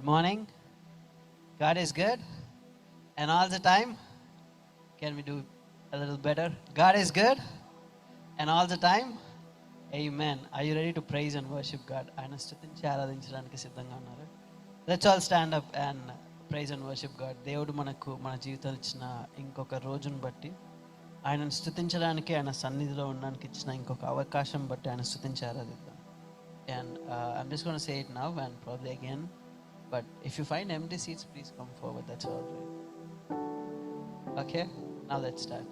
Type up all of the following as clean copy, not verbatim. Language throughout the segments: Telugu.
morning. God is good, and all the time. Can we do a little better? God is good, and all the time. Amen. Are you ready to praise and worship God? ఆయన స్తుతించి ఆరాధించడానికి సిద్ధంగా ఉన్నారు. Let's all stand up and praise and worship God. దేవుడు మనకు మన జీవితాలు ఇచ్చిన ఇంకొక రోజును బట్టి ఆయనను స్తుతించడానికి, ఆయన సన్నిధిలో ఉండడానికి ఇచ్చిన ఇంకొక అవకాశం బట్టి ఆయన స్తుతించి ఆరాధిద్దాం. And I'm just going to say it now and probably again. But if you find empty seats, please come forward. That's all right. Okay? Now let's start.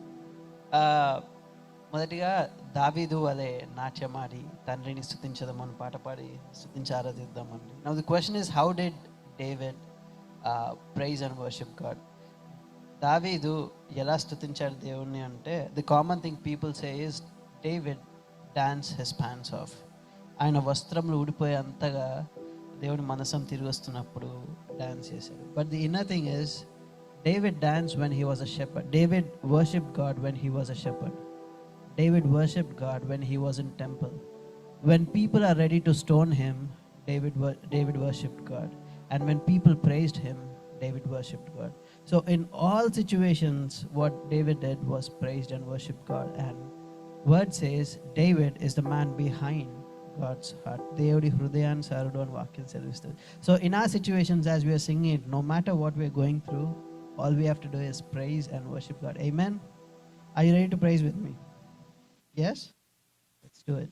మొదటిగా దావీదు వలె నాట్యమాడి తండ్రిని స్తుతించదామని పాట పాడి స్తుతించి ఆరాధిద్దామండి. Now the question is, how did David praise and worship God? దావీదు ఎలా స్తుతించాడు దేవుణ్ణి అంటే, the common thing people say is David danced his pants off. ఆయన వస్త్రములు ఊడిపోయేంతగా దేవుని మనసం తిరిగి వస్తున్నప్పుడు డాన్స్ చేశాడు. But the inner thing is, David dance when he was a shepherd. David worshipped God when he was a shepherd. David worshipped God when he was in temple. When people are ready to stone him, David worshipped God. And when people praised him, David worshipped God. So in all situations, what David did was praised and worshipped God. And word says David is the man behind God's heart. దేవుడి హృదయానుసారుడు అని వాక్యం సెలవిస్తుంది. So in our situations, as we are singing it, no matter what we are going through, all we have to do is praise and worship God. Amen. Are you ready to praise with me? Yes? Let's do it.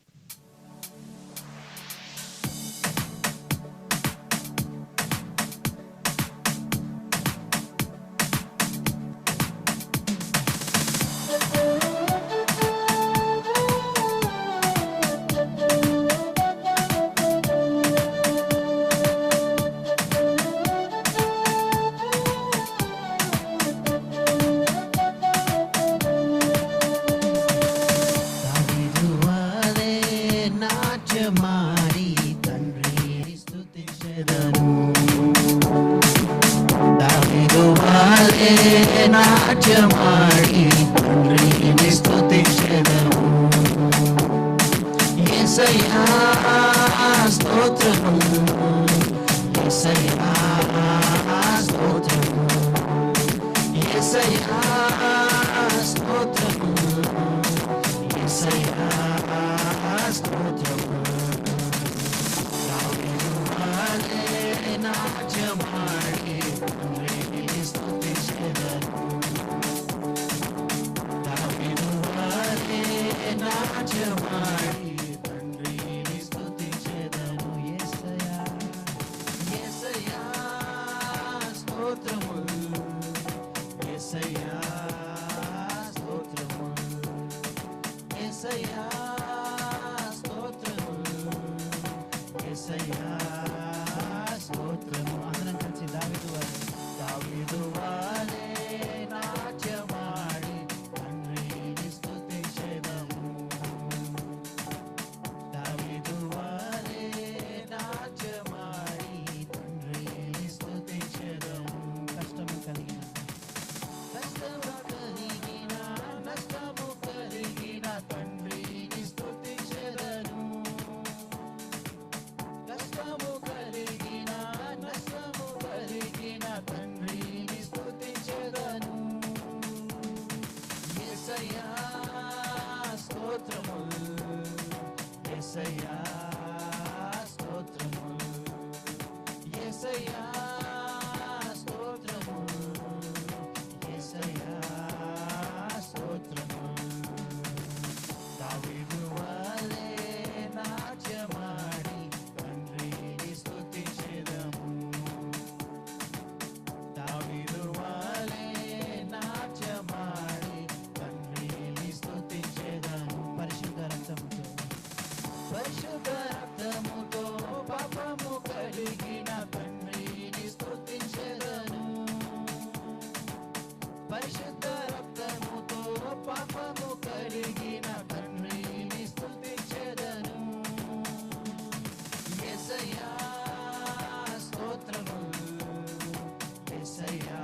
నాట్యమాడి తండ్రిని స్తుతించెదము. యేసయ్యా స్తోత్రము, యేసయ్యా స్తోత్రము, యేసయ్యా స్తోత్రము, యేసయ్యా స్తోత్రము. దావీదు వలె నాట్యమాడి తండ్రిని స్తుతించెదము. నాట్యమాడి తండ్రిని స్తుతించెదను. యేసయ్యా యేసయ్యా స్తోత్రములు, యేసయ్యా స్తోత్రములు, యేసయ్యా స్తోత్రములు, యేసయ్యా స్తోత్రము. అందరం కలిసి దావీదు వలె నాట్యమాడి తండ్రిని స్తుతించెదము. దావీదు వలె నాట్యమాడి తండ్రిని స్తుతించెదము. కష్టము కలిగిన నష్టము కలిగిన తండ్రిని స్తుతించెదను. కష్టము కలిగిన నష్టము కలిగిన తండ్రిని స్తుతించెదను. యేసయ్యా స్తోత్రములు, యేసయ్యా స్తోత్రములు, యేసయ్యా స్తోత్రములు, యేసయ్యా స్తోత్రములు. దావీదు వలె నాట్యమాడి తండ్రిని స్తుతించెదము. దావీదు వలె నాట్యమాడి తండ్రిని స్తుతించెదము. పరిశుద్ధ రక్తముతో పాపము కడిగిన తండ్రిని స్తుతించెదను. పరిశుద్ధ రక్తముతో పాపము కడిగిన తండ్రిని స్తుతించెదను. యేసయ్యా స్తోత్రములు, యేసయ్యా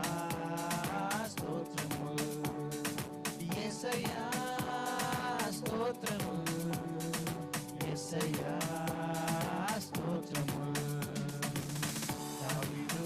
స్తోత్రములు, యేసయ్యా స్తోత్రములు, యేసయ్యా స్తోత్రములు. దావీదు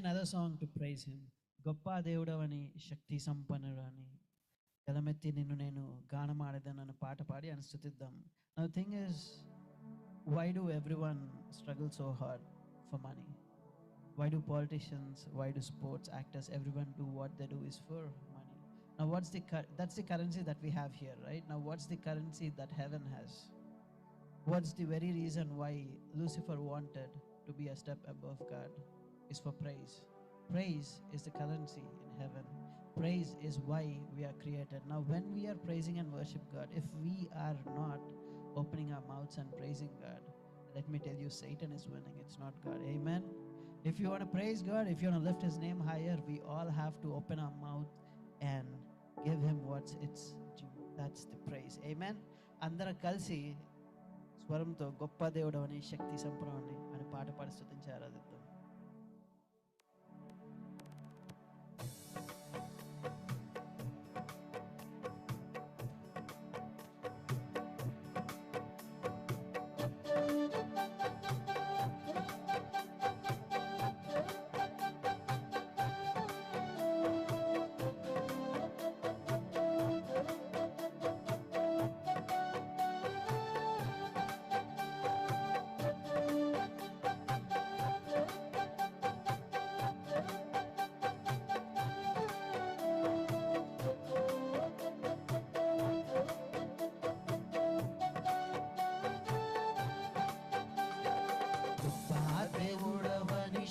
another song to praise him. గొప్ప దేవుడవని శక్తి సంపన్నుడని గలమెత్తి నిన్ను నేను గానమాడేదనని పాట పాడి అని స్తుతిద్దాం. Now the thing is, why do everyone struggle so hard for money? Why do politicians, why do sports actors, everyone do what they do is for money? Now that's the currency that we have here, right? Now what's the currency that heaven has? What's the very reason why Lucifer wanted to be a step above God? Is for praise. Praise is the currency in heaven. Praise is why we are created. Now when we are praising and worship God, if we are not opening our mouths and praising God, let me tell you, Satan is winning. It's not God. Amen. If you want to praise God, if you want to lift his name higher, we all have to open our mouth and give him what's its due. That's the praise. Amen. అందరూ కలిసి స్వరంతో గొప్ప దేవుడవని శక్తి సంపన్నుడని అని పాట పాడి స్తుతించి ఆరాధిద్దాం.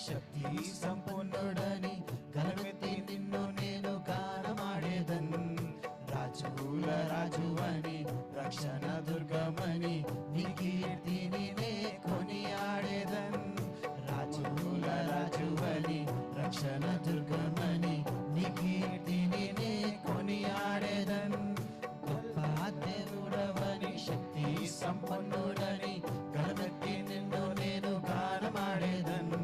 శక్తి సంపన్నుడని గలమెత్తి నిన్ను నేను గానమాడేదన్. రాజుల రాజువని రక్షణ దుర్గమని నీ కీర్తిని నే కొనియాడేదన్. రాజుల రాజువని రక్షణ దుర్గమని నీ కీర్తిని నే కొనియాడేదన్. గొప్ప దేవుడవని శక్తి సంపన్నుడని గలమెత్తి నిన్ను నేను గానమాడేదన్.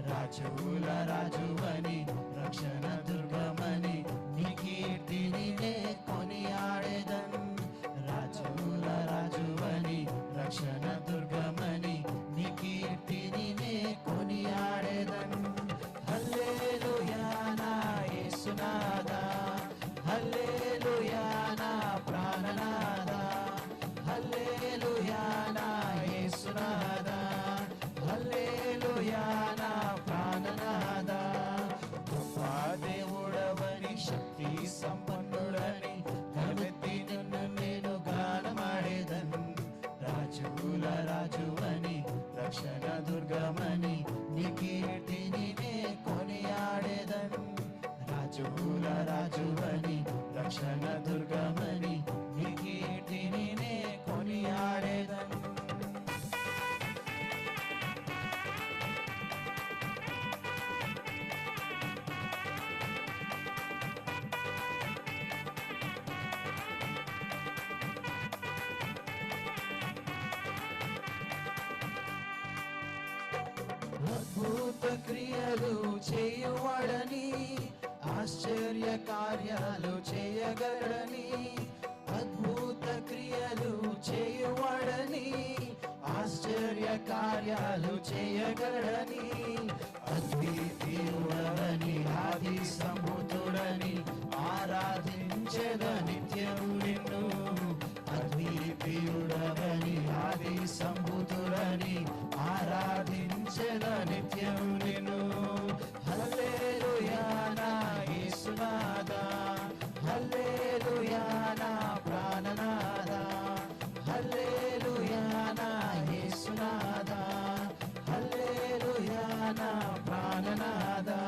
రాజుల రాజువని రక్షణ దుర్గమని నీ కీర్తిని నే కొనియాడేదన్. రాజుల రాజువని రక్షణ దుర్గమని నీ కీర్తిని నే కొనియాడేదన్. హల్లెలూయా నా యేసునాదా, హల్లెలూయా నా ప్రాణనాదా, హల్లెలూయా నా యేసునాదా, హల్లెలూయా నా ప్రాణనాదా. గొప్ప దేవుడవని శక్తి సంపన్నుడని గలమెత్తి నిన్ను నేను గానమాడేదన్. రాజుల రాజువని రక్షణ దుర్గమని నీ కీర్తిని నే కొనియాడేదన్. రాజుల రాజువని రక్షణ దుర్గమని నీ కీర్తిని నే కొనియాడేదన్. అద్భుత క్రియలు చేయువాడని ఆశ్చర్య కార్యాలు చేయగలడని. అద్భుత క్రియలు చేయువాడని ఆశ్చర్య కార్యాలు చేయగలడని. అద్వితీయుడని ఆది సంభూతుడని ఆరాధించెద నిత్యము నిన్ను. అద్వితీయుడని ఆది సంభూతుడని ఆరాధించెద నిత్యము నిన్ను. హల్లెలూయా నా యేసునాదా, హల్లెలూయా నా ప్రాణనాదా, హల్లెలూయా నా యేసునాదా, హల్లెలూయా నా ప్రాణనాదా.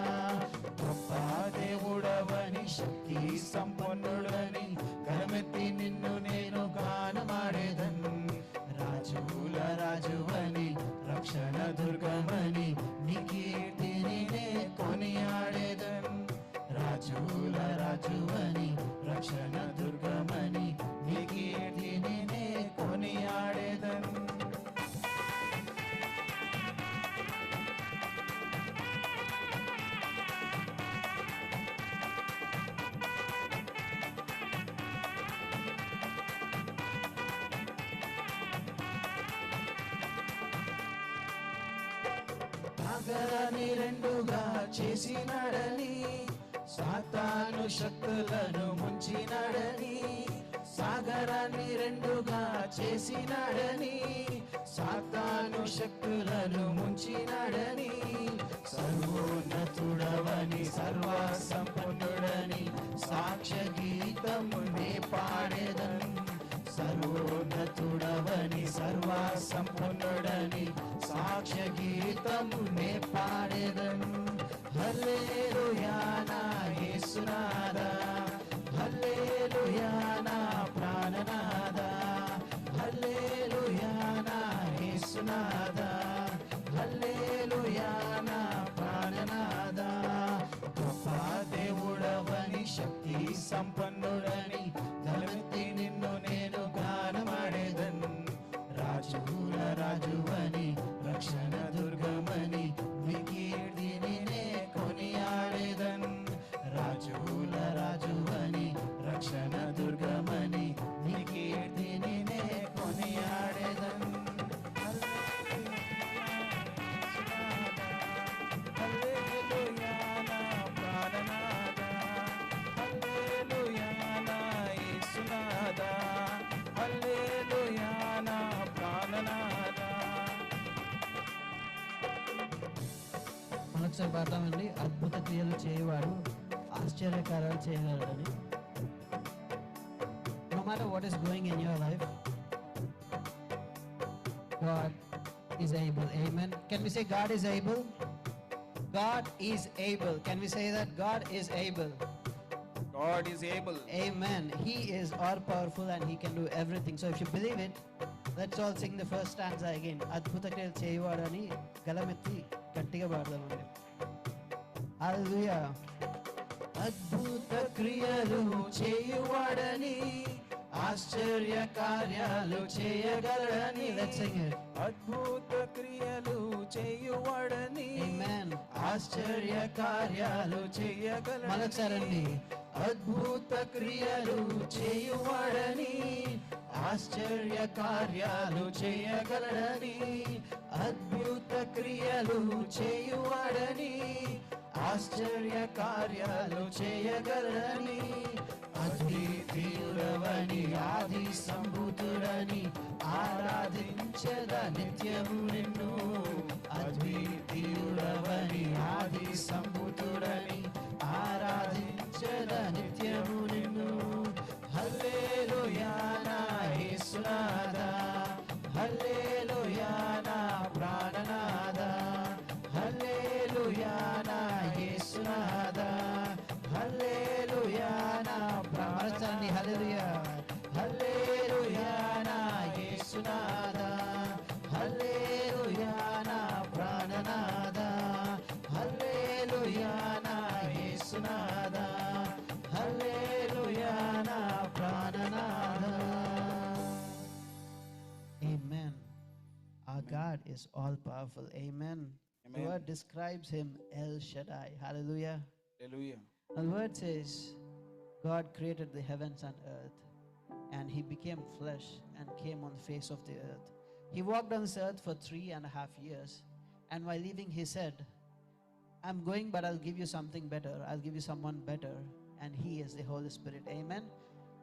గొప్ప దేవుడవని శక్తి సాగరాన్ని రెండుగా చేసినాడని, సాతాను శక్తులను ముంచినాడని, సాగరాన్ని రెండుగా చేసినాడని, సాతాను శక్తులను ముంచినాడని, సర్వోన్నతుడవని సర్వ సంపన్నుడని సాక్ష్య గీతము నే పాడేదన్. సర్వోన్నతుడవని సర్వ సంపన్నుడని సాక్ష్య గీతము నే పాడేదన్. హల్లెలూయా నా యేసునాదా, హల్లెలూయా నా ప్రాణనాదా, హల్లెలూయా నా యేసునాదా, హల్లెలూయా నా ప్రాణనాదా. గొప్ప దేవుడవని శక్తి సంపన్నుడని ధనమెత్తి నిన్ను నేను గానమాడేదన్. రాజుల రాజువని రక్షణ దుర్గమని నీ కీర్తిని నే కొనియాడేదన్. రాజుల రాజువని రక్షణ దుర్గమని నీ కీర్తిని నే కొనియాడేదన్. హల్లెలూయా నా ప్రాణనాదా, హల్లెలూయా నా యేసునాదా, హల్లెలూయా నా ప్రాణనాదా. మనొకసారి పాడతామండి. అద్భుత క్రియలు చేయవాడు, ఆశ్చర్యకారాలు చేయగలడని. No matter what is going in your life, God is able. Amen. Can we say God is able? God is able. Can we say that? God is able. God is able. Amen. He is all powerful and he can do everything. So if you believe it, let's all sing the first stanza again. అద్భుత క్రియలు చేయవాడని గలమెత్తి గట్టిగా పాడదామండి. హల్లెలూయా. అద్భుత క్రియలు చేయువాడని ఆశ్చర్య కార్యాలు చేయగలడని. Let's sing it. అద్భుత క్రియలు చేయువాడని, Amen. ఆశ్చర్య కార్యాలు చేయగలడని. మరొకసారండి. అద్భుత క్రియలు చేయువాడని, ఆశ్చర్య కార్యాలు చేయగలడని. అద్భుత క్రియలు చేయువాడని, ఆశ్చర్య కార్యాలు చేయగలడని. అద్వితీయుడవని ఆది సంభూతుడని ఆరాధించద నిత్యము నిన్ను. అద్వితీయుడవని ఆది సంభూతుడని ఆరాధించద నిత్యము నిన్ను. హల్లెలూయా నా యేసునాదా, హల్లెలూయా నా ప్రాణనాదా, హల్లెలూయా నా యేసునాదా, హల్లెలూయా నా ప్రాణనాదా. హల్లెలూయా. హల్లెలూయా నా యేసునాదా, హల్లెలూయా నా ప్రాణనాదా, హల్లెలూయా నా యేసునాదా, హల్లెలూయా నా ప్రాణనాదా. Amen. Our God is all powerful. Amen. The Amen. word describes him El Shaddai. Hallelujah. Hallelujah. And the word says God created the heavens and earth, and he became flesh and came on the face of the earth. He walked on this earth for 3.5 years, and while leaving he said, I'm going, but I'll give you something better. I'll give you someone better, and he is the Holy Spirit. Amen.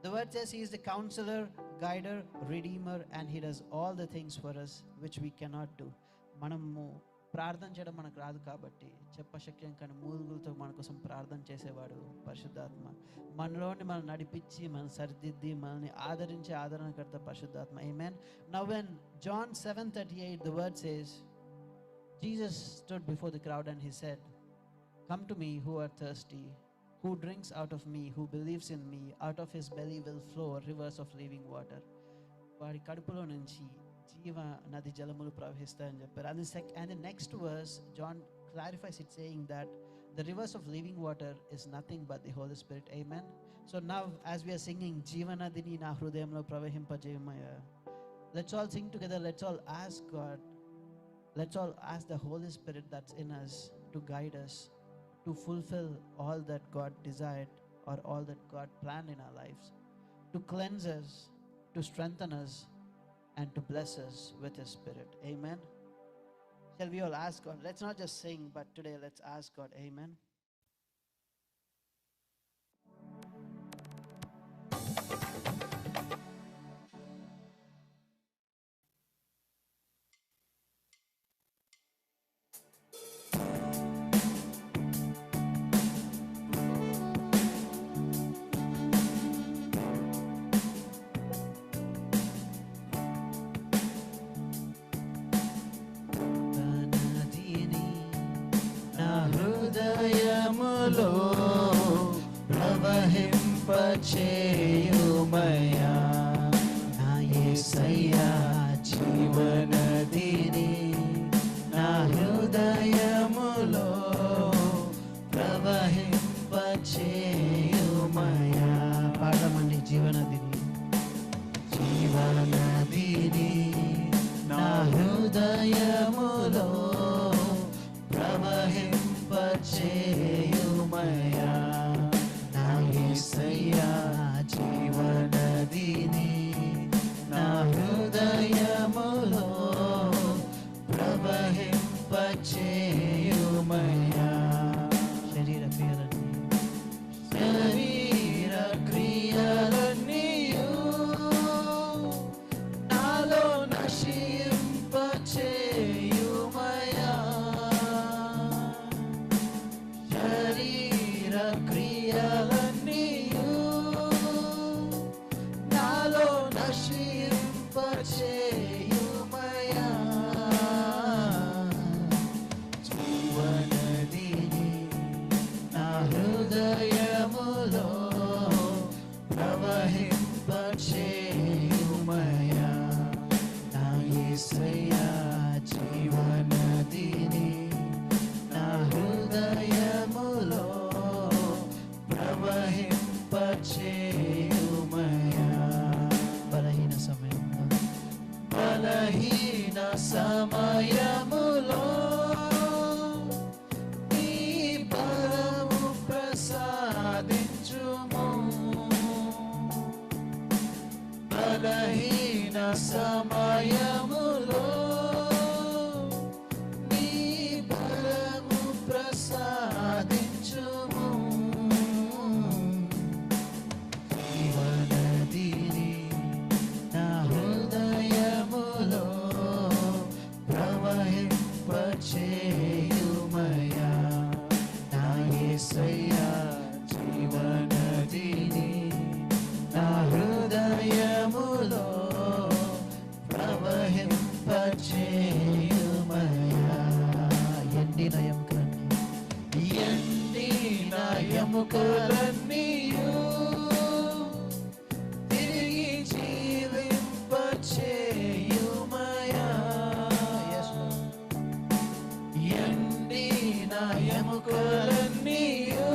The word says he is the counselor, guider, redeemer, and he does all the things for us which we cannot do. మనము ప్రార్థన చేయడం మనకు రాదు కాబట్టి చెప్పశక్యం కానీ మూలుగులతో మన కోసం ప్రార్థన చేసేవాడు పరిశుద్ధాత్మ. మనలోని మనం నడిపించి మనం సరిదిద్ది మనల్ని ఆదరించి ఆదరణకర్త పరిశుద్ధాత్మ. Amen. Now when John 7:38 the word says Jesus stood before the crowd and he said, come to me who are thirsty, who drinks out of me, who believes in me, out of his belly will flow rivers of living water. వాడి కడుపులో నుంచి జీవ నది జలములు ప్రవహిస్తాయని చెప్పారు. And the next verse John clarifies it saying that the rivers of living water is nothing but the Holy Spirit. Amen. So now as we are singing జీవనదిని నా హృదయంలో ప్రవహింపజేయమయ్యా, let's all sing together. Let's all ask God, let's all ask the Holy Spirit that's in us to guide us to fulfill all that God desired or all that God planned in our lives, to cleanse us, to strengthen us, and to bless us with His Spirit. Amen. Shall we all ask God? Let's not just sing, but today let's ask God. Amen. హృదయములో ప్రవహింపచేయుమయా నా యేసయ్యా జీవనదిని నా హృదయములో ప్రవహింపచేయుమయా. పాడమండి జీవనదిని. జీవనదిని నా హృదయములో ప్రవహింపచేయుమయా నా యేసయ్యా జీవనదిని నా హృదయములో ప్రవహింపచేయుమయా. శరీర క్రియలన్నీ శరీర క్రియలన్నీయు నాలో నశింపచేయుమయా. శరీర క్రియలన్నీయు నాలో నశింపచేయుమయా. జీవనదిని నా హృదయములో ప్రవహింపచేయుమయా నా యేసయ్యా జీవనదిని నా హృదయములో ప్రవహింపచేయుమయా. బలహీన సమయంలో బలహీన సమయములో నీ బలము ప్రసాదించుము. బలహీన సమయములో నీ బలము ప్రసాదించుము. జీవనదిని నా హృదయములో ప్రవహింపచేయుమయా నా యేసయ్యా జీవనదిని నా హృదయములో ప్రవహింపచేయుమయా. ఎండిన ఎముకలన్నీ ఎండిన ఎముకలన్నీయు తిరిగి జీవింపచేయుమయా. ఎండిన ఎముకలన్నీయు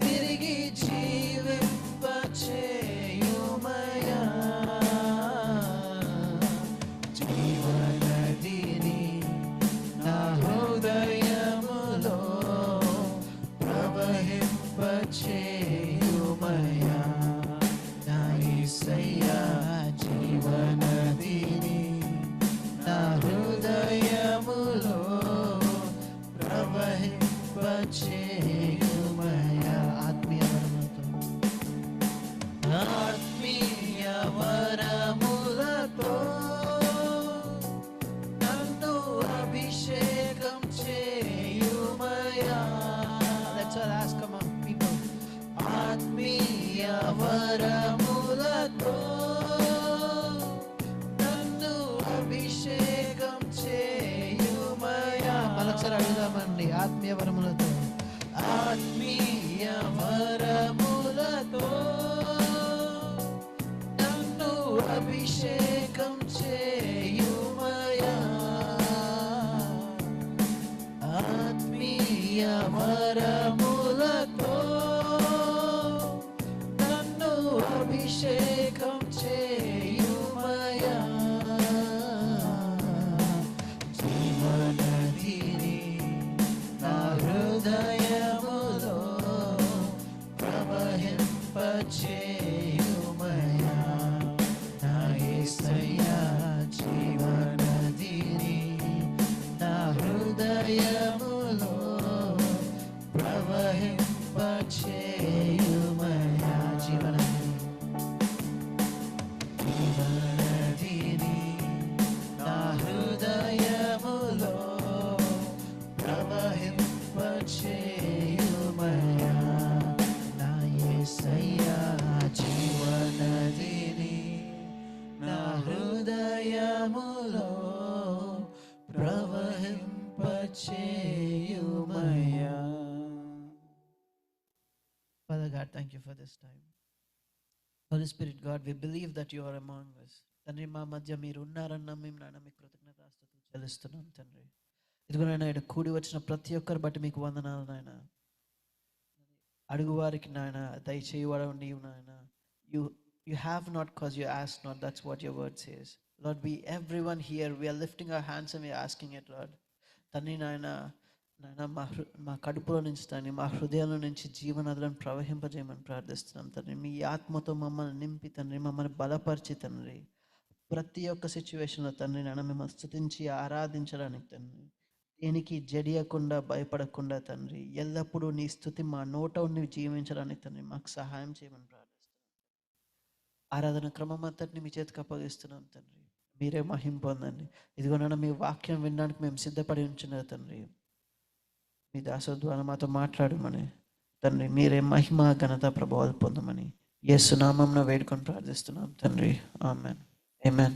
తిరిగి జీవింపచేయుమయా. జీవనదిని నా హృదయములో ప్రవహింపచేయుమయా నా యేసయ్యా జీవనదిని నా హృదయములో ప్రవహింపచేయుమయా. ఆత్మీయ వరములతో ఆత్మీయ వరములతో నన్ను అభిషేకం చేయుమయా. Let's all ask, come on, people. ఆత్మీయ వరములతో నన్ను అభిషేకం చేయుమయా. మరొకసారి అడుగుదామండి. ఆత్మీయ వరములతో ఆత్మీయ వరములతో నన్ను అభిషేకం చేయుమయా. ఆత్మీయ వరములతో నన్ను అభిషేకం చేయుమయా. జీవనదిని నా హృదయములో ప్రవహింపచేయుమయా నా యేసయ్యా జీవనదిని యేసయ్యా జీవనదిని నా హృదయములో ప్రవహింపచేయుమయ్యా. Father God, thank you for this time. Holy Spirit God, we believe that you are among us. తండ్రి, మా మధ్య మీరు ఉన్నారన్న మేము నాన్న మీకు కృతజ్ఞతాస్తుతులు చెల్లిస్తున్నాం తండ్రి. ఇదిగో నాయన, ఇక్కడ కూడి వచ్చిన ప్రతి ఒక్కరు బట్టి మీకు వందనాలు నాయన. అడుగు వారికి నాయన దయచేయవాడు నీవు నాయన. You have not because you asked not. That's what your word says. Lord, everyone here, we are lifting our hands and we are asking it, Lord. తండ్రి నాయన, మా కడుపులో నుంచి తండ్రి, మా హృదయంలో నుంచి జీవనదులను ప్రవహింపజేయమని ప్రార్థిస్తున్నాం తండ్రి. మీ ఆత్మతో మమ్మల్ని నింపి తండ్రి, మమ్మల్ని బలపరిచి తండ్రి, ప్రతి ఒక్క సిచ్యువేషన్లో తండ్రి నాన్న మిమ్మల్ని స్తుతించి ఆరాధించడానికి తండ్రి, దేనికి జడియకుండా భయపడకుండా తండ్రి, ఎల్లప్పుడూ నీ స్తుతి మా నోట ఉండి జీవించడానికి తండ్రి మాకు సహాయం చేయమని ప్రార్థిస్తున్నాం. ఆరాధన క్రమం అంతటిని మీ చేతికి అప్పగిస్తున్నాం తండ్రి. మీరే మహిమ పొందండి. ఇదిగోనన్నా మీ వాక్యం వినడానికి మేము సిద్ధపడి ఉంచున్నారు తండ్రి. మీ దాసుల ద్వారా మాతో మాట్లాడమని తండ్రి, మీరే మహిమ ఘనత ప్రభావాలు పొందమని యేసు నామమున వేడుకొని ప్రార్థిస్తున్నాం తండ్రి. ఆమేన్. Amen.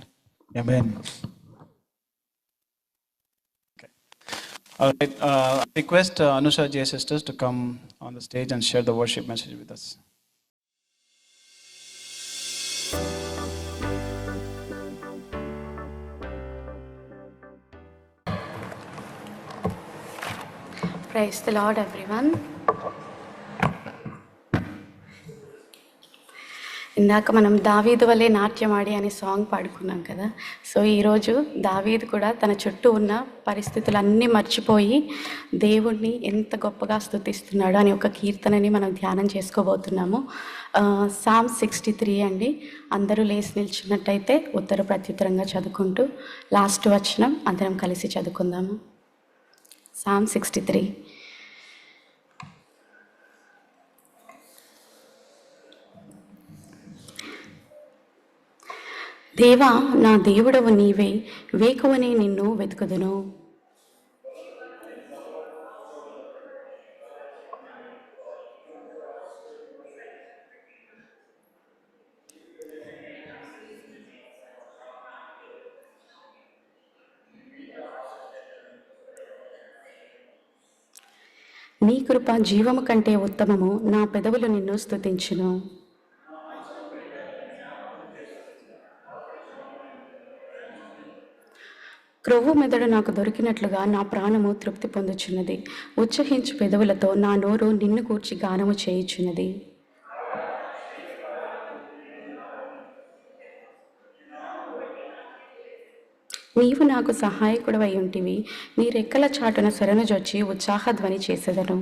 Amen. Okay. All right. Request Anusha J. sisters to come on the stage and share the worship message with us. Praise the Lord, everyone. ఇందాక మనం దావీదు వలె నాట్యమాడి అనే సాంగ్ పాడుకున్నాం కదా. సో ఈరోజు దావీదు కూడా తన చుట్టూ ఉన్న పరిస్థితులన్నీ మర్చిపోయి దేవుణ్ణి ఎంత గొప్పగా స్తుతిస్తున్నాడు అని ఒక కీర్తనని మనం ధ్యానం చేసుకోబోతున్నాము. Psalm 63 అండి. అందరూ లేచి నిల్చున్నట్టయితే ఉత్తర ప్రత్యుత్తరంగా చదువుకుంటూ లాస్ట్ వచనం అందరం కలిసి చదువుకుందాము. Psalm 63. దేవా, నా దేవుడవు నీవే, వేకువనే నిన్ను వెతుకుదును. నీ కృప జీవము కంటే ఉత్తమము, నా పెదవులు నిన్ను స్తుతించును. క్రొవ్వు మెదడు నాకు దొరికినట్లుగా నా ప్రాణము తృప్తి పొందుచున్నది. ఉచ్చహించు పెదవులతో నా నోరు నిన్ను గూర్చి గానము చేయుచున్నది. నీవు నాకు సహాయకుడవై ఉంటివి. నీ రెక్కల చాటున శరణుజొచ్చి ఉత్సాహధ్వని చేసెదను.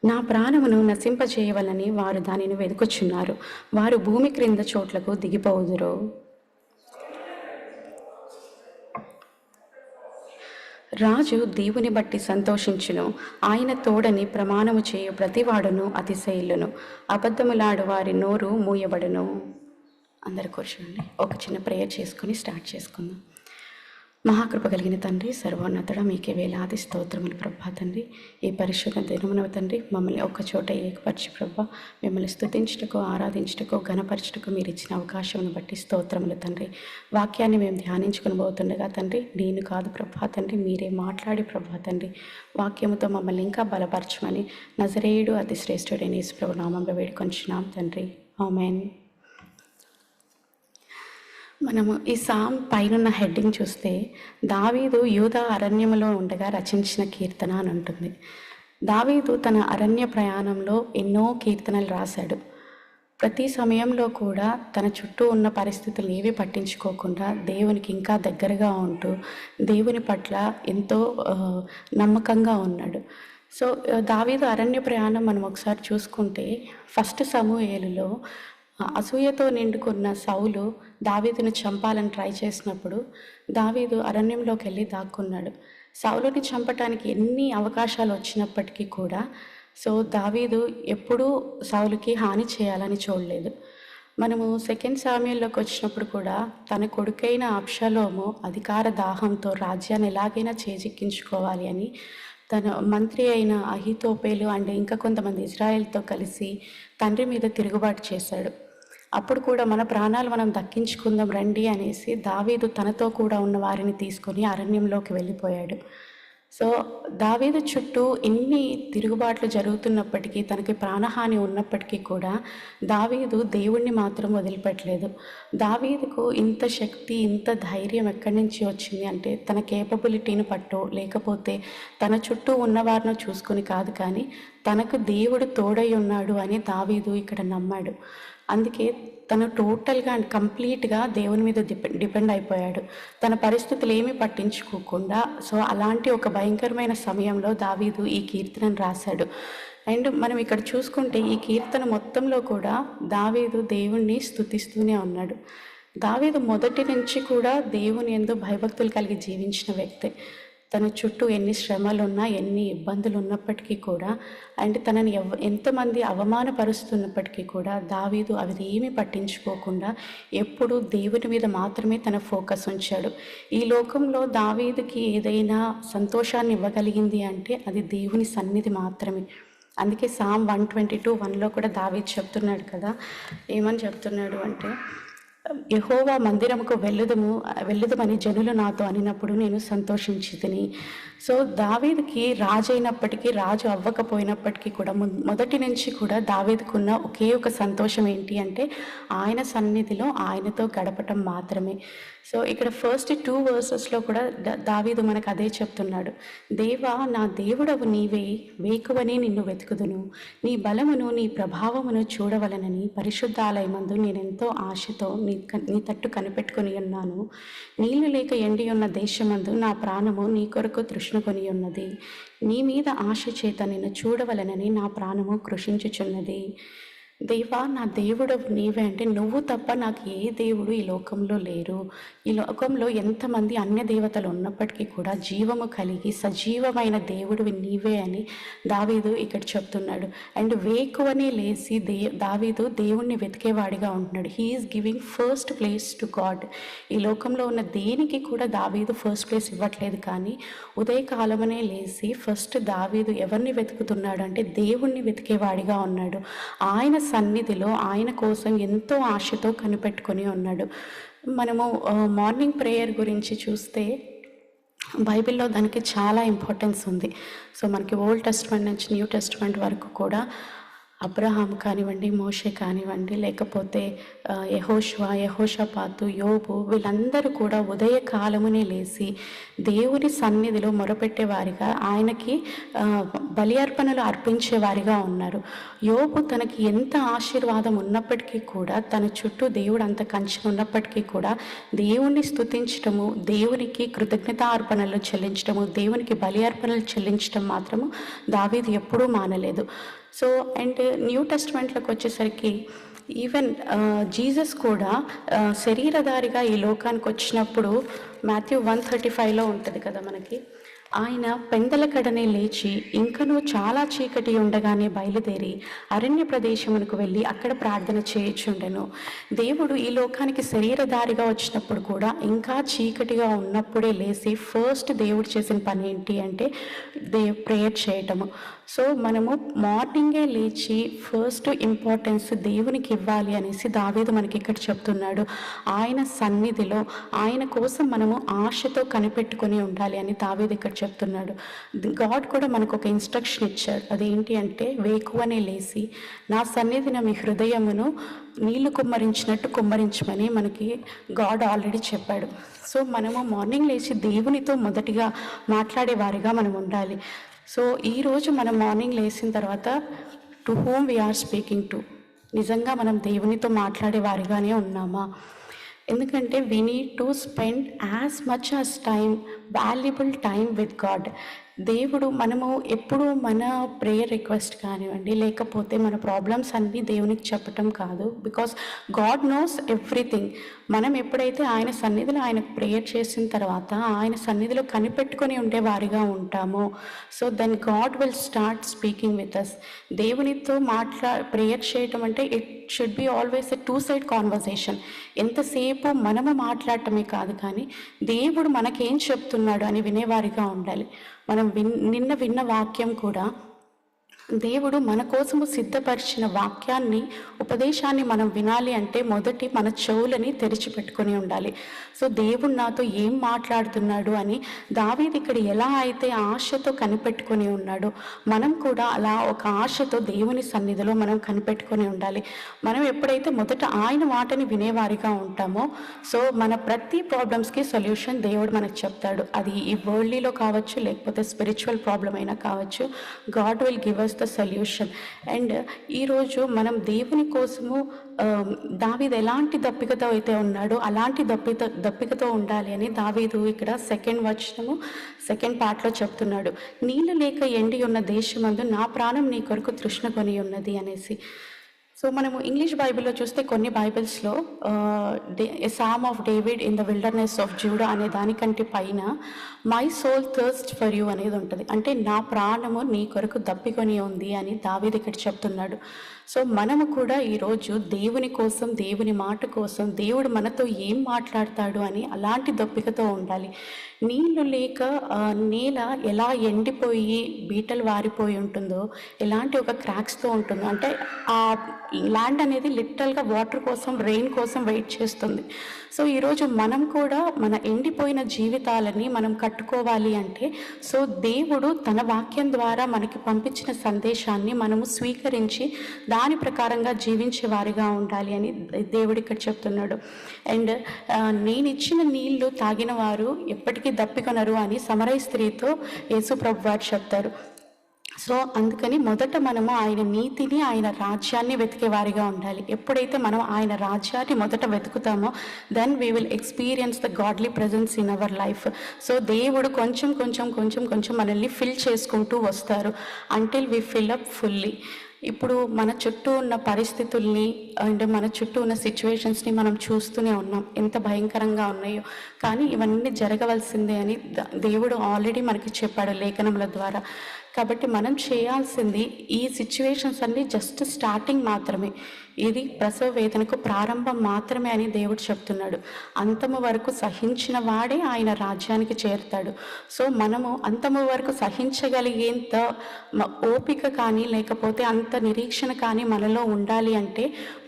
నా ప్రాణమును నశింపచేయవలని వారు దానిని వెదుకుచున్నారు. వారు భూమి క్రింద చోట్లకు దిగిపోవుదురు. రాజు దేవుని బట్టి సంతోషించును. ఆయన తోడని ప్రమాణము చేయు ప్రతివాడును అతిశయిల్లును. అబద్ధములాడు వారి నోరు మూయబడును. అందరు కూర్చోండి. ఒక చిన్న ప్రేయర్ చేసుకొని స్టార్ట్ చేసుకుందాం. మహాకృప కలిగిన తండ్రి, సర్వోన్నతుడ, మీకే వేలాది స్తోత్రములు ప్రభా తండ్రి. ఈ పరిశుద్ధ దినమున తండ్రి మమ్మల్ని ఒక్కచోట ఏకపరిచి ప్రభా మిమ్మల్ని స్తుతించుటకు, ఆరాధించుటకు, ఘనపరచుటకు మీరు ఇచ్చిన అవకాశమును బట్టి స్తోత్రములు తండ్రి. వాక్యాన్ని మేము ధ్యానించుకుని పోతుండగా తండ్రి, నేను కాదు ప్రభా తండ్రి, మీరే మాట్లాడి ప్రభా తండ్రి వాక్యముతో మమ్మల్ని ఇంకా బలపరచమని నజరేయుడు అతి శ్రేష్ఠుడైన యేసు ప్రభు నామములో వేడుకొంచున్నాం తండ్రి. ఆమేన్. మనము ఈ సామ్ పైనున్న హెడ్డింగ్ చూస్తే దావీదు యూదా అరణ్యములో ఉండగా రచించిన కీర్తన అని ఉంటుంది. దావీదు తన అరణ్య ప్రయాణంలో ఎన్నో కీర్తనలు రాశాడు. ప్రతి సమయంలో కూడా తన చుట్టూ ఉన్న పరిస్థితులు ఏవి పట్టించుకోకుండా దేవునికి ఇంకా దగ్గరగా ఉంటూ దేవుని పట్ల ఎంతో నమ్మకంగా ఉన్నాడు. సో దావీదు అరణ్య ప్రయాణం మనం ఒకసారి చూసుకుంటే ఫస్ట్ సమూయేలులో అసూయతో నిండుకున్న సౌలు దావీదును చంపాలని ట్రై చేసినప్పుడు దావీదు అరణ్యంలోకి వెళ్ళి దాక్కున్నాడు. సౌలుని చంపటానికి ఎన్ని అవకాశాలు వచ్చినప్పటికీ కూడా సో దావీదు ఎప్పుడూ సౌలుకి హాని చేయాలని చూడలేదు. మనము 2 సామ్యూయల్లోకి వచ్చినప్పుడు కూడా తన కొడుకైన అబ్షాలోము అధికార దాహంతో రాజ్యాన్ని ఎలాగైనా చేజిక్కించుకోవాలి అని తన మంత్రి అయిన అహీతోపేలు అండ్ ఇంకా కొంతమంది ఇజ్రాయెల్తో కలిసి తండ్రి మీద తిరుగుబాటు చేశాడు. అప్పుడు కూడా మన ప్రాణాలు మనం దక్కించుకుందాం రండి అనేసి దావీదు తనతో కూడా ఉన్న వారిని తీసుకొని అరణ్యంలోకి వెళ్ళిపోయాడు. సో దావీదు చుట్టూ ఎన్ని తిరుగుబాట్లు జరుగుతున్నప్పటికీ, తనకి ప్రాణహాని ఉన్నప్పటికీ కూడా దావీదు దేవుణ్ణి మాత్రం వదిలిపెట్టలేదు. దావీదుకు ఇంత శక్తి, ఇంత ధైర్యం ఎక్కడి నుంచి వచ్చింది అంటే తన కేపబిలిటీని పట్టో లేకపోతే తన చుట్టూ ఉన్నవారిని చూసుకొని కాదు, కానీ తనకు దేవుడు తోడై ఉన్నాడు అని దావీదు ఇక్కడ నమ్మాడు. అందుకే తను టోటల్గా అండ్ కంప్లీట్గా దేవుని మీద డిపెండ్ అయిపోయాడు. తన పరిస్థితులు ఏమీ పట్టించుకోకుండా. సో అలాంటి ఒక భయంకరమైన సమయంలో దావీదు ఈ కీర్తనను రాశాడు. అండ్ మనం ఇక్కడ చూసుకుంటే ఈ కీర్తన మొత్తంలో కూడా దావీదు దేవుణ్ణి స్తుతిస్తూనే ఉన్నాడు. దావీదు మొదటి నుంచి కూడా దేవుని యందు భయభక్తులు కలిగి జీవించిన వ్యక్తే. తన చుట్టూ ఎన్ని శ్రమలు ఉన్నా, ఎన్ని ఇబ్బందులు ఉన్నప్పటికీ కూడా, అండ్ తనని ఎంతమంది అవమానపరుస్తున్నప్పటికీ కూడా దావీదు అవి ఏమీ పట్టించుకోకుండా ఎప్పుడూ దేవుని మీద మాత్రమే తన ఫోకస్ ఉంచాడు. ఈ లోకంలో దావీదుకి ఏదైనా సంతోషాన్ని ఇవ్వగలిగింది అంటే అది దేవుని సన్నిధి మాత్రమే. అందుకే సామ్ 122:1లో కూడా దావీదు చెప్తున్నాడు కదా, ఏమని చెప్తున్నాడు అంటే, యెహోవా మందిరముకు వెళ్ళుదమని జనులు నాతో అనినప్పుడు నేను సంతోషించితిని. సో దావీదుకి రాజు అయినప్పటికీ, రాజు అవ్వకపోయినప్పటికీ కూడా మొదటి నుంచి కూడా దావీదుకున్న ఒకే ఒక సంతోషం ఏంటి అంటే ఆయన సన్నిధిలో ఆయనతో గడపటం మాత్రమే. సో ఇక్కడ ఫస్ట్ 2 verses కూడా దావీదు మనకు అదే చెప్తున్నాడు. దేవా, నా దేవుడవు నీవే, వేకువని నిన్ను వెతుకుదును, నీ బలమును నీ ప్రభావమును చూడవలనని పరిశుద్ధాలయమందు నేనెంతో ఆశతో నీ తట్టు కనిపెట్టుకొని ఉన్నాను. నీళ్లు లేక ఎండి ఉన్న దేశమందు నా ప్రాణము నీ కొరకు తృష్ణకొని ఉన్నది. నీ మీద ఆశ చేత నిన్ను చూడవలనని నా ప్రాణము కృషించుచున్నది. దేవా, నా దేవుడవు నీవే అంటే నువ్వు తప్ప నాకు ఏ దేవుడు ఈ లోకంలో లేరు. ఈ లోకంలో ఎంతమంది అన్య దేవతలు ఉన్నప్పటికీ కూడా జీవము కలిగి సజీవమైన దేవుడివి నీవే అని దావీదు ఇక్కడ చెప్తున్నాడు. అండ్ వేకువనే లేచి దావీదు దేవుణ్ణి వెతికేవాడిగా ఉంటున్నాడు. He is giving first place to God. ఈ లోకంలో ఉన్న దేనికి కూడా దావీదు ఫస్ట్ ప్లేస్ ఇవ్వట్లేదు, కానీ ఉదయకాలమనే లేచి ఫస్ట్ దావీదు ఎవరిని వెతుకుతున్నాడు అంటే దేవుణ్ణి వెతికేవాడిగా ఉన్నాడు. ఆయన సన్నిధిలో ఆయన కోసం ఎంతో ఆశతో కనిపెట్టుకొని ఉన్నాడు. మనము మార్నింగ్ ప్రేయర్ గురించి చూస్తే బైబిల్లో దానికి చాలా ఇంపార్టెన్స్ ఉంది. సో మనకి ఓల్డ్ టెస్ట్మెంట్ నుంచి న్యూ టెస్ట్మెంట్ వరకు కూడా అబ్రహాం కానివ్వండి, మోషే కానివ్వండి, లేకపోతే యెహోషాపాతు, యోబు, వీళ్ళందరూ కూడా ఉదయకాలమునే లేచి దేవుని సన్నిధిలో మొరపెట్టేవారిగా, ఆయనకి బలి అర్పణలు అర్పించేవారిగా ఉన్నారు. యోబు తనకి ఎంత ఆశీర్వాదం ఉన్నప్పటికీ కూడా, తన చుట్టూ దేవుడు అంత కంచె ఉన్నప్పటికీ కూడా దేవుణ్ణి స్తుతించటము, దేవునికి కృతజ్ఞతార్పణలు చెల్లించటము, దేవునికి బలి అర్పణలు చెల్లించటం మాత్రము దావీదు ఎప్పుడూ మానలేదు. సో అండ్ న్యూ టెస్ట్మెంట్లోకి వచ్చేసరికి ఈవెన్ జీసస్ కూడా శరీరధారిగా ఈ లోకానికి వచ్చినప్పుడు మాథ్యూ 1:35లో ఉంటుంది కదా మనకి, ఆయన పెందలకడనే లేచి ఇంకనూ చాలా చీకటి ఉండగానే బయలుదేరి అరణ్య ప్రదేశమునకు వెళ్ళి అక్కడ ప్రార్థన చేయుచుండెను. దేవుడు ఈ లోకానికి శరీరధారిగా వచ్చినప్పుడు కూడా ఇంకా చీకటిగా ఉన్నప్పుడే లేచి ఫస్ట్ దేవుడు చేసిన పని ఏంటి అంటే ప్రేయర్ చేయటము. సో మనము మార్నింగే లేచి ఫస్ట్ ఇంపార్టెన్స్ దేవునికి ఇవ్వాలి అనేసి దావీదు మనకి ఇక్కడ చెప్తున్నాడు. ఆయన సన్నిధిలో ఆయన కోసం మనము ఆశతో కనిపెట్టుకొని ఉండాలి అని దావీదు ఇక్కడ చెప్తున్నాడు. గాడ్ కూడా మనకు ఒక ఇన్స్ట్రక్షన్ ఇచ్చాడు. అదేంటి అంటే వేకువనే లేచి నా సన్నిధిన మీ హృదయమును నీళ్లు కుమ్మరించినట్టు కుమ్మరించమని మనకి గాడ్ ఆల్రెడీ చెప్పాడు. సో మనము మార్నింగ్ లేచి దేవునితో మొదటిగా మాట్లాడేవారిగా మనం ఉండాలి. సో ఈరోజు మనం మార్నింగ్ లేచిన తర్వాత to whom we are speaking to, నిజంగా మనం దేవునితో మాట్లాడే వారిగానే ఉన్నామా? ఎందుకంటే we need to spend as much as time, valuable time with God. దేవుడు మనము ఎప్పుడు మన ప్రేయర్ రిక్వెస్ట్ కానివ్వండి, లేకపోతే మన ప్రాబ్లమ్స్ అన్నీ దేవునికి చెప్పటం కాదు. Because God knows everything. మనం ఎప్పుడైతే ఆయన సన్నిధిలో ఆయనకు ప్రేయర్ చేసిన తర్వాత ఆయన సన్నిధిలో కనిపెట్టుకొని ఉండే వారిగా ఉంటామో, so then God will start speaking with us. దేవునితో ప్రేయర్ చేయటం అంటే it should be always a 2-side conversation. ఎంతసేపు మనము మాట్లాడటమే కాదు, కానీ దేవుడు మనకేం చెప్తున్నాడు అని వినేవారిగా ఉండాలి. మనం నిన్న విన్న వాక్యం కూడా దేవుడు మన కోసము సిద్ధపరిచిన వాక్యాన్ని, ఉపదేశాన్ని మనం వినాలి అంటే మొదటి మన చెవులని తెరిచిపెట్టుకొని ఉండాలి. సో దేవుడు నాతో ఏం మాట్లాడుతున్నాడు అని దావీదు ఇక్కడ ఎలా అయితే ఆశతో కనిపెట్టుకొని ఉన్నాడో, మనం కూడా అలా ఒక ఆశతో దేవుని సన్నిధిలో మనం కనిపెట్టుకొని ఉండాలి. మనం ఎప్పుడైతే మొదట ఆయన మాటని వినేవారిగా ఉంటామో, సో మన ప్రతి ప్రాబ్లమ్స్కి సొల్యూషన్ దేవుడు మనకు చెప్తాడు. అది ఈ వరల్డ్లీలో కావచ్చు, లేకపోతే స్పిరిచువల్ ప్రాబ్లం అయినా కావచ్చు. God will give us the solution. And ఈరోజు మనం దేవుని కోసము దావీదు ఎలాంటి దప్పికతో అయితే ఉన్నాడో అలాంటి దప్పికతో ఉండాలి అని దావీదు ఇక్కడ సెకండ్ పార్ట్లో చెప్తున్నాడు. నీళ్ళు లేక ఎండి ఉన్న దేశమందు నా ప్రాణం నీ కొరకు తృష్ణ కొని ఉన్నది అనేసి. సో మనము ఇంగ్లీష్ బైబిల్లో చూస్తే కొన్ని బైబిల్స్లో a psalm of David in the wilderness of Judah అనే దానికంటే పైన my soul thirst for you అనేది ఉంటుంది. అంటే నా ప్రాణము నీ కొరకు దప్పికొని ఉంది అని దావీదు ఇక్కడ చెప్తున్నాడు. సో మనము కూడా ఈరోజు దేవుని కోసం, దేవుని మాట కోసం, దేవుడు మనతో ఏం మాట్లాడతాడు అని అలాంటి దప్పికతో ఉండాలి. నీళ్లు లేక నేల ఎలా ఎండిపోయి బీటలు వారిపోయి ఉంటుందో, ఎలాంటి ఒక క్రాక్స్తో ఉంటుందో, అంటే ఆ ల్యాండ్ అనేది లిటరల్గా వాటర్ కోసం, రెయిన్ కోసం వెయిట్ చేస్తుంది. సో ఈరోజు మనం కూడా మన ఎండిపోయిన జీవితాలని మనం కట్టుకోవాలి అంటే, సో దేవుడు తన వాక్యం ద్వారా మనకి పంపించిన సందేశాన్ని మనము స్వీకరించి దాని ప్రకారంగా జీవించే వారిగా ఉండాలి అని దేవుడు ఇక్కడ చెప్తున్నాడు. అండ్ నేను ఇచ్చిన నీళ్లు తాగిన వారు ఎప్పటికీ దప్పికొనరు అని సమరయ స్త్రీతో యేసు ప్రభు వారు చెప్తారు. సో అందుకని మొదట మనము ఆయన నీతిని, ఆయన రాజ్యాన్ని వెతికే వారిగా ఉండాలి. ఎప్పుడైతే మనం ఆయన రాజ్యాన్ని మొదట వెతుకుతామో then we will experience the godly presence in our life. So దేవుడు కొంచెం కొంచెం కొంచెం కొంచెం మనల్ని ఫిల్ చేసుకుంటూ వస్తారు until we fill up fully. ఇప్పుడు మన చుట్టూ ఉన్న పరిస్థితుల్ని అండ్ మన చుట్టూ ఉన్న సిచ్యువేషన్స్ని మనం చూస్తూనే ఉన్నాం, ఎంత భయంకరంగా ఉన్నాయో. కానీ ఇవన్నీ జరగవలసిందే అని దేవుడు ఆల్రెడీ మనకి చెప్పాడు లేఖనముల ద్వారా. కాబట్టి మనం చేయాల్సింది ఈ సిచ్యువేషన్స్ అన్నీ జస్ట్ స్టార్టింగ్ మాత్రమే, ఇది ప్రసవ వేదనకు ప్రారంభం మాత్రమే అని దేవుడు చెప్తున్నాడు. అంతము వరకు సహించిన వాడే ఆయన రాజ్యానికి చేరుతాడు. సో మనము అంతము వరకు సహించగలిగేంత ఓపిక కానీ లేకపోతే అంత నిరీక్షణ కానీ మనలో ఉండాలి అంటే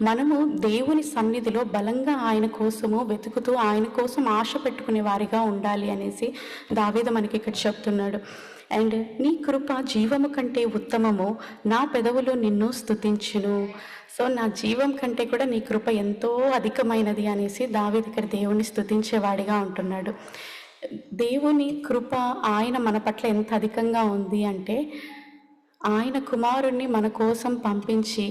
మనము దేవుని సన్నిధిలో బలంగా ఆయన కోసము వెతుకుతూ ఆయన కోసం ఆశ పెట్టుకునే వారిగా ఉండాలి అనేసి దావీదు మనకి ఇక్కడ చెప్తున్నాడు. అండ్ నీ కృప జీవము కంటే ఉత్తమము, నా పెదవులు నిన్ను స్తుతించును. సో నా జీవం కంటే కూడా నీ కృప ఎంతో అధికమైనది అనేసి దావీదు ఇక్కడ దేవుని స్తుతించేవాడిగా ఉంటున్నాడు. దేవుని కృప ఆయన మన పట్ల ఎంత అధికంగా ఉంది అంటే ఆయన కుమారుణ్ణి మన కోసం పంపించి,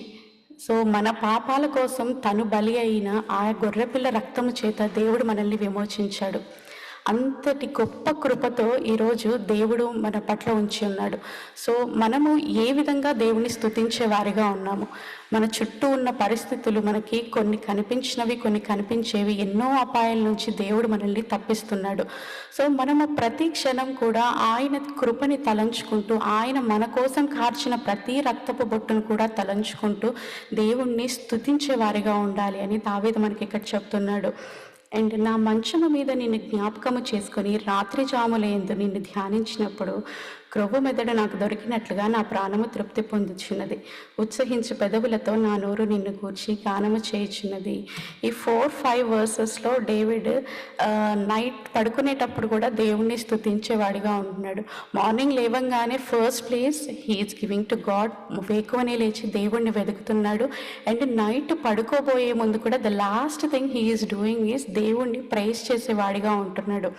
సో మన పాపాల కోసం తను బలి అయిన ఆ గొర్రెపిల్ల రక్తము చేత దేవుడు మనల్ని విమోచించాడు. అంతటి గొప్ప కృపతో ఈరోజు దేవుడు మన పట్ల ఉంచి ఉన్నాడు. సో మనము ఏ విధంగా దేవుని స్తుతించే వారిగా ఉన్నాము. మన చుట్టూ ఉన్న పరిస్థితులు మనకి కొన్ని కనిపించినవి, కొన్ని కనిపించేవి, ఎన్నో అపాయాల నుంచి దేవుడు మనల్ని తప్పిస్తున్నాడు. సో మనము ప్రతి క్షణం కూడా ఆయన కృపని తలంచుకుంటూ, ఆయన మన కోసం కార్చిన ప్రతి రక్తపు బొట్టును కూడా తలంచుకుంటూ దేవుణ్ణి స్తుతించే వారిగా ఉండాలి అని దావీదు మనకి ఇక్కడ చెప్తున్నాడు. అండ్ నా మంచము మీద నిన్ను జ్ఞాపకము చేసుకొని రాత్రి జాములందు నిన్ను ధ్యానించినప్పుడు క్రొవ్వు మెదడు నాకు దొరికినట్లుగా నా ప్రాణము తృప్తి పొందుచున్నది. ఉత్సహించు పెదవులతో నా నోరు నిన్ను కూర్చి గానము చేయుచున్నది. ఈ 4-5 వర్సెస్లో డేవిడ్ నైట్ పడుకునేటప్పుడు కూడా దేవుణ్ణి స్తుతించేవాడిగా ఉంటున్నాడు. మార్నింగ్ లేవంగానే first place he's giving to God, వేకువనే లేచి దేవుణ్ణి వెతుకుతున్నాడు. అండ్ నైట్ పడుకోబోయే ముందు కూడా the last thing he's doing is దేవుణ్ణి ప్రైజ్ చేసేవాడిగా ఉంటున్నాడు.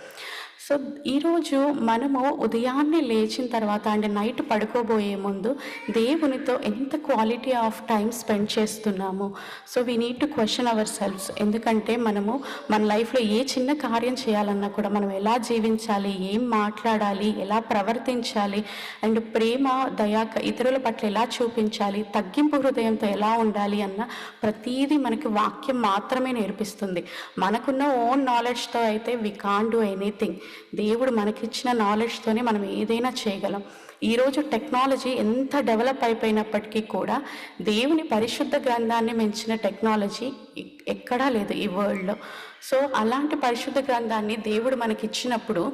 సో ఈరోజు మనము ఉదయాన్నే లేచిన తర్వాత అంటే నైట్ పడుకోబోయే ముందు దేవునితో ఎంత క్వాలిటీ ఆఫ్ టైం స్పెండ్ చేస్తున్నాము. So we need to question our selfs. ఎందుకంటే మనము మన లైఫ్లో ఏ చిన్న కార్యం చేయాలన్నా కూడా మనం ఎలా జీవించాలి, ఏం మాట్లాడాలి, ఎలా ప్రవర్తించాలి, అండ్ ప్రేమ, దయా ఇతరుల పట్ల ఎలా చూపించాలి, తగ్గింపు హృదయంతో ఎలా ఉండాలి అన్న ప్రతీదీ మనకి వాక్యం మాత్రమే నేర్పిస్తుంది. మనకున్న ఓన్ నాలెడ్జ్తో అయితే వి కాంట్ డూ ఎనీథింగ్. దేవుడు మనకిచ్చిన నాలెడ్జ్తోనే మనం ఏదైనా చేయగలం. ఈరోజు టెక్నాలజీ ఎంత డెవలప్ అయిపోయినప్పటికీ కూడా దేవుని పరిశుద్ధ గ్రంథాన్ని మించిన టెక్నాలజీ ఎక్కడా లేదు ఈ వరల్డ్లో. సో అలాంటి పరిశుద్ధ గ్రంథాన్ని దేవుడు మనకిచ్చినప్పుడు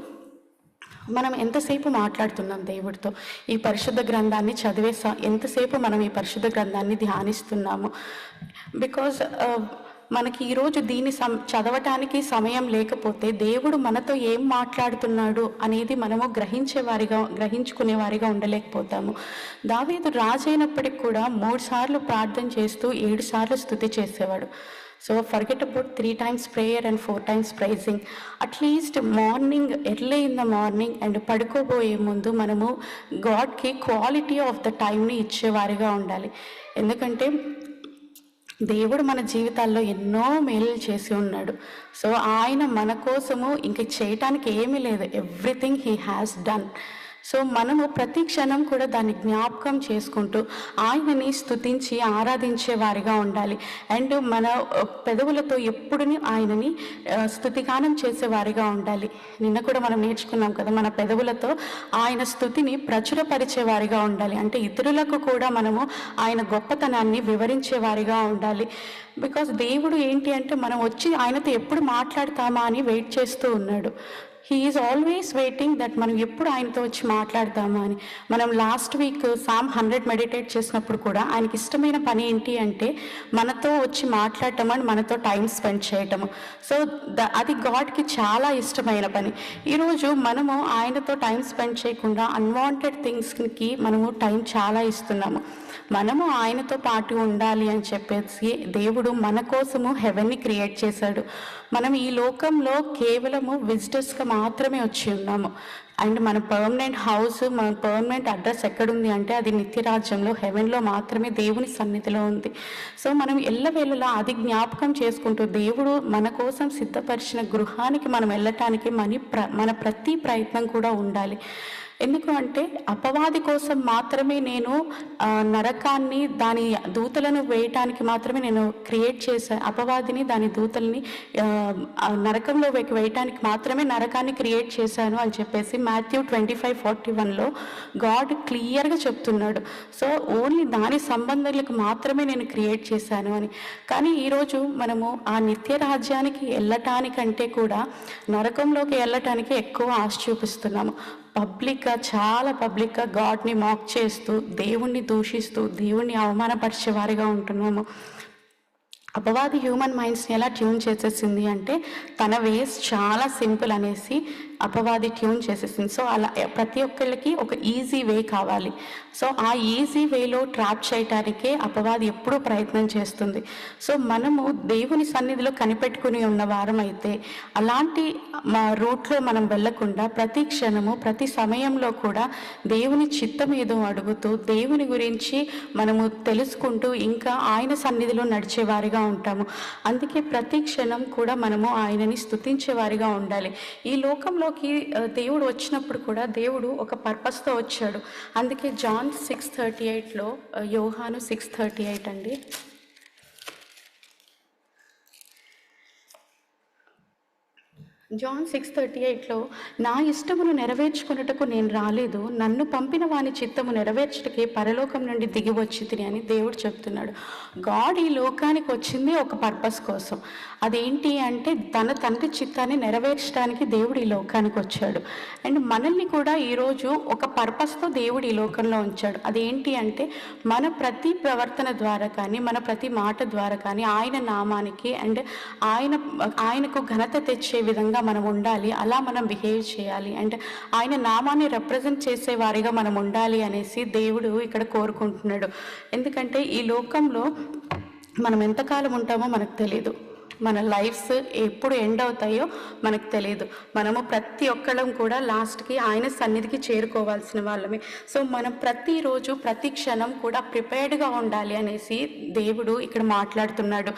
మనం ఎంతసేపు మాట్లాడుతున్నాం దేవుడితో, ఈ పరిశుద్ధ గ్రంథాన్ని చదివే ఎంతసేపు మనం ఈ పరిశుద్ధ గ్రంథాన్ని ధ్యానిస్తున్నాము. బికాజ్ మనకి ఈరోజు దీన్ని చదవటానికి సమయం లేకపోతే దేవుడు మనతో ఏం మాట్లాడుతున్నాడు అనేది మనము గ్రహించుకునేవారిగా ఉండలేకపోతాము. దావీదు రాజు అయినప్పటికి కూడా 3 సార్లు ప్రార్థన చేస్తూ 7 సార్లు స్తుతి చేసేవాడు. So forget about 3 times prayer and 4 times praising. At least morning, early in the morning and పడుకోబోయే ముందు మనము గాడ్కి క్వాలిటీ ఆఫ్ ద టైంని ఇచ్చేవారిగా ఉండాలి. ఎందుకంటే దేవుడు మన జీవితాల్లో ఎన్నో మేలు చేసి ఉన్నాడు. సో ఆయన మన కోసము ఇంక చేయటానికి ఏమీ లేదు. Everything he has done. So మనము ప్రతి క్షణం కూడా దాన్ని జ్ఞాపకం చేసుకుంటూ ఆయనని స్తుతించి ఆరాధించే వారిగా ఉండాలి. అండ్ మన పెదవులతో ఎప్పుడు ఆయనని స్తుతిగానం చేసేవారిగా ఉండాలి. నిన్న కూడా మనం నేర్చుకున్నాం కదా, మన పెదవులతో ఆయన స్తుతిని ప్రచురపరిచే వారిగా ఉండాలి. అంటే ఇతరులకు కూడా మనము ఆయన గొప్పతనాన్ని వివరించే వారిగా ఉండాలి. బికాస్ దేవుడు ఏంటి అంటే మనం వచ్చి ఆయనతో ఎప్పుడు మాట్లాడతామా అని వెయిట్ చేస్తూ ఉన్నాడు. He is always waiting that మనం ఎప్పుడు ఆయనతో వచ్చి మాట్లాడతామా అని. మనం లాస్ట్ వీక్ Psalm 100 మెడిటేట్ చేసినప్పుడు కూడా ఆయనకి ఇష్టమైన పని ఏంటి అంటే మనతో వచ్చి మాట్లాడటం అని మనతో టైం స్పెండ్ చేయటము. సో అది గాడ్కి చాలా ఇష్టమైన పని. ఈరోజు మనము ఆయనతో టైం స్పెండ్ చేయకుండా అన్వాంటెడ్ థింగ్స్కి మనము టైం చాలా ఇస్తున్నాము. మనము ఆయనతో పాటు ఉండాలి అని చెప్పేసి దేవుడు మన కోసము హెవెన్ని క్రియేట్ చేశాడు. మనం ఈ లోకంలో కేవలము విజిటర్స్గా మాత్రమే వచ్చి ఉన్నాము. అండ్ మన పర్మనెంట్ హౌస్, మన పర్మనెంట్ అడ్రస్ ఎక్కడుంది అంటే అది నిత్యరాజ్యంలో, హెవెన్లో మాత్రమే, దేవుని సన్నిధిలో ఉంది. సో మనం ఎల్లవేళలా అది జ్ఞాపకం చేసుకుంటూ దేవుడు మన కోసం సిద్ధపరిచిన గృహానికి మనం వెళ్ళటానికి మన ప్రతి ప్రయత్నం కూడా ఉండాలి. ఎందుకు అంటే అపవాది కోసం మాత్రమే నేను నరకాన్ని, దాని దూతలను వేయటానికి మాత్రమే నేను క్రియేట్ చేశాను. అపవాదిని, దాని దూతల్ని నరకంలో వేయటానికి మాత్రమే నరకాన్ని క్రియేట్ చేశాను అని చెప్పేసి Matthew 25:41లో గాడ్ క్లియర్గా చెప్తున్నాడు. సో ఓన్లీ దాని సంబంధాలకు మాత్రమే నేను క్రియేట్ చేశాను అని. కానీ ఈరోజు మనము ఆ నిత్య రాజ్యానికి వెళ్ళటానికంటే కూడా నరకంలోకి వెళ్ళటానికి ఎక్కువ ఆశ చూపిస్తున్నాము. చాలా పబ్లిక్గా గాడ్ని మాక్ చేస్తూ, దేవుణ్ణి దూషిస్తూ, దేవుణ్ణి అవమానపరిచే వారిగా ఉంటున్నాము. అపవాది హ్యూమన్ మైండ్స్ని ఎలా ట్యూన్ చేసేసింది అంటే తన వేస్ చాలా సింపుల్ అనేసి అపవాది ట్యూన్ చేసేసింది. సో అలా ప్రతి ఒక్కళ్ళకి ఒక ఈజీ వే కావాలి. సో ఆ ఈజీ వేలో ట్రాప్ చేయటానికే అపవాది ఎప్పుడూ ప్రయత్నం చేస్తుంది. సో మనము దేవుని సన్నిధిలో కనిపెట్టుకుని ఉన్న వారం అయితే అలాంటి రూట్లో మనం వెళ్ళకుండా ప్రతి క్షణము, ప్రతి సమయంలో కూడా దేవుని చిత్తం ఏదో అడుగుతూ, దేవుని గురించి మనము తెలుసుకుంటూ ఇంకా ఆయన సన్నిధిలో నడిచేవారిగా ఉంటాము. అందుకే ప్రతి క్షణం కూడా మనము ఆయనని స్తుతించే వారిగా ఉండాలి. ఈ లోకంలోకి దేవుడు వచ్చినప్పుడు కూడా దేవుడు ఒక పర్పస్తో వచ్చాడు. అందుకే John 6:38లో, యోహాను 6:38 అండి, John 6:38లో నా ఇష్టమును నెరవేర్చుకున్నటకు నేను రాలేదు, నన్ను పంపిన వాని చిత్తము నెరవేర్చుటకే పరలోకం నుండి దిగి వచ్చితిని అని దేవుడు చెప్తున్నాడు. గాడ్ ఈ లోకానికి వచ్చింది ఒక పర్పస్ కోసం. అదేంటి అంటే తన తండ్రి చిత్తాన్ని నెరవేర్చడానికి దేవుడు ఈ లోకానికి వచ్చాడు. అండ్ మనల్ని కూడా ఈరోజు ఒక పర్పస్తో దేవుడు ఈ లోకంలో ఉంచాడు. అదేంటి అంటే మన ప్రతి ప్రవర్తన ద్వారా కానీ, మన ప్రతి మాట ద్వారా కానీ ఆయన నామానికి అండ్ ఆయనకు ఘనత తెచ్చే విధంగా మనం ఉండాలి. అలా మనం బిహేవ్ చేయాలి. అండ్ ఆయన నామాన్ని రిప్రజెంట్ చేసే వారిగా మనం ఉండాలి అనేసి దేవుడు ఇక్కడ కోరుకుంటున్నాడు. ఎందుకంటే ఈ లోకంలో మనం ఎంతకాలం ఉంటామో మనకు తెలియదు. మన లైఫ్స్ ఎప్పుడు ఎండ్ అవుతాయో మనకు తెలియదు. మనము ప్రతి ఒక్కళ్ళం కూడా లాస్ట్కి ఆయన సన్నిధికి చేరుకోవాల్సిన వాళ్ళమే. సో మనం ప్రతిరోజు, ప్రతి క్షణం కూడా ప్రిపేర్డ్గా ఉండాలి అనేసి దేవుడు ఇక్కడ మాట్లాడుతున్నాడు.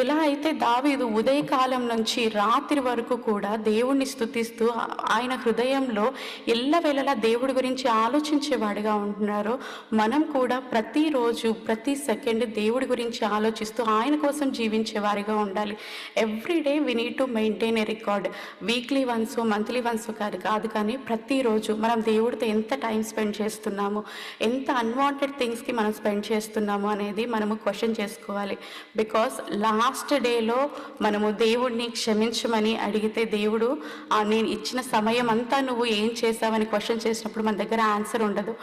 ఎలా అయితే దావీదు ఉదయకాలం నుంచి రాత్రి వరకు కూడా దేవుణ్ణి స్తుతిస్తూ ఆయన హృదయంలో ఎల్లవేళలా దేవుడి గురించి ఆలోచించేవాడిగా ఉంటున్నారో, మనం కూడా ప్రతిరోజు, ప్రతి సెకండ్ దేవుడి గురించి ఆలోచిస్తూ ఆయన కోసం జీవించేవారిగా వారిగా ఉండాలి. Everyday we need to maintain a record. Weekly once, monthly once కాదు కానీ ప్రతిరోజు మనం దేవుడితో ఎంత టైం స్పెండ్ చేస్తున్నాము, ఎంత అన్వాంటెడ్ థింగ్స్కి మనం స్పెండ్ చేస్తున్నాము అనేది మనము క్వశ్చన్ చేసుకోవాలి. బికాస్ లాస్ట్ డేలో మనము దేవుడిని క్షమించమని అడిగితే దేవుడు నేను ఇచ్చిన సమయం అంతా నువ్వు ఏం చేసావని క్వశ్చన్ చేసినప్పుడు మన దగ్గర ఆన్సర్ ఉండదు.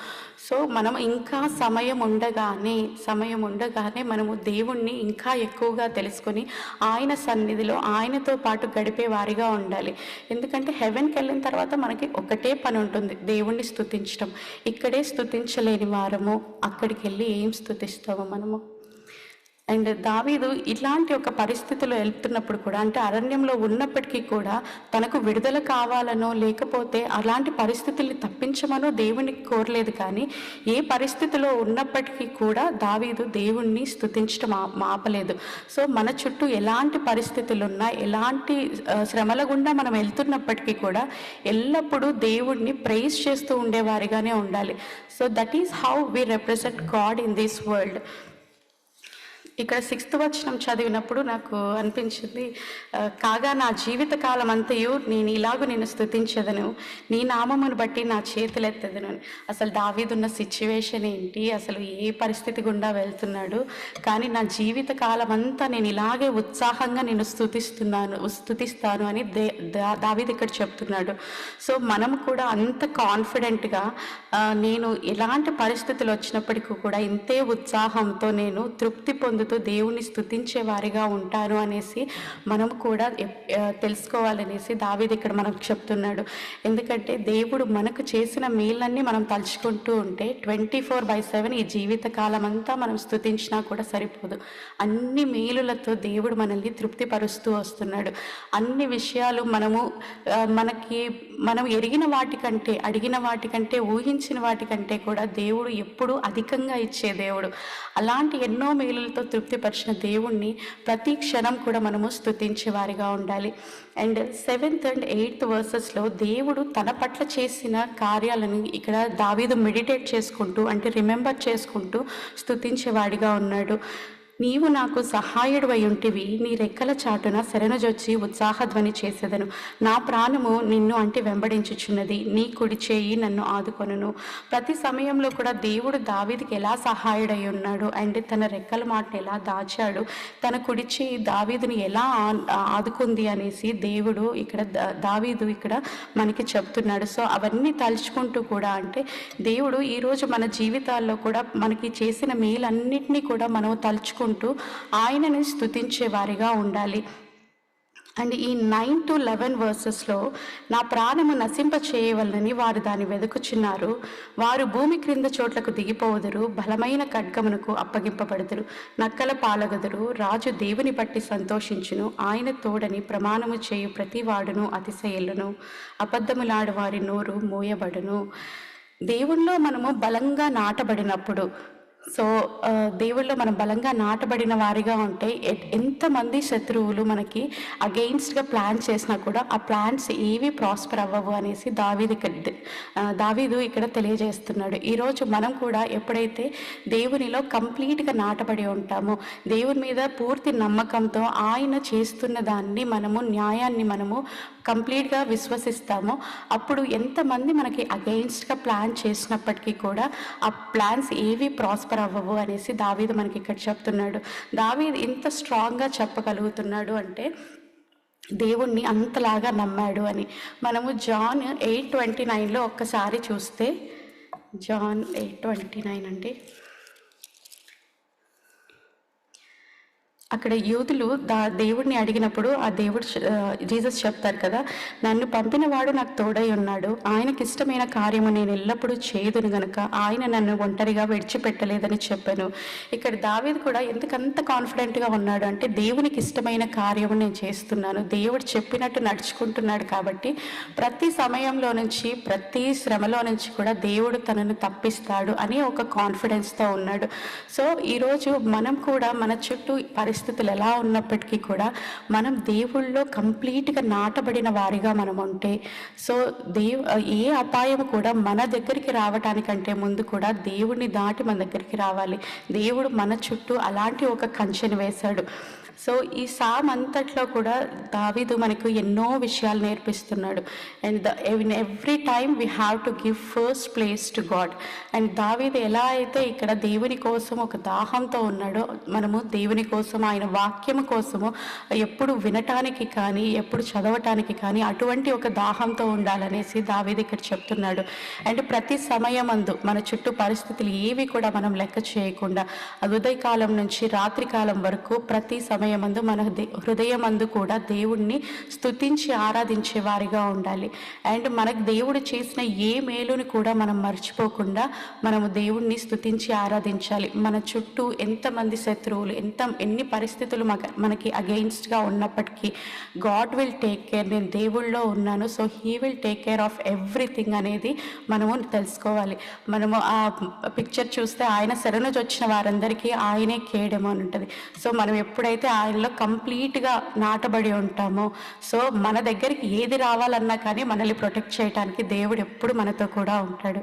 సో మనం ఇంకా సమయం ఉండగానే మనము దేవుణ్ణి ఇంకా ఎక్కువగా తెలుసుకొని ఆయన సన్నిధిలో ఆయనతో పాటు గడిపే వారిగా ఉండాలి. ఎందుకంటే హెవెన్కి వెళ్ళిన తర్వాత మనకి ఒకటే పని ఉంటుంది, దేవుణ్ణి స్తుతించడం. ఇక్కడే స్తుతించలేని వారము అక్కడికి వెళ్ళి ఏం స్తుతిస్తాము మనము? అండ్ దావీదు ఇలాంటి ఒక పరిస్థితిలో వెళ్తున్నప్పుడు కూడా, అంటే అరణ్యంలో ఉన్నప్పటికీ కూడా తనకు విడుదల కావాలనో లేకపోతే అలాంటి పరిస్థితుల్ని తప్పించమనో దేవుణ్ణి కోరలేదు. కానీ ఏ పరిస్థితిలో ఉన్నప్పటికీ కూడా దావీదు దేవుణ్ణి స్తుతించడం ఆపలేదు. సో మన చుట్టూ ఎలాంటి పరిస్థితులు ఉన్నా, ఎలాంటి శ్రమల గుండా మనం వెళ్తున్నప్పటికీ కూడా ఎల్లప్పుడూ దేవుణ్ణి ప్రైజ్ చేస్తూ ఉండేవారిగానే ఉండాలి. So that is how we represent God in this world. ఇక్కడ 6th వచనం చదివినప్పుడు నాకు అనిపించింది, కాగా నా జీవిత కాలం అంతయు నేను ఇలాగూ నేను స్తుతించదను, నీ నామమును బట్టి నా చేతులెత్తదను అని. అసలు దావీదున్న సిచ్యువేషన్ ఏంటి, అసలు ఏ పరిస్థితి గుండా వెళ్తున్నాడు, కానీ నా జీవిత కాలం అంతా నేను ఇలాగే ఉత్సాహంగా నేను స్తుతిస్తాను అని దావీదు ఇక్కడ చెప్తున్నాడు. సో మనం కూడా అంత కాన్ఫిడెంట్గా నేను ఎలాంటి పరిస్థితులు వచ్చినప్పటికీ కూడా ఇంతే ఉత్సాహంతో నేను తృప్తి పొందుతూ దేవుని స్తుతించే వారిగా ఉంటారు అనేసి మనం కూడా తెలుసుకోవాలనేసి దావీదు ఇక్కడ మనకు చెప్తున్నాడు. ఎందుకంటే దేవుడు మనకు చేసిన మేలన్నీ మనం తలుచుకుంటూ ఉంటే 24/7 ఈ జీవిత కాలం అంతా మనం స్తుతించినా కూడా సరిపోదు. అన్ని మేలులతో దేవుడు మనల్ని తృప్తిపరుస్తూ వస్తున్నాడు. అన్ని విషయాలు మనం ఎరిగిన వాటికంటే, అడిగిన వాటికంటే, ఊహించిన వాటికంటే కూడా దేవుడు ఎప్పుడూ అధికంగా ఇచ్చే దేవుడు. అలాంటి ఎన్నో మేలులతో తృప్తిపరిచిన దేవుణ్ణి ప్రతి క్షణం కూడా మనము స్తుతించే వారిగా ఉండాలి. అండ్ 7th and 8th వర్సెస్లో దేవుడు తన పట్ల చేసిన కార్యాలను ఇక్కడ దావీదు మెడిటేట్ చేసుకుంటూ, అంటే రిమెంబర్ చేసుకుంటూ స్తుతించేవాడిగా ఉన్నాడు. నీవు నాకు సహాయుడు ఉంటివి, నీ రెక్కల చాటున శరణుజొచ్చి ఉత్సాహధ్వని చేసేదను. నా ప్రాణము నిన్ను అంటే వెంబడించుచున్నది, నీ కుడి చేయి నన్ను ఆదుకొనును. ప్రతి సమయంలో కూడా దేవుడు దావీదుకి ఎలా సహాయుడై ఉన్నాడు, అండ్ తన రెక్కల మాటను ఎలా దాచాడు, తన కుడి చేయి దావీదుని ఎలా ఆదుకుంది అనేసి దేవుడు ఇక్కడ దావీదు ఇక్కడ మనకి చెప్తున్నాడు. సో అవన్నీ తలుచుకుంటూ కూడా, అంటే దేవుడు ఈరోజు మన జీవితాల్లో కూడా మనకి చేసిన మేలన్నిటినీ కూడా మనం తలుచుకుంటూ ఆయనని స్తుతించే వారిగా ఉండాలి. అండ్ ఈ 9 to 11 వర్సెస్లో నా ప్రాణము నశింప చేయవలనని వారు దాన్ని వెదుకుచున్నారు, వారు భూమి క్రింద చోట్లకు దిగిపోవుదురు, బలమైన ఖడ్గమునకు అప్పగింపబడుదురు, నక్కల పాలగదురు. రాజు దేవుని బట్టి సంతోషించును, ఆయన తోడని ప్రమాణము చేయు ప్రతి వాడును అతిశయలును, అబద్ధములాడు వారి నోరు మూయబడును. దేవుణ్ణిలో మనము బలంగా నాటబడినప్పుడు, సో దేవుళ్ళో మనం బలంగా నాటబడిన వారిగా ఉంటే ఎంతమంది శత్రువులు మనకి అగెయిన్స్ట్గా ప్లాన్ చేసినా కూడా ఆ ప్లాన్స్ ఏవి ప్రాస్పర్ అవ్వవు అనేసి దావీదు ఇక్కడ తెలియజేస్తున్నాడు. ఈరోజు మనం కూడా ఎప్పుడైతే దేవునిలో కంప్లీట్గా నాటబడి ఉంటామో, దేవుని మీద పూర్తి నమ్మకంతో ఆయన చేస్తున్న దాన్ని మనము, న్యాయాన్ని మనము కంప్లీట్గా విశ్వసిస్తామో, అప్పుడు ఎంతమంది మనకి అగెయిన్స్ట్గా ప్లాన్ చేసినప్పటికీ కూడా ఆ ప్లాన్స్ ఏవి ప్రాస్పర్ అవ్వవు అనేసి దావీదు మనకి ఇక్కడ చెప్తున్నాడు. దావీదు ఇంత స్ట్రాంగ్గా చెప్పగలుగుతున్నాడు అంటే దేవుణ్ణి అంతలాగా నమ్మాడు అని. మనము జాన్ 8:29లో ఒక్కసారి చూస్తే, జాన్ 8:29 అంటే అక్కడ యూదులు దేవుడిని అడిగినప్పుడు ఆ జీసస్ చెప్తారు కదా, నన్ను పంపిన వాడు నాకు తోడై ఉన్నాడు, ఆయనకి ఇష్టమైన కార్యము నేను ఎల్లప్పుడూ చేయదును గనుక ఆయన నన్ను ఒంటరిగా విడిచిపెట్టలేదని చెప్పాను. ఇక్కడ దావీదు కూడా ఎందుకంత కాన్ఫిడెంట్గా ఉన్నాడు అంటే, దేవునికి ఇష్టమైన కార్యము నేను చేస్తున్నాను, దేవుడు చెప్పినట్టు నడుచుకుంటున్నాడు కాబట్టి ప్రతి సమయంలో నుంచి, ప్రతి శ్రమలో నుంచి కూడా దేవుడు తనను తప్పిస్తాడు అని ఒక కాన్ఫిడెన్స్తో ఉన్నాడు. సో ఈరోజు మనం కూడా మన చుట్టూ పరిస్థితులు ఎలా ఉన్నప్పటికీ కూడా మనం దేవుళ్ళలో కంప్లీట్గా నాటబడిన వారిగా మనం ఉంటే, సో ఏ అపాయం కూడా మన దగ్గరికి రావటానికంటే ముందు కూడా దేవుడిని దాటి మన దగ్గరికి రావాలి. దేవుడు మన చుట్టూ అలాంటి ఒక కంచెను వేశాడు. సో ఈ సామ్ అంతట్లో కూడా దావీదు మనకు ఎన్నో విషయాలు నేర్పిస్తున్నాడు. And in every time we have to give first place to God. And దావీదు ఎలా అయితే ఇక్కడ దేవుని కోసం ఒక దాహంతో ఉన్నాడో, మనము దేవుని కోసం, ఆయన వాక్యము కోసము ఎప్పుడు వినటానికి కానీ ఎప్పుడు చదవటానికి కానీ అటువంటి ఒక దాహంతో ఉండాలనేసి దావీదు ఇక్కడ చెప్తున్నాడు. అండ్ ప్రతి సమయమందు మన చుట్టూ పరిస్థితులు ఏవి కూడా మనం లెక్క చేయకుండా ఉదయకాలం నుంచి రాత్రికాలం వరకు ప్రతి సమయమందు మన హృదయమందు కూడా దేవుణ్ణి స్తుతించి ఆరాధించే వారిగా ఉండాలి. అండ్ మనకు దేవుడు చేసిన ఏ మేలుని కూడా మనం మర్చిపోకుండా మనము దేవుణ్ణి స్తుతించి ఆరాధించాలి. మన చుట్టూ ఎంతమంది శత్రువులు, ఎన్ని పరిస్థితులు మనకి అగెయిన్స్ట్గా ఉన్నప్పటికీ గాడ్ విల్ టేక్ కేర్. నేను దేవుళ్ళో ఉన్నాను, so he will take care of everything అనేది మనము తెలుసుకోవాలి. మనము ఆ పిక్చర్ చూస్తే ఆయన శరణు వచ్చిన వారందరికీ ఆయనే కేడము అని ఉంటుంది. సో మనం ఎప్పుడైతే ఆయనలో కంప్లీట్గా నాటబడి ఉంటామో, సో మన దగ్గరికి ఏది రావాలన్నా కానీ మనల్ని ప్రొటెక్ట్ చేయడానికి దేవుడు ఎప్పుడు మనతో కూడా ఉంటాడు.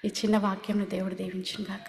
ఈ చిన్న వాక్యంను దేవుడు దీవించును గాక.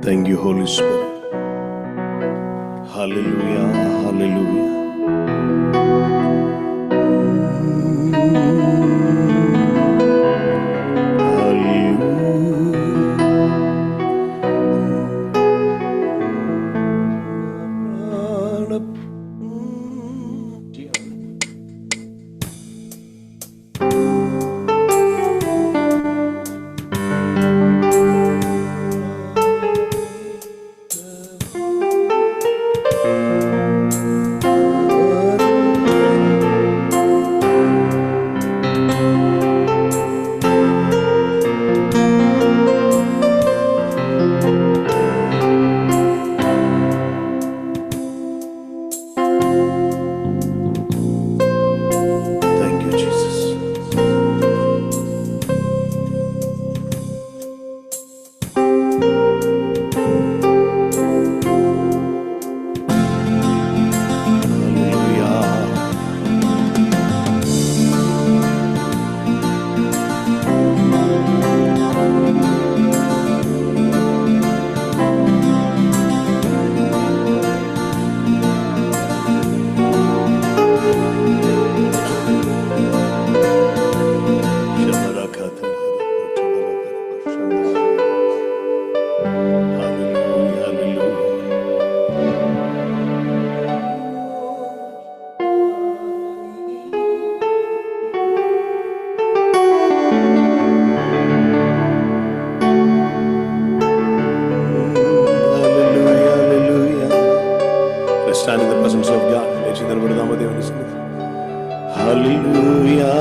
Thank you, Holy Spirit. Hallelujah, hallelujah. Stand in the presence of God. Hallelujah.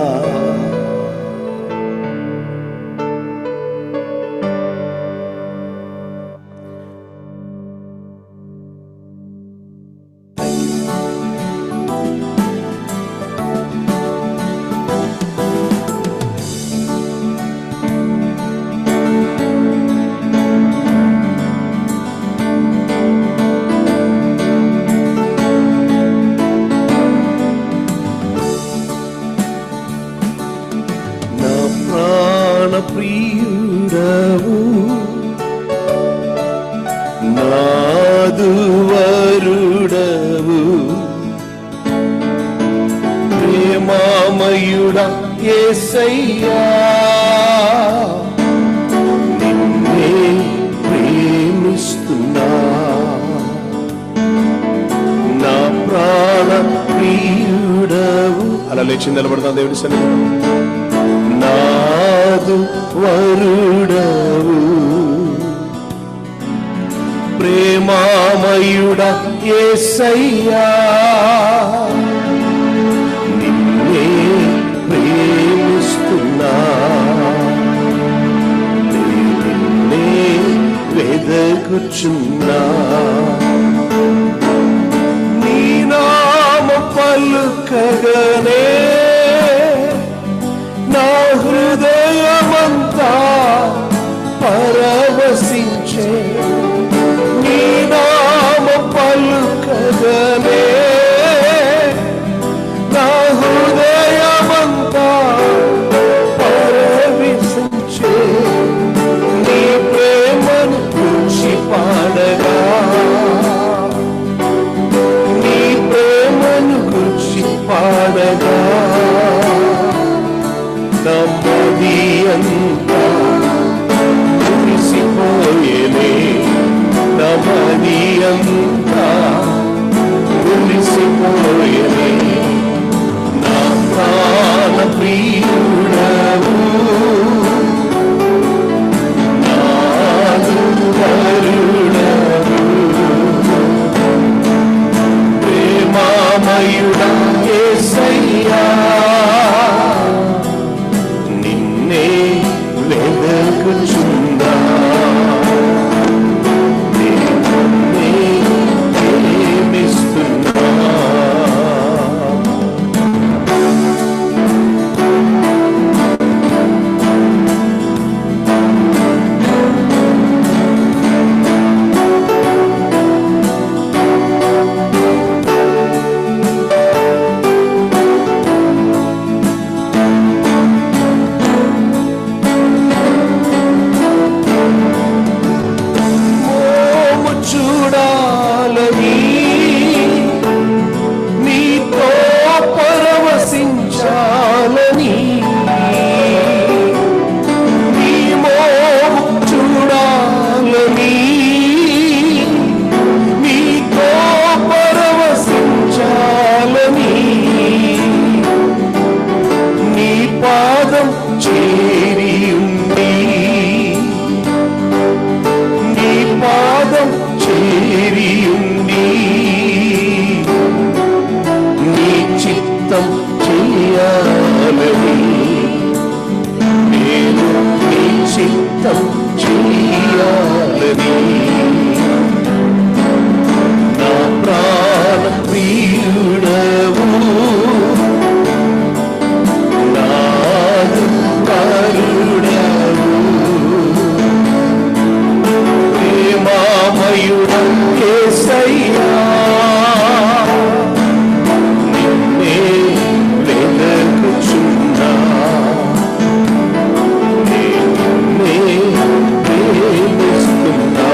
ప్రియుడవు నాదువరుడవు ప్రేమామయుడా యేసయ్యా నిన్నే ప్రేమిస్తున్నా నా ప్రాణ లేచి నిలబడతాం దేవుని సన్నిధిలో. నాదు వరుడవు ప్రేమామయుడా యేసయ్యా, నిన్నే ప్రేమిస్తున్నా, నిన్నే వెదకుచున్నా. నీ నామ పలుకగనే నా హృదయమంతా పరవశించే. నీ నామ పలుకగనే నా హృదయమంతా పరవశించే. నీ ప్రేమను గురించి పాడగా, నీ ప్రేమను గురించి పాడగా నమ్మది అంతా మురిసిపోయేనే, నమ్మది అంతా మురిసిపోయేనే. నా ప్రాణ ప్రియుడవు నాదు వరుడవు ప్రేమామయుడా యేసయ్యా, నిన్నే వెదకుచున్నా, నిన్నే ప్రేమిస్తున్నా. మోము చూడాలని, నీతో పరవశించాలని, నీ మోము చూడాలని, నీతో పరవశించాలని, నీ పాదం చేరి ఉంది, నీ పాదం చేరి ఉంది, నీ చిత్తం చేయాలని, నేను నీ చిత్తం చేయాలని. నా ప్రాణ ప్రియుడవు నాదు వరుడవు ప్రేమామయుడా యేసయ్యా, నిన్నే వెదకుచున్నా, నిన్నే ప్రేమిస్తున్నా.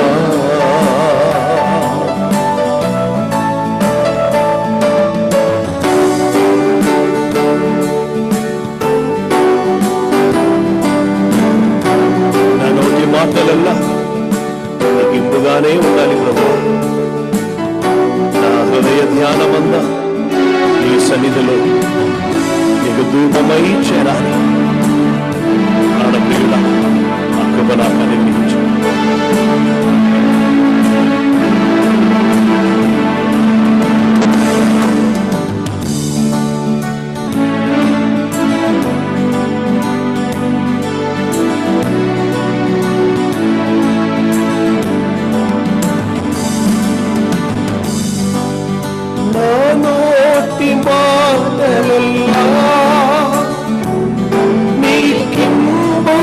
నా నోటి మాటలల్లా ఇంపుగానే ఉండాలి ప్రభు. నా హృదయ ధ్యానమంతా నీ సన్నిధిలో నీకు ధూపమై చేరాలి. ప్రాణప్రియుల ఆ కృప నాకు అనుగ్రహించు. నా నోటి మాటలల్లా నీకింపుగానే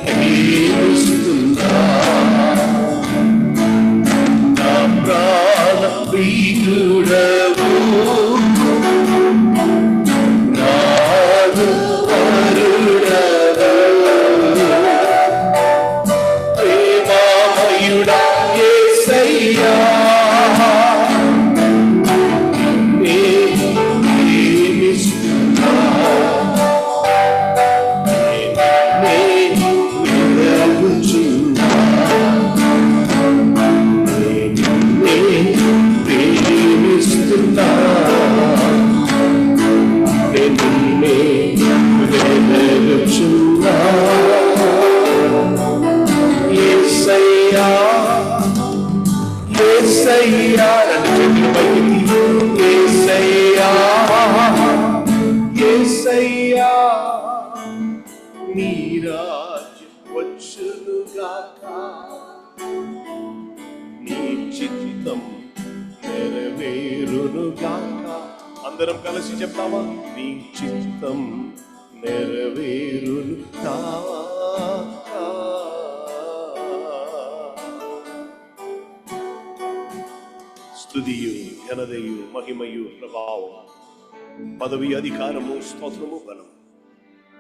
ప్రేమిస్తున్నా నా ప్రాణ ప్రియుడవు నాదు వరుడవు ప్రేమామయుడా యేసయ్యా నీ రాజ్యం వచ్చునుగాక నీ చిత్తం నెరవేరునుగాక. అందరం కలిసి చెప్తామా? నీ చిత్తం నెరవేరునుగాక. స్తుతియు ఘనతయు మహిమయు ప్రభావం పదవి అధికారము స్తోత్రము బలము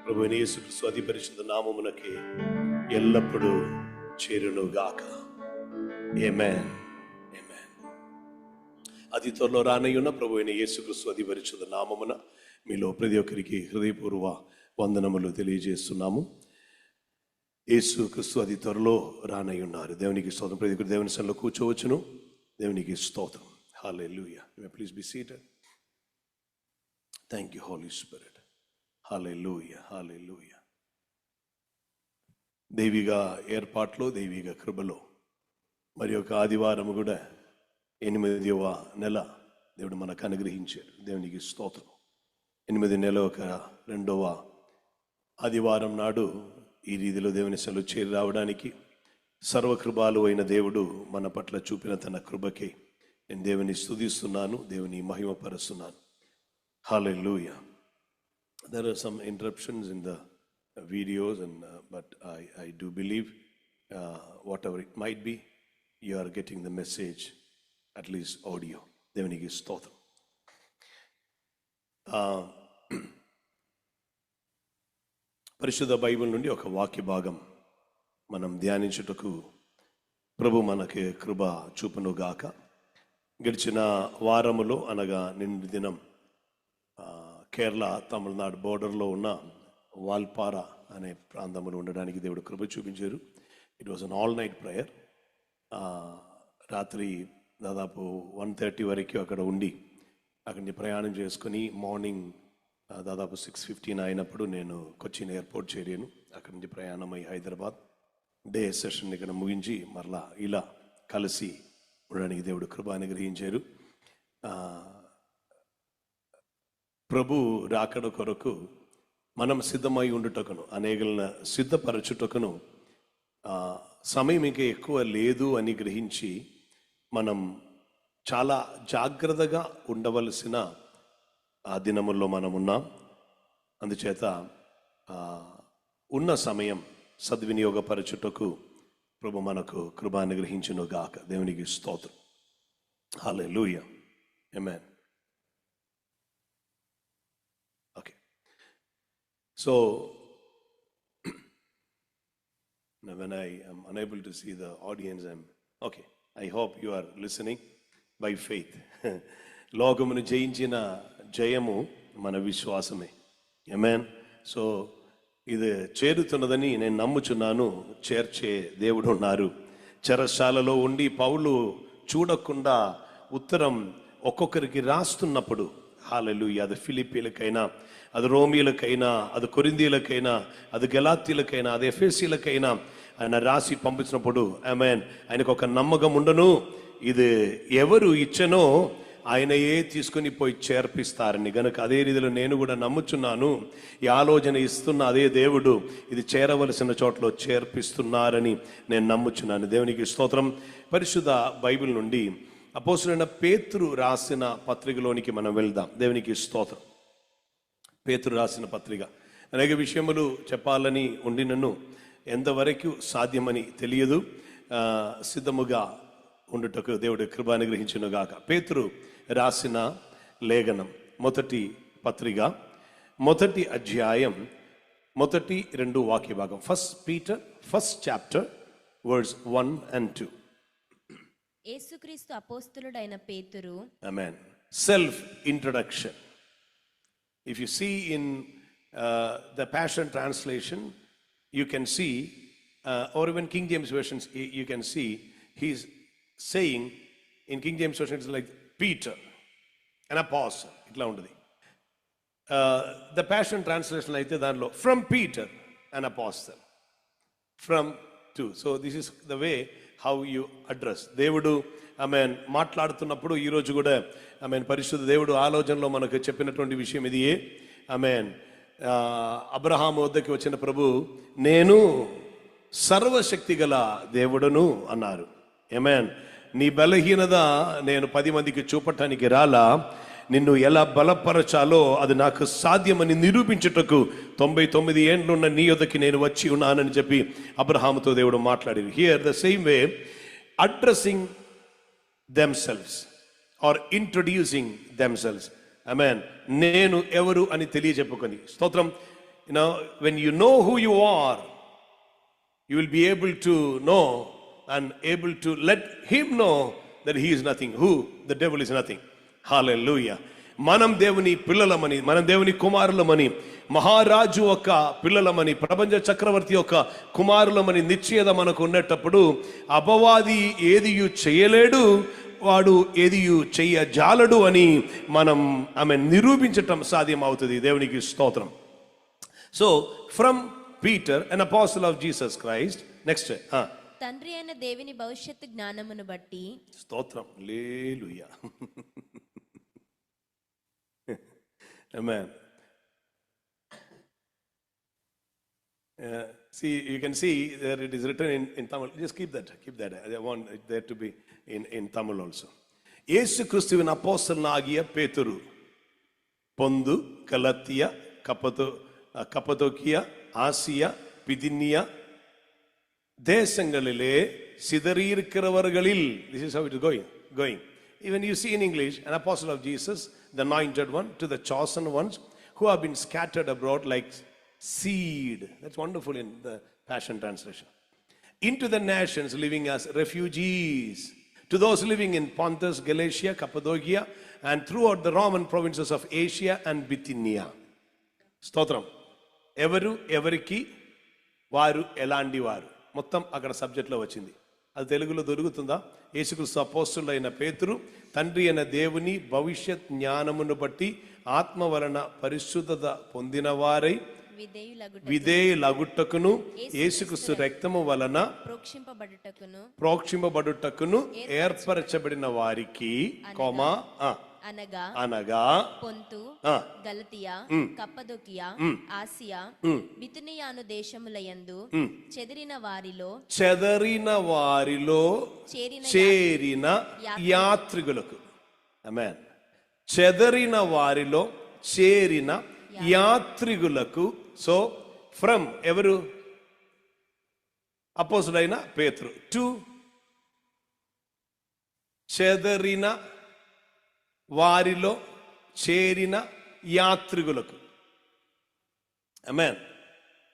ప్రభువైన యేసుక్రీస్తు అతి పరిశుద్ధ నామమునకే ఎల్లప్పుడూ చేరునుగాక. ఆమేన్. ఆమేన్. అతి త్వరలో రానయ్యున్న ప్రభువైన యేసుక్రీస్తు అతి పరిశుద్ధ నామమున మీలో ప్రతి ఒక్కరికి హృదయపూర్వ వందనములు తెలియజేస్తున్నాము. యేసుక్రీస్తు అతి త్వరలో రానయ్యున్నారు. దేవునికి స్తోత్రం. ప్రతి ఒక్కరు దేవుని సన్నిధిలో కూర్చోవచ్చును. దేవునికి స్తోత్రం. హల్లెలూయా. Please be seated. Thank you holy spirit. హల్లెలూయా. హల్లెలూయా. దైవిక ఏర్పాట్లో దైవిక కృపలో మరి ఒక ఆదివారం కూడా 8వ నెల దేవుడు మనకు అనుగ్రహించాడు. దేవునికి స్తోత్రం. 8 నెల ఒక 2వ ఆదివారం నాడు ఈ రీతిలో దేవుని సెలవు చేరి రావడానికి సర్వకృపాలు అయిన దేవుడు మన పట్ల చూపిన తన కృపకే నేను దేవుని స్తుతిస్తున్నాను, దేవుని మహిమపరుస్తున్నాను. హల్లెలూయా. There are some interruptions in the videos, but I do believe whatever it might be, you are getting the message, at least audio. దేవునికి స్తోత్రం. పరిశుద్ధ బైబిల్ నుండి ఒక వాక్య భాగం మనం ధ్యానించుటకు ప్రభు మనకి కృప చూపునుగాక. గడిచిన వారములో అనగా నిన్న దినం కేరళ తమిళనాడు బోర్డర్లో ఉన్న వాల్పార అనే ప్రాంతంలో ఉండడానికి దేవుడు కృప చూపించారు. It was an all night prayer. రాత్రి దాదాపు 1:30 వరకు అక్కడ ఉండి అక్కడి నుంచి ప్రయాణం చేసుకుని మార్నింగ్ దాదాపు 6:15 అయినప్పుడు నేను కొచ్చిన్ ఎయిర్పోర్ట్ చేరాను. అక్కడి నుంచి ప్రయాణమై హైదరాబాద్ డే సెషన్ ఇక్కడ ముగించి మరలా ఇలా కలిసి ఉండడానికి దేవుడు కృప అనుగ్రహించారు. ప్రభు రాకడ కొరకు మనం సిద్ధమై ఉండుటకును అనేకలను సిద్ధపరచుటకును సమయం ఇంకా ఎక్కువ లేదు అని గ్రహించి మనం చాలా జాగ్రత్తగా ఉండవలసిన ఆ దినముల్లో మనం ఉన్నాం. అందుచేత ఉన్న సమయం సద్వినియోగపరచుటకు ప్రభు మనకు కృప అనుగ్రహించును గాక. దేవునికి స్తోత్రం. హల్లెలూయా. ఆమేన్. Okay. So when I am unable to see the audience, I hope you are listening by faith. లోకమును జయించిన జయము మన విశ్వాసమే. ఆమేన్. సో ఇది చేరుతున్నదని నేను నమ్ముచున్నాను. చేర్చే దేవుడు ఉన్నారు. చెరసాలలో ఉండి పౌలు చూడకుండా ఉత్తరం ఒక్కొక్కరికి రాస్తున్నప్పుడు హల్లెలూయా, అది ఫిలిప్పీలకైనా, అది రోమీలకైనా, అది కొరింథీయులకైనా, అది గలాతీయులకైనా, అది ఎఫెసీయులకైనా ఆయన రాసి పంపించినప్పుడు ఆమేన్, ఆయనకు ఒక నమ్మకం ఉండను. ఇది ఎవరు ఇచ్చనో ఆయనయే తీసుకుని పోయి చేర్పిస్తారని. గనుక అదే రీతిలో నేను కూడా నమ్ముచున్నాను. ఈ ఆలోచన ఇస్తున్న అదే దేవుడు ఇది చేరవలసిన చోట్ల చేర్పిస్తున్నారని నేను నమ్ముచున్నాను. దేవునికి స్తోత్రం. పరిశుద్ధ బైబిల్ నుండి అపోస్తలుడైన పేతురు రాసిన పత్రికలోనికి మనం వెళ్దాం. దేవునికి స్తోత్రం. పేతురు రాసిన పత్రిక అనేక విషయములు చెప్పాలని ఉండినను ఎంతవరకు సాధ్యమని తెలియదు. సిద్ధముగా ఉండుటకు దేవుడి కృప అనుగ్రహించునుగాక. పేతురు రాసిన లేఖనం మొదటి పత్రిక 1వ అధ్యాయం 1-2 వాక్య భాగం. 1 Peter 1st chapter verse 1 and 2. యేసుక్రీస్తు అపోస్తలుడైన పేతురు. Amen. Self introduction. If you see in the Passion translation, you can see, or even King James versions, you can see he's saying in King James version it's like Peter, an apostle. Itla undadi. The Passion translation aithe danlo from Peter, an apostle, from to. So this is the way how you address. దేవుడు ఆమెన్ మాట్లాడుతున్నప్పుడు ఈరోజు కూడా ఆమెన్ పరిశుద్ధ దేవుడు ఆలోచనలో మనకు చెప్పినటువంటి విషయం ఇది. ఆమెన్ అబ్రహాము వద్దకు వచ్చిన ప్రభు నేను సర్వశక్తి గల దేవుడును అన్నారు. ఆమెన్. నీ బలహీనత నేను 10 మందికి చూపటానికి రాలా, నిన్ను ఎలా బలపరచాలో అది నాకు సాధ్యమని నిరూపించుటకు 99 ఏండ్లున్న నీ యొద్దకి నేను వచ్చి ఉన్నానని చెప్పి అబ్రహాముతో దేవుడు మాట్లాడారు. Here the same way addressing themselves or introducing themselves. Amen. నేను ఎవరు అని తెలియజెప్పుకొని స్తోత్రం. When you know who you are, you will be able to know and able to let him know that he is nothing. Who? The devil is nothing. Hallelujah. మనం దేవుని పిల్లలమని, మనం దేవుని కుమారులమని, మహారాజు యొక్క పిల్లలమని, ప్రపంచ చక్రవర్తి యొక్క కుమారులమని నిశ్చయత మనకు ఉన్నప్పుడు అపవాది ఏదియు చేయలేడు, వాడు ఏదియు చెయ్యజాలడు అని మనం ఆమె నిరూపించటం సాధ్యం అవుతుంది. దేవునికి స్తోత్రం. So from Peter an apostle of Jesus Christ. Next తండ్రి అయిన దేవుని భవిష్యత్తు జ్ఞానమును బట్టి. స్తోత్రం. హల్లెలూయా. Amen. See, you can see there it is written in Tamil. Just keep that. I want there to be in Tamil also. యేసు క్రీస్తువిన అపోస్తలనాగియ పేతురు పొందు, గలతియ, కప్పదోకియ, Asia, பிதினியா தேசங்களிலே சிதறியிருக்கிறவர்களில். This is how it is going. Even you see in English, an apostle of Jesus, the anointed one, to the chosen ones who have been scattered abroad like seed. That's wonderful in the Passion translation. Into the nations living as refugees, to those living in Pontus, Galatia, Cappadocia, and throughout the Roman provinces of Asia and Bithynia. స్తోత్రం. ఎవరు, ఎవరికి, వారు, ఎలాంటి వారు, మొత్తం అక్కడ సబ్జెక్ట్లో వచ్చింది. అది తెలుగులో దొరుకుతుందా? యేసుక్రీస్తు అపోస్తలుడైన పేతురు తండ్రి అయిన దేవుని భవిష్యత్ జ్ఞానమును బట్టి ఆత్మ వలన పరిశుద్ధత పొందిన వారై విధేయులగుటకును యేసుక్రీస్తు రక్తము వలన ప్రోక్షింపబడుటకును ఏర్పరచబడిన వారికి అనగా పొంతు, గలతియా, కప్పదోకియా, ఆసియా, బితునియాను దేశములయందు చెదిరిన వారిలో చేరిన యాత్రికులకు. ఆమేన్. చెదరిన వారిలో చేరిన యాత్రికులకు. సో ఫ్రమ్ ఎవరు? అపోస్తలుడైన పేతురు. టు చెదరిన వారిలో చేరిన యాత్రికులకు. ఆమేన్.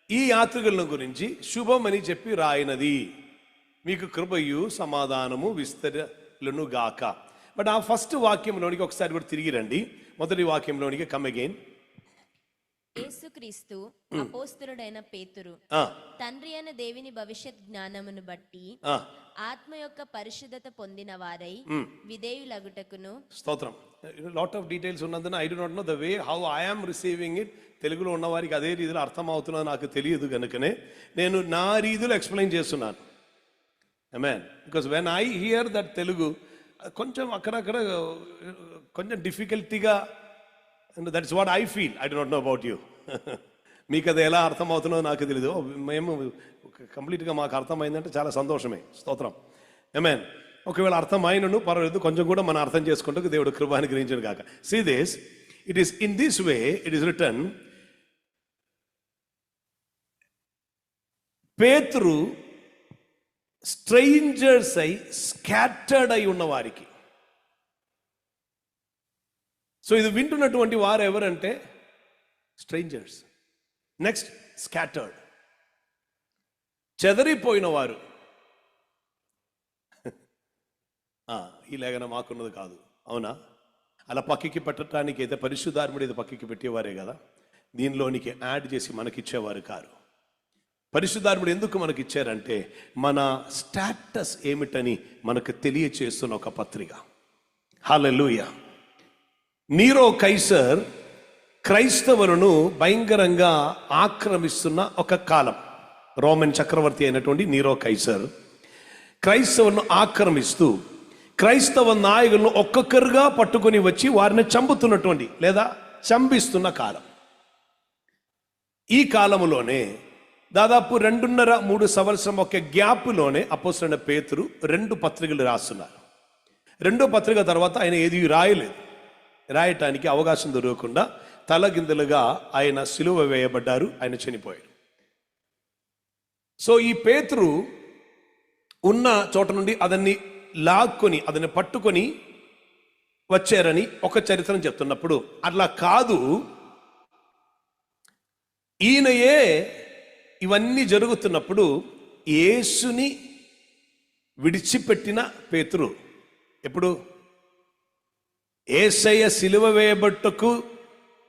ఈ యాత్రికులను గురించి శుభమని చెప్పి రాయినది, మీకు కృపయు సమాధానము విస్తరలను గాక. బట్ ఆ ఫస్ట్ వాక్యంలోనికి ఒకసారి కూడా తిరిగి రండి. మొదటి వాక్యంలోనికి కమ్ అగైన్. యేసుక్రీస్తు అపోస్తలుడైన పేతురు తండ్రి అయిన దేవుని భవిష్యత్ జ్ఞానమును బట్టి ఆత్మ యొక్క పరిశుద్ధత పొందిన వారై విధేయులగుటకును. స్తోత్రం. లాట్ ఆఫ్ డీటెయిల్స్ ఉన్నందున I do not know the way how I am receiving it. తెలుగులో ఉన్న వారికి అదే రీతిలో అర్థం అవుతున్నది నాకు తెలియదు కనుకనే నేను నా రీతిలో ఎక్స్ప్లెయిన్ చేస్తున్నాను. ఆమేన్. Because when I hear that Telugu కొంచెం అక్కడక్కడ కొంచెం డిఫికల్టీగా, that's what I feel. I do not know about you. మీకు అది ఎలా అర్థం అవుతుందో నాకు తెలియదు. మేము కంప్లీట్గా మాకు అర్థమైందంటే చాలా సంతోషమే. స్తోత్రం. ఆమేన్. ఒకవేళ అర్థమైనను పర్వాలేదు, కొంచెం కూడా మనం అర్థం చేసుకుంటూ దేవుడు కృపను గ్రహించను కాక. See this, it is in this way it is return, పేతురు స్ట్రేంజర్స్ అయి స్కాటర్డ్ అయి ఉన్న వారికి. సో ఇది వింటున్నటువంటి వారు ఎవరంటే స్ట్రేంజర్స్. నెక్స్ట్ స్కాటర్డ్, చెదరిపోయిన వారు. ఈ లేఖనం మాకున్నది కాదు, అవునా? అలా పక్కకి పెట్టడానికి అయితే పరిశుద్ధాత్ముడు ఇది పక్కకి పెట్టేవారే కదా, దీనిలోనికి యాడ్ చేసి మనకిచ్చేవారు కారు. పరిశుద్ధాత్ముడు ఎందుకు మనకి ఇచ్చారంటే మన స్టేటస్ ఏమిటని మనకు తెలియచేస్తున్న ఒక పత్రిక. హల్లెలూయా. నీరో కైసర్ క్రైస్తవులను భయంకరంగా ఆక్రమిస్తున్న ఒక కాలం. రోమన్ చక్రవర్తి అయినటువంటి నీరో కైసర్ క్రైస్తవులను ఆక్రమిస్తూ క్రైస్తవ నాయకులను ఒక్కొక్కరుగా పట్టుకొని వచ్చి వారిని చంపుతున్నటువంటి లేదా చంపిస్తున్న కాలం. ఈ కాలంలోనే దాదాపు 2.5-3 సంవత్సరం ఒక గ్యాప్లోనే అపోస్తలుడైన పేతురు 2 పత్రికలు రాస్తున్నారు. 2వ పత్రిక తర్వాత ఆయన ఏది రాయటానికి అవకాశం దొరకకుండా తలకిందులుగా ఆయన సిలువ వేయబడ్డారు, ఆయన చనిపోయారు. సో ఈ పేతురు ఉన్న చోట నుండి అతన్ని లాక్కొని అతన్ని పట్టుకొని వచ్చారని ఒక చరిత్రను చెప్తున్నప్పుడు, అట్లా కాదు, ఈయనయే ఇవన్నీ జరుగుతున్నప్పుడు యేసుని విడిచిపెట్టిన పేతురు. ఎప్పుడు యేసయ్య సిలువ వేయబట్టుకు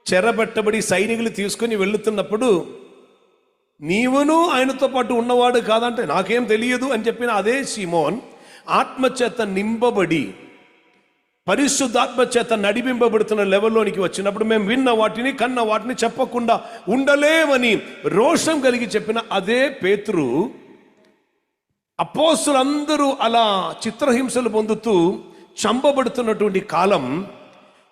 చెరబట్టబడి సైనికులు తీసుకొని వెళుతున్నప్పుడు నీవును ఆయనతో పాటు ఉన్నవాడు కాదంటే నాకేం తెలియదు అని చెప్పిన అదే సీమోన్ ఆత్మచేత నింపబడి పరిశుద్ధాత్మచేత నడిపింపబడుతున్న లెవెల్లోనికి వచ్చినప్పుడు మేము విన్న వాటిని కన్న వాటిని చెప్పకుండా ఉండలేమని రోషం కలిగి చెప్పిన అదే పేతురు అపోస్తులందరూ అలా చిత్రహింసలు పొందుతూ చంపబడుతున్నటువంటి కాలం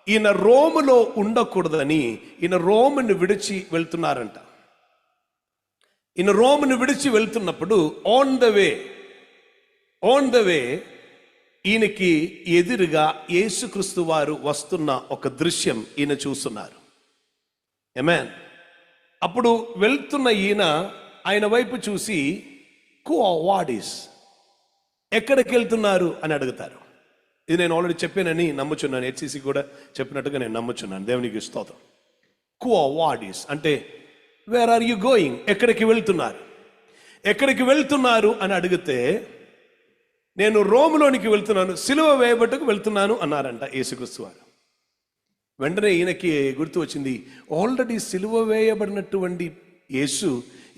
ఈయన రోములో ఉండకూడదని ఈయన రోముని విడిచి వెళ్తున్నారంట. ఈయన రోముని విడిచి వెళ్తున్నప్పుడు ఆన్ ద వే ఈయనకి ఎదురుగా యేసుక్రీస్తు వారు వస్తున్న ఒక దృశ్యం ఈయన చూస్తున్నారు. ఆమేన్. అప్పుడు వెళ్తున్న ఆయన వైపు చూసి వాట్ ఎక్కడికి వెళ్తున్నారు అని అడుగుతారు. ఇది నేను ఆల్రెడీ చెప్పానని నమ్ముచున్నాను, హెచ్సిసి కూడా చెప్పినట్టుగా నేను నమ్ముచున్నాను. దేవునికి స్తోత్రం. వాట్ అంటే వేర్ ఆర్ యు గోయింగ్, ఎక్కడికి వెళ్తున్నారు అని అడిగితే నేను రోములోనికి వెళ్తున్నాను, సిలువ వేయబట్టుకు వెళ్తున్నాను అన్నారంట యేసుక్రీస్తు వారు. వెంటనే ఈయనకి గుర్తు వచ్చింది, ఆల్రెడీ సిలువ వేయబడినటువంటి యేసు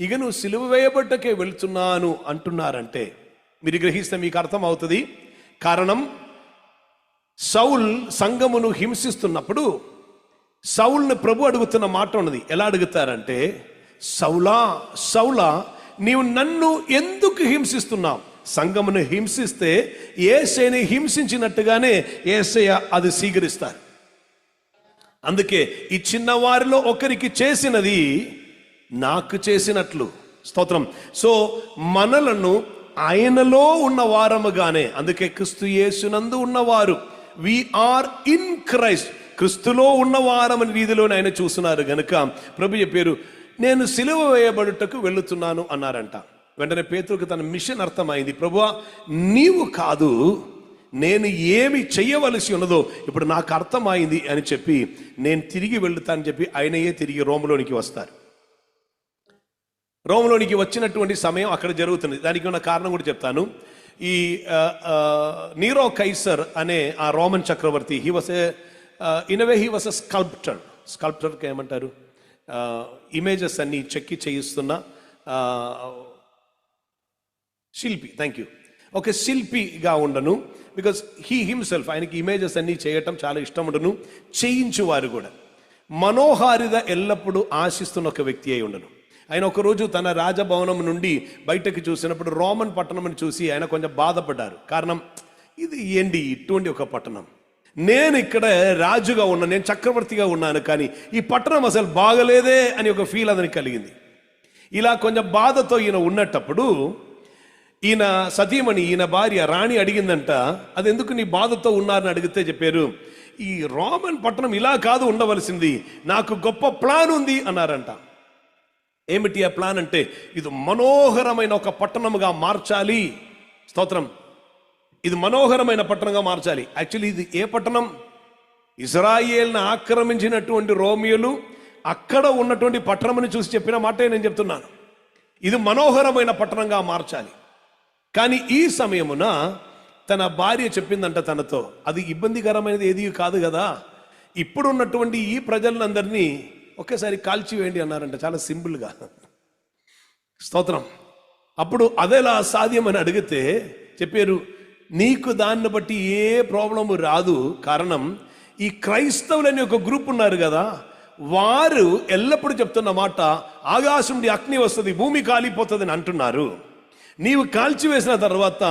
ఇక నువ్వు సిలువ వేయబట్టకే వెళ్తున్నాను అంటున్నారంటే మీరు గ్రహిస్తే మీకు అర్థం అవుతుంది. కారణం సౌల్ సంఘమును హింసిస్తున్నప్పుడు సౌల్ని ప్రభు అడుగుతున్న మాట ఉన్నది. ఎలా అడుగుతారంటే, సౌలా సౌలా నీవు నన్ను ఎందుకు హింసిస్తున్నావు? సంఘమును హింసిస్తే యేసయ్యని హింసించినట్టుగానే యేసయ్య అది స్వీకరిస్తారు. అందుకే ఈ చిన్నవారిలో ఒకరికి చేసినది నాకు చేసినట్లు. స్తోత్రం. సో మనలను ఆయనలో ఉన్న వారముగానే, అందుకే క్రీస్తు యేసునందు ఉన్నవారు, వీఆర్ ఇన్ క్రైస్ట్, క్రీస్తులో ఉన్నవారమని వీధిలోనే ఆయన చూస్తున్నారు గనుక ప్రభు చెప్పారు, నేను సిలువ వేయబడుటకు వెళుతున్నాను అన్నారంట. వెంటనే పేతురుకు తన మిషన్ అర్థమైంది. ప్రభువా నీవు కాదు, నేను ఏమి చెయ్యవలసి ఉన్నదో ఇప్పుడు నాకు అర్థమైంది అని చెప్పి నేను తిరిగి వెళుతానని చెప్పి ఆయనయే తిరిగి రోములోనికి వస్తారు. రోములోనికి వచ్చినటువంటి సమయం అక్కడ జరుగుతుంది. దానికి ఉన్న కారణం కూడా చెప్తాను. ఈ నీరో కైసర్ అనే ఆ రోమన్ చక్రవర్తి, హీ వాస్ ఎ స్కల్ప్టర్కి ఏమంటారు, ఇమేజెస్ అన్ని చెక్కి చేయిస్తున్న శిల్పి. Thank you. ఒక శిల్పిగా ఉండను, బికాస్ హీ హిమ్సెల్ఫ్, ఆయనకి ఇమేజెస్ అన్ని చేయటం చాలా ఇష్టం ఉండను, చేయించువారు కూడా. మనోహారిత ఎల్లప్పుడూ ఆశిస్తున్న ఒక వ్యక్తి అయి ఉండను. ఆయన ఒకరోజు తన రాజభవనం నుండి బయటకు చూసినప్పుడు రోమన్ పట్టణం చూసి ఆయన కొంచెం బాధపడ్డారు. కారణం, ఇది ఏంటి ఇటువంటి ఒక పట్టణం, నేను ఇక్కడ రాజుగా ఉన్నాను, నేను చక్రవర్తిగా ఉన్నాను, కానీ ఈ పట్టణం అసలు బాగలేదే అని ఒక ఫీల్ అతనికి కలిగింది. ఇలా కొంచెం బాధతో ఈయన ఉన్నప్పుడు ఈయన సతీమణి, ఈయన భార్య రాణి అడిగిందంట, అది ఎందుకు నీ బాధతో ఉన్నారని అడిగితే చెప్పారు, ఈ రోమన్ పట్టణం ఇలా కాదు ఉండవలసింది, నాకు గొప్ప ప్లాన్ ఉంది అన్నారంట. ఏమిటి ఆ ప్లాన్ అంటే, ఇది మనోహరమైన ఒక పట్టణముగా మార్చాలి. స్తోత్రం. ఇది మనోహరమైన పట్టణంగా మార్చాలి. యాక్చువల్లీ ఇది ఏ పట్టణం? ఇజ్రాయేల్ని ఆక్రమించినటువంటి రోమియోలు అక్కడ ఉన్నటువంటి పట్టణముని చూసి చెప్పిన మాటే నేను చెప్తున్నాను. ఇది మనోహరమైన పట్టణంగా మార్చాలి. కానీ ఈ సమయమున తన భార్య చెప్పిందంట తనతో, అది ఇబ్బందికరమైనది ఏది కాదు కదా, ఇప్పుడు ఉన్నటువంటి ఈ ప్రజలందరినీ ఒకేసారి కాల్చివేయండి అన్నారంట, చాలా సింపుల్గా. స్తోత్రం. అప్పుడు అదేలా సాధ్యమని అడిగితే చెప్పారు, నీకు దాన్ని బట్టి ఏ ప్రాబ్లము రాదు. కారణం, ఈ క్రైస్తవులని ఒక గ్రూప్ ఉన్నారు కదా, వారు ఎల్లప్పుడూ చెప్తున్న మాట, ఆకాశం నుండి అగ్ని వస్తుంది, భూమి కాలిపోతుంది అని అంటున్నారు. నీవు కాల్చివేసిన తర్వాత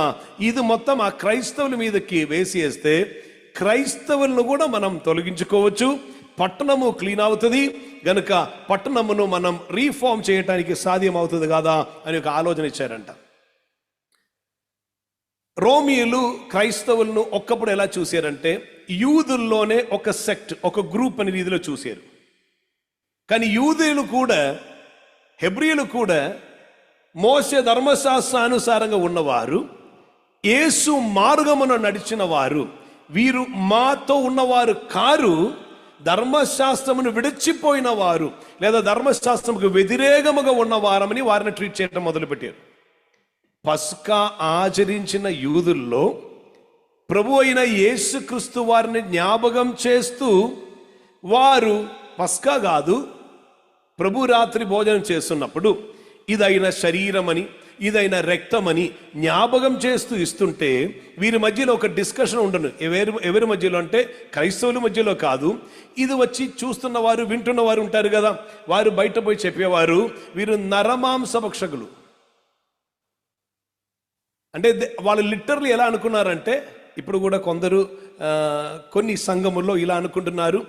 ఇది మొత్తం ఆ క్రైస్తవుల మీదకి వేసేస్తే క్రైస్తవులను కూడా మనం తొలగించుకోవచ్చు, పట్టణము క్లీన్ అవుతుంది, గనుక పట్టణమును మనం రీఫార్మ్ చేయడానికి సాధ్యం అవుతుంది కదా అని ఒక ఆలోచన ఇచ్చారంట. రోమియోలు క్రైస్తవులను ఒక్కప్పుడు ఎలా చూశారంటే, యూదుల్లోనే ఒక సెక్ట్, ఒక గ్రూప్ అనే రీతిలో చూశారు. కానీ యూదులు కూడా, హెబ్రీయులు కూడా మోసే ధర్మశాస్త్రానుసారంగా ఉన్నవారు, యేసు మార్గమున నడిచిన వారు. వీరు మాతో ఉన్నవారు కారు, ధర్మశాస్త్రమును విడిచిపోయిన వారు లేదా ధర్మశాస్త్రముకు వ్యతిరేకముగా ఉన్నవారమని వారిని ట్రీట్ చేయడం మొదలుపెట్టారు. పస్కా ఆచరించిన యూదుల్లో ప్రభు అయిన యేసుక్రీస్తు వారిని జ్ఞాపకం చేస్తూ వారు పస్కా కాదు, ప్రభు రాత్రి భోజనం చేస్తున్నప్పుడు ఇదైన శరీరమని, ఇదైన రక్తమని జ్ఞాపకం చేస్తూ ఇస్తుంటే వీరి మధ్యలో ఒక డిస్కషన్ ఉండను. ఎవరి మధ్యలో అంటే క్రైస్తవుల మధ్యలో కాదు. ఇది వచ్చి చూస్తున్న వారు, వింటున్న వారు ఉంటారు కదా, వారు బయట పోయి చెప్పేవారు, వీరు నరమాంసభక్షకులు. అంటే వాళ్ళు లిటరల్లీ ఎలా అనుకున్నారంటే, ఇప్పుడు కూడా కొందరు కొన్ని సంఘముల్లో ఇలా అనుకుంటున్నారు,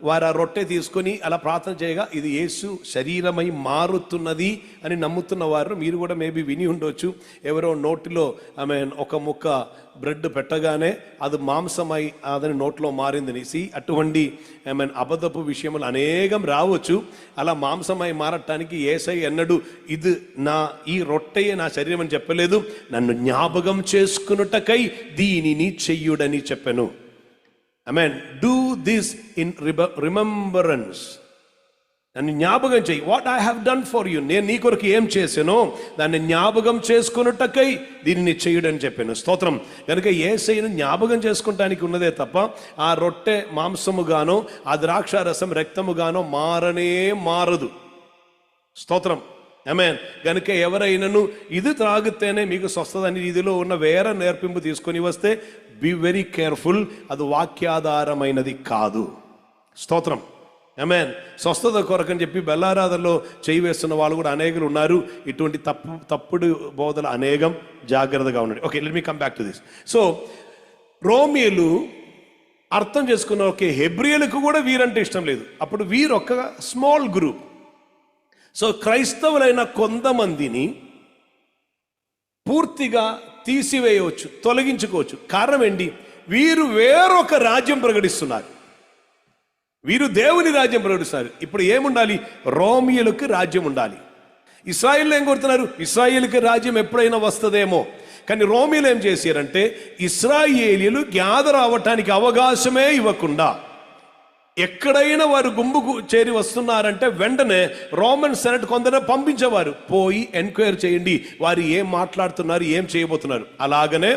వారు ఆ రొట్టె తీసుకొని అలా ప్రార్థన చేయగా ఇది యేసు శరీరమై మారుతున్నది అని నమ్ముతున్న వారు మీరు కూడా మేబీ విని ఉండొచ్చు. ఎవరో నోటిలో ఒక ముక్క బ్రెడ్ పెట్టగానే అది మాంసమై అదని నోట్లో మారిందనేసి అటువంటి అబద్ధపు విషయములు అనేకం రావచ్చు. అలా మాంసమై మారటానికి యేసయ్య ఎన్నడు ఇది ఈ రొట్టెయే నా శరీరం అని చెప్పలేదు, నన్ను జ్ఞాపకం చేసుకున్నటకై దీనిని చెయ్యుడని చెప్పాను. Amen. Do this in remembrance. నన్ను జ్ఞాపకం చెయ్యి. What I have done for you, నేను నీ కొరకు ఏం చేశానో దాన్ని జ్ఞాపకం చేసుకున్నట్టకై దీనిని చెయ్యడని చెప్పాను. స్తోత్రం. కనుక యేసయ్యను జ్ఞాపకం చేసుకుంటానికి ఉన్నదే తప్ప ఆ రొట్టె మాంసముగానో ఆ ద్రాక్షారసం రక్తముగానో మారదు. స్తోత్రం. ఆమేన్. కనుక ఎవరైనాను ఇది త్రాగితేనే మీకు స్వస్థత అనే రీతిలో ఉన్న వేరే నేర్పింపు తీసుకొని వస్తే బీ వెరీ కేర్ఫుల్, అది వాక్యాధారమైనది కాదు. స్తోత్రం. ఆమేన్. స్వస్థత కొరకని చెప్పి బెల్లారాధనలో చేయి వేస్తున్న వాళ్ళు కూడా అనేకులు ఉన్నారు. ఇటువంటి తప్పుడు బోధలు అనేకం, జాగ్రత్తగా ఉండండి. Okay, let me come back to this. So రోమియోలు అర్థం చేసుకున్న, ఓకే, హెబ్రియలకు కూడా వీరంటే ఇష్టం లేదు. అప్పుడు వీరు ఒక స్మాల్ గ్రూప్. సో క్రైస్తవులైన కొంతమందిని పూర్తిగా తీసివేయవచ్చు, తొలగించుకోవచ్చు. కారణం ఏంటి? వీరు వేరొక రాజ్యం ప్రకటిస్తున్నారు, వీరు దేవుని రాజ్యం ప్రకటిస్తున్నారు. ఇప్పుడు ఏముండాలి? రోమియోలకు రాజ్యం ఉండాలి. ఇశ్రాయేలు ఏం కోరుతున్నారు? ఇశ్రాయేలుకి రాజ్యం ఎప్పుడైనా వస్తుందేమో. కానీ రోమియోలు ఏం చేశారంటే, ఇశ్రాయేలీలు గ్యాదర్ అవ్వటానికి అవకాశమే ఇవ్వకుండా ఎక్కడైనా వారు గుంపుకు చేరి వస్తున్నారంటే వెంటనే రోమన్ సెనెట్ కొందరు పంపించేవారు, పోయి ఎంక్వైరీ చేయండి వారు ఏం మాట్లాడుతున్నారు, ఏం చేయబోతున్నారు. అలాగనే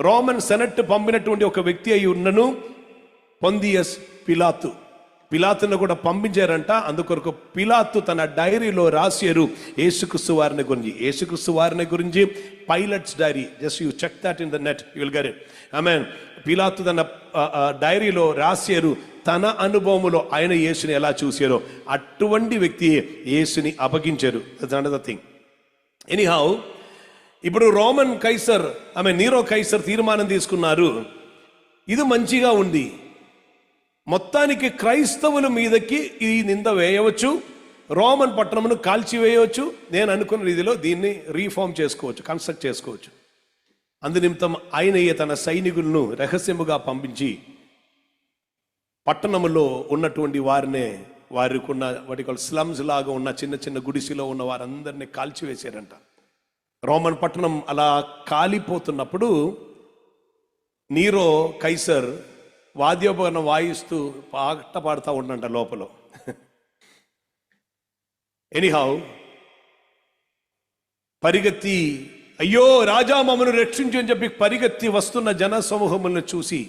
రోమన్ సెనెట్ పంపినటువంటి ఒక వ్యక్తి అయి ఉన్నను పొందియస్ పిలాతును కూడా పంపించారంట. అందుకొరకు పిలాతు తన డైరీలో రాశారు యేసుక్రీస్తు వారిని గురించి Pilate's diary. Just you check that in the net, you will get it. ఆమేన్. పిలాతు తన డైరీలో రాశారు తన అనుభవములో ఆయన యేసుని ఎలా చూశారో. అటువంటి వ్యక్తి యేసుని అప్పగించారు. That's another thing. ఎనీహౌ, ఇప్పుడు రోమన్ కైసర్ నీరో కైసర్ తీర్మానం తీసుకున్నారు, ఇది మంచిగా ఉంది, మొత్తానికి క్రైస్తవుల మీదకి ఈ నింద వేయవచ్చు, రోమన్ పట్టణమును కాల్చివేయవచ్చు. నేను అనుకున్న రీతిలో దీన్ని రీఫార్మ్ చేసుకోవచ్చు, కన్స్ట్రక్ట్ చేసుకోవచ్చు. అందునిమిత్తం ఆయన తన సైనికులను రహస్యముగా పంపించి పట్టణములో ఉన్నటువంటి వారిని వారికి ఉన్న వాటి స్లమ్స్ లాగా ఉన్న చిన్న చిన్న గుడిసెలో ఉన్న వారందరినీ కాల్చివేశారంట. రోమన్ పట్టణం అలా కాలిపోతున్నప్పుడు నీరో కైసర్ వాద్యోపకరణం వాయిస్తూ పాట పాడుతూ ఉండంట లోపల. ఎనీహౌ పరిగెత్తి అయ్యో రాజా మమ్మను రక్షించు అని చెప్పి పరిగెత్తి వస్తున్న జన సమూహములను చూసి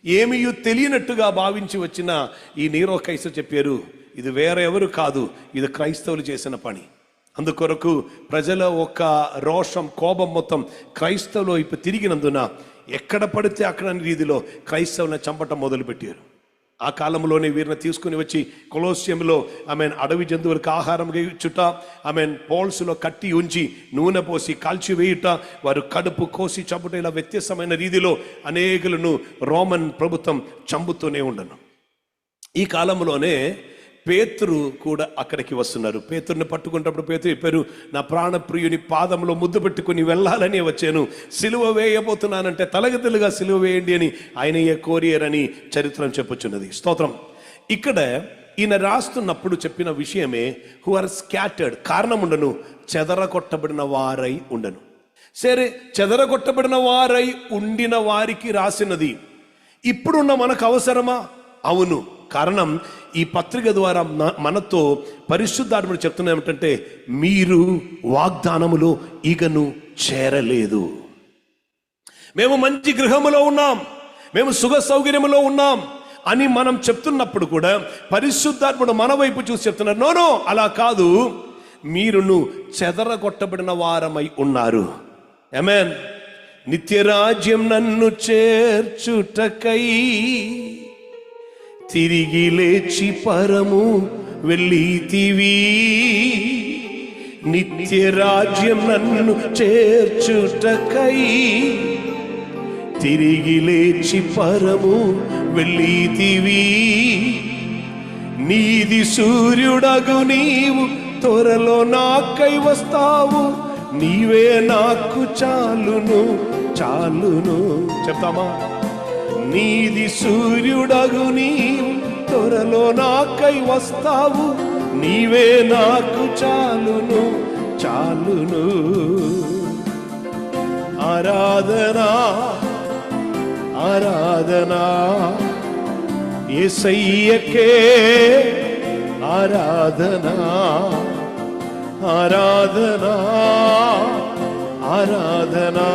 ఏమీ తెలియనట్టుగా భావించి వచ్చిన ఈ నీరో కైసర్ చెప్పారు, ఇది వేరే ఎవరు కాదు, ఇది క్రైస్తవులు చేసిన పని. అందుకొరకు ప్రజల ఒక రోషం కోపం మొత్తం క్రైస్తవులు ఇప్పుడు తిరిగినందున ఎక్కడ పడితే అక్కడ రీతిలో క్రైస్తవులను చంపటం మొదలుపెట్టారు. ఆ కాలంలోనే వీరిని తీసుకుని వచ్చి కొలోసియంలో అడవి జంతువులకు ఆహారం చుట్ట పోల్స్లో కట్టి ఉంచి నూనె పోసి కాల్చివేయుట, వారు కడుపు కోసి చంపుట, ఇలా వ్యత్యాసమైన రీతిలో అనేకులను రోమన్ ప్రభుత్వం చంపుతూనే ఉండను. ఈ కాలంలోనే పేతురు కూడా అక్కడికి వస్తున్నారు. పేతురుని పట్టుకున్నప్పుడు పేతురు చెప్పారు, నా ప్రాణప్రియుని పాదంలో ముద్దు పెట్టుకుని వెళ్ళాలని వచ్చాను, సిలువ వేయబోతున్నానంటే తలగతులుగా సిలువ వేయండి అని ఆయన కోరియరని చరిత్ర చెప్పుచున్నది. స్తోత్రం. ఇక్కడ ఈయన రాస్తున్నప్పుడు చెప్పిన విషయమే హు ఆర్ స్కాటర్డ్, కారణం ఉండను, చెదరగొట్టబడిన వారై ఉండను. సరే, చెదరగొట్టబడిన వారై ఉండిన వారికి రాసినది ఇప్పుడున్న మనకు అవసరమా? అవును. కారణం ఈ పత్రిక ద్వారా మనతో పరిశుద్ధాత్ముడు చెప్తున్నా ఏమిటంటే, మీరు వాగ్దానములో ఇకను చేరలేదు. మేము మంచి గృహములో ఉన్నాం, మేము సుఖ సౌకర్యములో ఉన్నాం అని మనం చెప్తున్నప్పుడు కూడా పరిశుద్ధాత్ముడు మన వైపు చూసి చెప్తున్నారు, నో అలా కాదు, మీరును చెదరగొట్టబడిన వారమై ఉన్నారు. ఆమేన్. నిత్యరాజ్యం నన్ను చేర్చుటకై తిరిగి లేచి పరము వెళ్ళితివి, నిత్యరాజ్యం నన్ను చేర్చుటకై తిరిగి లేచి పరము వెళ్ళితివి, నీది సూర్యుడగు నీవు త్వరలో నాకై వస్తావు, నీవే నాకు చాలును చాలును. చెప్తామా? నీది సూర్యుడగు నీవు త్వరలో నాకై వస్తావు, నీవే నాకు చాలును చాలును. ఆరాధనా ఆరాధనా యేసయ్యకే ఆరాధనా ఆరాధనా ఆరాధనా,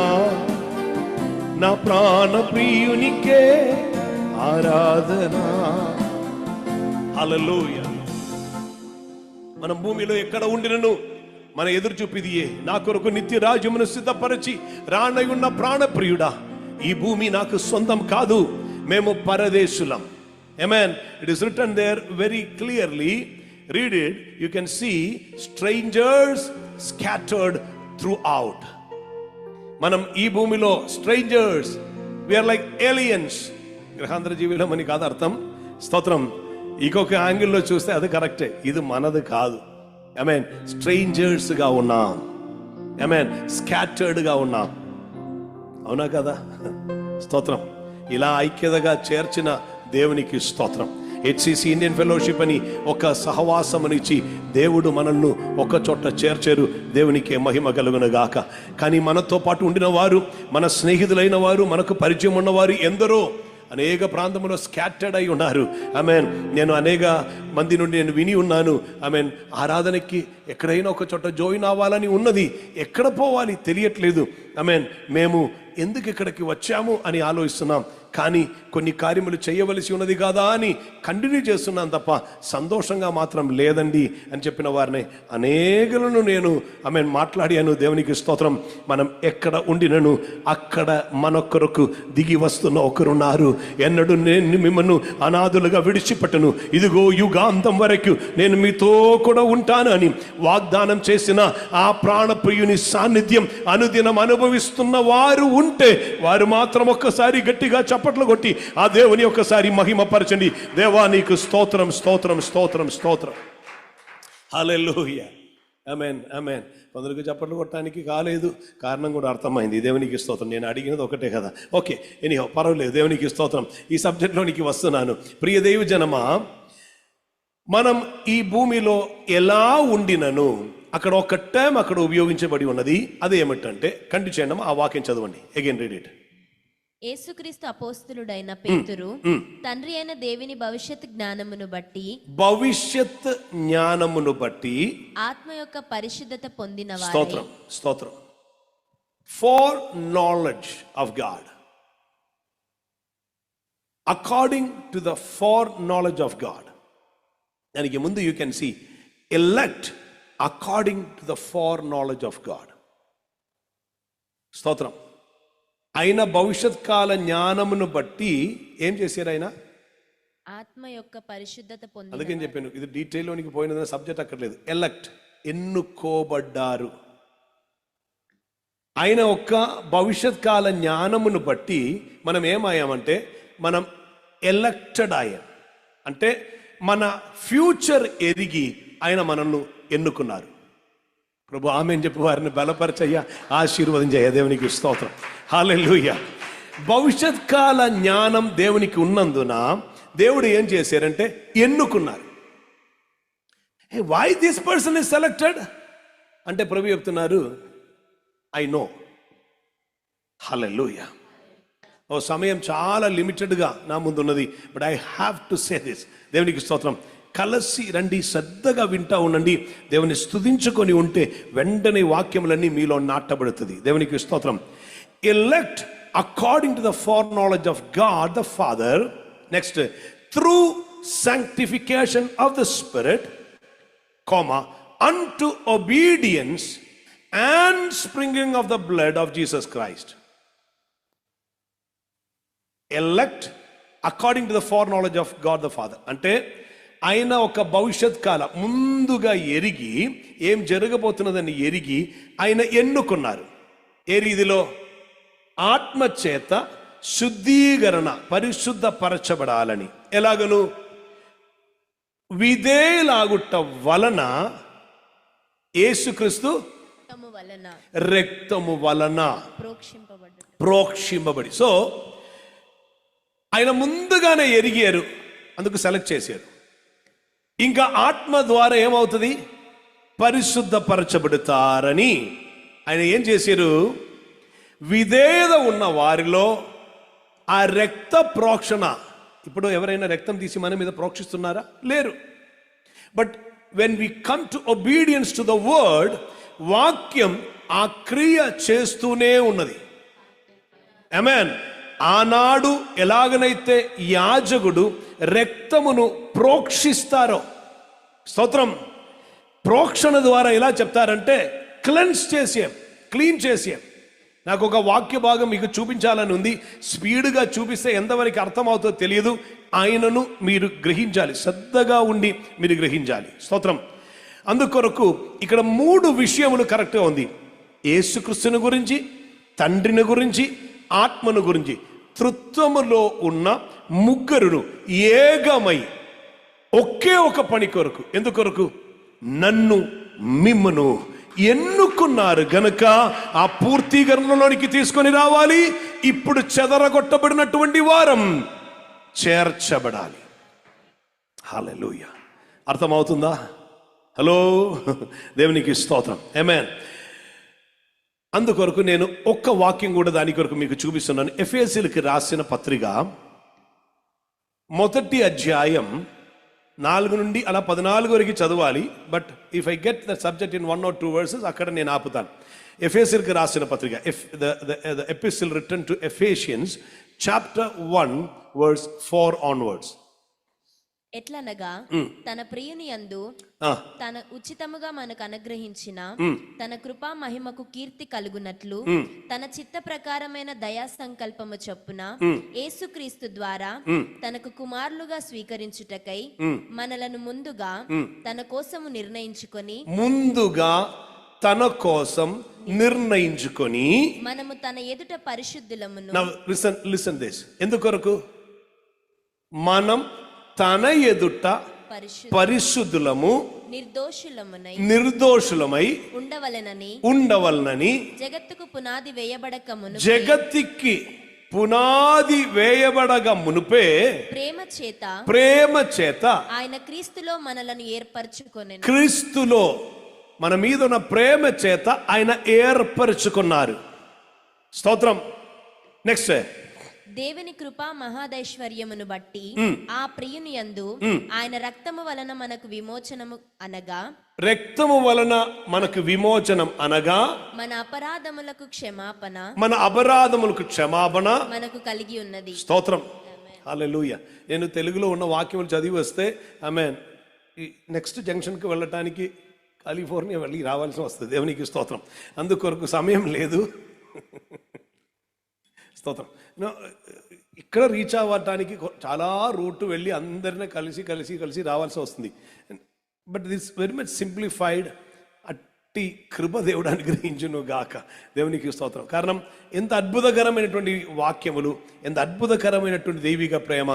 నా ప్రాణ ప్రియునికే ఆరాధన. హల్లెలూయా. మనం భూమిలో ఎక్కడ ఉండినను మన ఎదురు చూపిదియే, నా కొరకు నిత్య రాజ్యమును సిద్ధపరచి రానయున్న ప్రాణ ప్రియుడా, ఈ భూమి నాకు సొంతం కాదు, మేము పరదేశులం. ఆమేన్. It is written there very clearly. Read it, you can see strangers scattered throughout. మనం ఈ భూమిలో స్ట్రేంజర్స్, వీఆర్ లైక్ ఏలియన్స్. గ్రహాంతర జీవులం అని కాదు అర్థం. స్తోత్రం. ఇంకొక యాంగిల్లో చూస్తే అది కరెక్టే, ఇది మనది కాదు. ఆమేన్. స్ట్రేంజర్స్ గా ఉన్నాం. ఆమేన్. స్కాటర్డ్ గా ఉన్నాం. అవునా కదా? స్తోత్రం. ఇలా ఐక్యతగా చేర్చిన దేవునికి స్తోత్రం. హెచ్సిసి ఇండియన్ ఫెలోషిప్ అని ఒక సహవాసమునిచ్చి దేవుడు మనల్ని ఒక చోట చేర్చారు. దేవునికి మహిమ కలుగును గాక. కానీ మనతో పాటు ఉండిన వారు, మన స్నేహితులైన వారు, మనకు పరిచయం ఉన్నవారు ఎందరో అనేక ప్రాంతంలో స్కాటర్డ్ అయి ఉన్నారు. ఆమేన్. నేను అనేక మంది నుండి నేను విని ఉన్నాను. ఆమేన్. ఆరాధనకి ఎక్కడైనా ఒక చోట జాయిన్ అవ్వాలని ఉన్నది, ఎక్కడ పోవాలి తెలియట్లేదు. ఆమేన్. మేము ఎందుకు ఇక్కడికి వచ్చాము అని ఆలోచిస్తున్నాం, కానీ కొన్ని కార్యములు చేయవలసి ఉన్నది కాదా అని కంటిన్యూ చేస్తున్నాను తప్ప సంతోషంగా మాత్రం లేదండి అని చెప్పిన వారిని అనేకులను నేను మాట్లాడాను. దేవునికి స్తోత్రం. మనం ఎక్కడ ఉండినను అక్కడ మనొక్కరకు దిగి వస్తున్న ఒకరున్నారు. ఎన్నడూ నేను మిమ్మల్ని అనాథులుగా విడిచిపెట్టను, ఇదిగో యుగాంతం వరకు నేను మీతో కూడా ఉంటాను అని వాగ్దానం చేసిన ఆ ప్రాణప్రియుని సాన్నిధ్యం అనుదినం అనుభవిస్తున్న వారు ఉంటే వారు మాత్రం ఒక్కసారి గట్టిగా చప్పట్లు కొట్టి ఆ దేవుని ఒక్కసారి మహిమపరచండి. దేవా నీకు స్తోత్రం స్తోత్రం స్తోత్రం స్తోత్రం. హల్లెలూయా. ఆమేన్ ఆమేన్. కొందరికి చప్పట్లు కొట్టడానికి కాలేదు, కారణం కూడా అర్థమైంది. దేవునికి స్తోత్రం. నేను అడిగినది ఒకటే కదా. ఓకే, ఎనీహౌ పర్వాలేదు. దేవునికి స్తోత్రం. ఈ సబ్జెక్ట్లోనికి వస్తున్నాను. ప్రియ దైవ జనమా, మనం ఈ భూమిలో ఎలా ఉండినను అక్కడ ఒక టైం అక్కడ ఉపయోగించబడి ఉన్నది. అది ఏమిటంటే కంటి చేయండి, ఆ వాక్యం చదవండి. Again read it. యేసుక్రీస్తు అపోస్తలుడైన పేతురు తండ్రి అయిన దేవుని భవిష్యత్ జ్ఞానమును బట్టి ఆత్మ యొక్క పరిశుద్ధత పొందిన వారై. స్తోత్రం స్తోత్రం. Fore knowledge of God, according to the fore knowledge of God. దానికి ముందు you can see elect according to the fore knowledge of God. స్తోత్రం. ఆయన భవిష్యత్ కాల జ్ఞానమును బట్టి ఏం చేశారు? ఆయన ఆత్మ యొక్క పరిశుద్ధత పొందిన. అందుకని చెప్పాను, ఇది డీటెయిల్లోనికి పోయిన సబ్జెక్ట్ అక్కర్లేదు. ఎలెక్ట్, ఎన్నుకోబడ్డారు. ఆయన ఒక్క భవిష్యత్ కాల జ్ఞానమును బట్టి మనం ఏమయ్యామంటే మనం ఎలక్టెడ్ అయ్యాం. అంటే మన ఫ్యూచర్ ఎరిగి ఆయన మనల్ని ఎన్నుకున్నారు. ప్రభు ఆమేన్ చెప్పి వారిని బలపరచయ్యా, ఆశీర్వదించయ్యా. దేవునికి స్తోత్రం, హల్లెలూయా. భవిష్యత్ కాల జ్ఞానం దేవునికి ఉన్నందున దేవుడు ఏం చేశారంటే ఎన్నుకున్నారు. Why this person is selected అంటే ప్రభు చెప్తున్నారు, ఐ నో. హల్లెలూయా. ఓ సమయం చాలా లిమిటెడ్గా నా ముందు ఉన్నది, but I have to say this. దేవునికి స్తోత్రం. కలిసి రండి, శ్రద్ధగా వింటా ఉండండి. దేవుని స్తుతించుకొని ఉంటే వెంటనే వాక్యములన్నీ మీలో నాటబడుతుంది. దేవునికి స్తోత్రం. Elect according to the fore knowledge of God the Father. Next, through sanctification of the spirit, unto obedience and sprinkling of the blood of Jesus Christ. Elect according to the foreknowledge of God the Father. అంటే ఆయన ఒక భవిష్యత్ కాల ముందుగా ఎరిగి ఏం జరగబోతున్నదని ఎరిగి ఆయన ఎన్నుకున్నారు. ఏ రీతిలో? ఆత్మ చేత శుద్ధీకరణ, పరిశుద్ధపరచబడాలని. ఎలాగను? విధేయులాగుట వలన, యేసుక్రీస్తు రక్తము వలన ప్రోక్షింపబడి. సో ఆయన ముందుగానే ఎరిగారు, అందుకు సెలెక్ట్ చేశారు. ఇంకా ఆత్మ ద్వారా ఏమవుతుంది? పరిశుద్ధపరచబడతారని ఆయన ఏం చేశారు? విధేయత ఉన్న వారిలో ఆ రక్త ప్రోక్షణ. ఇప్పుడు ఎవరైనా రక్తం తీసి మన మీద ప్రోక్షిస్తున్నారా? లేరు. But when we come to obedience to the word, వాక్యం ఆ క్రియ చేస్తూనే ఉన్నది. ఆమేన్. ఆనాడు ఎలాగనైతే యాజకుడు రక్తమును ప్రోక్షిస్తారో, స్తోత్రం, ప్రోక్షణ ద్వారా ఎలా చెప్తారంటే క్లెన్స్ చేసేం, క్లీన్ చేసేం. నాకు ఒక వాక్య భాగం మీకు చూపించాలని ఉంది. స్పీడ్గా చూపిస్తే ఎంతవరకు అర్థమవుతుందో తెలియదు. ఆయనను మీరు గ్రహించాలి, శ్రద్ధగా ఉండి మీరు గ్రహించాలి. స్తోత్రం. అందుకొరకు ఇక్కడ 3 విషయములు కరెక్ట్గా ఉంది. యేసుక్రీస్తుని గురించి, తండ్రిని గురించి, ఆత్మను గురించి. త్రిత్వములో ఉన్న ముగ్గురును ఏకమై ఒకే ఒక పని కొరకు. ఎందుకొరకు? నన్ను మిమ్మను ఎన్నుకున్నారు గనుక ఆ పూర్తీకరణలోనికి తీసుకొని రావాలి. ఇప్పుడు చెదరగొట్టబడినటువంటి వారం చేర్చబడాలి. హల్లెలూయా. అర్థమవుతుందా? హలో, దేవునికి స్తోత్రం. ఆమేన్. అందుకొరకు నేను ఒక్క వాక్యం కూడా దాని కొరకు మీకు చూపిస్తున్నాను. ఎఫెసీయులకు రాసిన పత్రిక 1వ అధ్యాయం 4 నుండి అలా 14 వరకు చదవాలి. But if I get the subject in 1 or 2 verses అక్కడ నేను ఆపుతాను. ఎఫెసీయులకు రాసిన పత్రిక, the epistle written to Ephesians chapter 1 verse 4 onwards. ఎట్లనగా తన ప్రియుని యందు తన ఉచితముగా మనకు అనుగ్రహించిన తన కృపా మహిమకు కీర్తి కలుగునట్లు తన చిత్త ప్రకారమైన దయా సంకల్పము చొప్పున యేసుక్రీస్తు ద్వారా తనకు కుమారులుగా స్వీకరించుటకై మనలను ముందుగా తన కోసము నిర్ణయించుకొని మనము తన ఎదుట పరిశుద్ధులమును. Now listen this. ఎందుకొరకు? మనం తన ఎదుట పరిశుద్ధులము, నిర్దోషులమై ఉండవలనని జగత్తుకు పునాది వేయబడక మునుపు, జగత్తుకి పునాది వేయబడగా మునుపే ప్రేమ చేత ఆయన క్రీస్తులో మనలను ఏర్పరచుకొనెను. క్రీస్తులో మన మీద ఉన్న ప్రేమ చేత ఆయన ఏర్పరచుకున్నారు. స్తోత్రం. నెక్స్ట్, దేవుని కృపా మహాదైశ్వర్యమును బట్టి ఆ ప్రియుని యందు ఆయన రక్తము వలన మనకు విమోచనము అనగా, రక్తము వలన మనకు విమోచనం అనగా మన అపరాధములకు క్షమాపణ, మన అపరాధములకు క్షమాపణ మనకు కలిగి ఉన్నది. స్తోత్రం. హల్లెలూయా. నేను తెలుగులో ఉన్న వాక్యములు చదివి వస్తే ఆమేన్, ఈ నెక్స్ట్ జంక్షన్కి వెళ్ళటానికి కాలిఫోర్నియా వెళ్ళి రావాల్సి వస్తుంది. దేవునికి స్తోత్రం. అందుకొరకు సమయం లేదు. స్తోత్రం. ఇక్కడ రీచ్ అవ్వటానికి చాలా రూట్ వెళ్ళి అందరినీ కలిసి రావాల్సి వస్తుంది. But this very much simplified. అట్టి కృప దేవుడు అనుగ్రహించును గాక. దేవునికి స్తోత్రం. కారణం, ఎంత అద్భుతకరమైనటువంటి వాక్యములు, ఎంత అద్భుతకరమైనటువంటి దైవిక ప్రేమ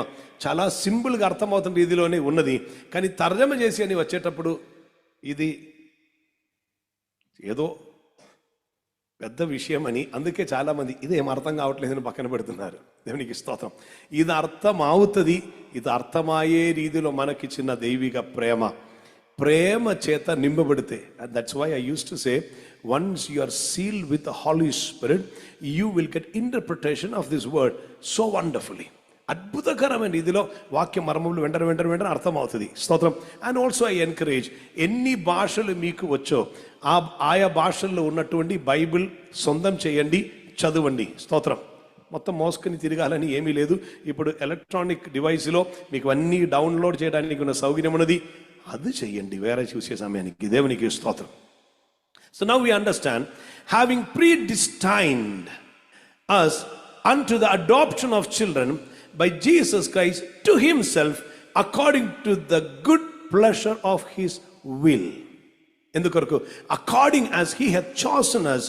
చాలా సింపుల్గా అర్థమవుతున్న రీతిలోనే ఉన్నది. కానీ తర్జమ చేసి అని వచ్చేటప్పుడు ఇది ఏదో పెద్ద విషయం అని, అందుకే చాలామంది ఇదేం అర్థం కావట్లేదని పక్కన పెడుతున్నారు. దేవునికి స్తోత్రం. ఇది అర్థం అవుతుంది. ఇది అర్థమయ్యే రీతిలో మనకిచ్చిన దైవిక ప్రేమ చేత నింపబడితే, that's why I use to say, once you are sealed with the Holy Spirit, you will get interpretation of this word so wonderfully. అద్భుతకరమైన రీతిలో వాక్య మర్మములు వెంటనే అర్థమవుతుంది. స్తోత్రం. అండ్ ఆల్సో ఐ ఎన్కరేజ్, ఎన్ని భాషలు మీకు వచ్చో ఆయా భాషల్లో ఉన్నటువంటి బైబిల్ సొంతం చేయండి, చదవండి. స్తోత్రం. మొత్తం మోసుకొని తిరగాలని ఏమీ లేదు. ఇప్పుడు ఎలక్ట్రానిక్ డివైస్లో మీకు అన్నీ డౌన్లోడ్ చేయడానికి ఉన్న సౌకర్యం ఉన్నది. అది చెయ్యండి వేరే చూసే సమయానికి. దేవునికి స్తోత్రం. So now we understand, having predestined us unto the adoption of children by Jesus Christ to himself according to the good pleasure of his will. ఎందుకొరకు? According as he hath chosen us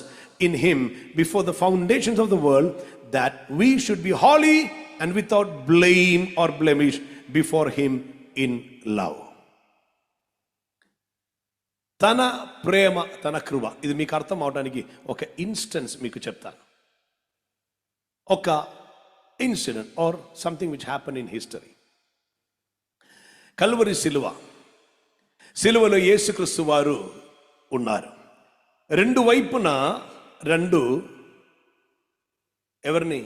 in him before the foundations of the world, that we should be holy and without blame or blemish before him in love. తన ప్రేమ, తన కృప, ఇది మీకు అర్థం అవడానికి ఒక ఇన్స్టెన్స్ మీకు చెప్తాను. ఒక incident or something which happen in history. Calvary సిలువలో యేసుక్రీస్తు వారు ఉన్నారు. రెండు వైపున ఎవరిని?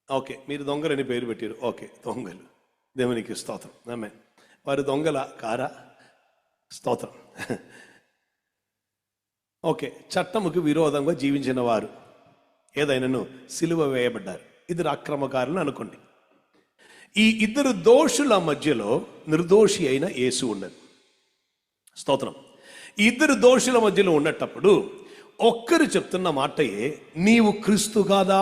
ఓకే, మీరు దొంగలని పేరు పెట్టారు. ఓకే, దొంగలు. దేవునికి స్తోత్రం. ఆమె వారు దొంగల కారా? స్తోత్రం. ఓకే, చట్టముకు విరోధంగా జీవించిన వారు ఏదైనాను సిలువ వేయబడ్డారు. ఇద్దరు అక్రమకారులను అనుకోండి. ఈ ఇద్దరు దోషుల మధ్యలో నిర్దోషి అయిన యేసు ఉన్నది. స్తోత్రం. ఈ ఇద్దరు దోషుల మధ్యలో ఉన్నప్పుడు ఒక్కరు చెప్తున్న మాటయే, నీవు క్రీస్తు కాదా?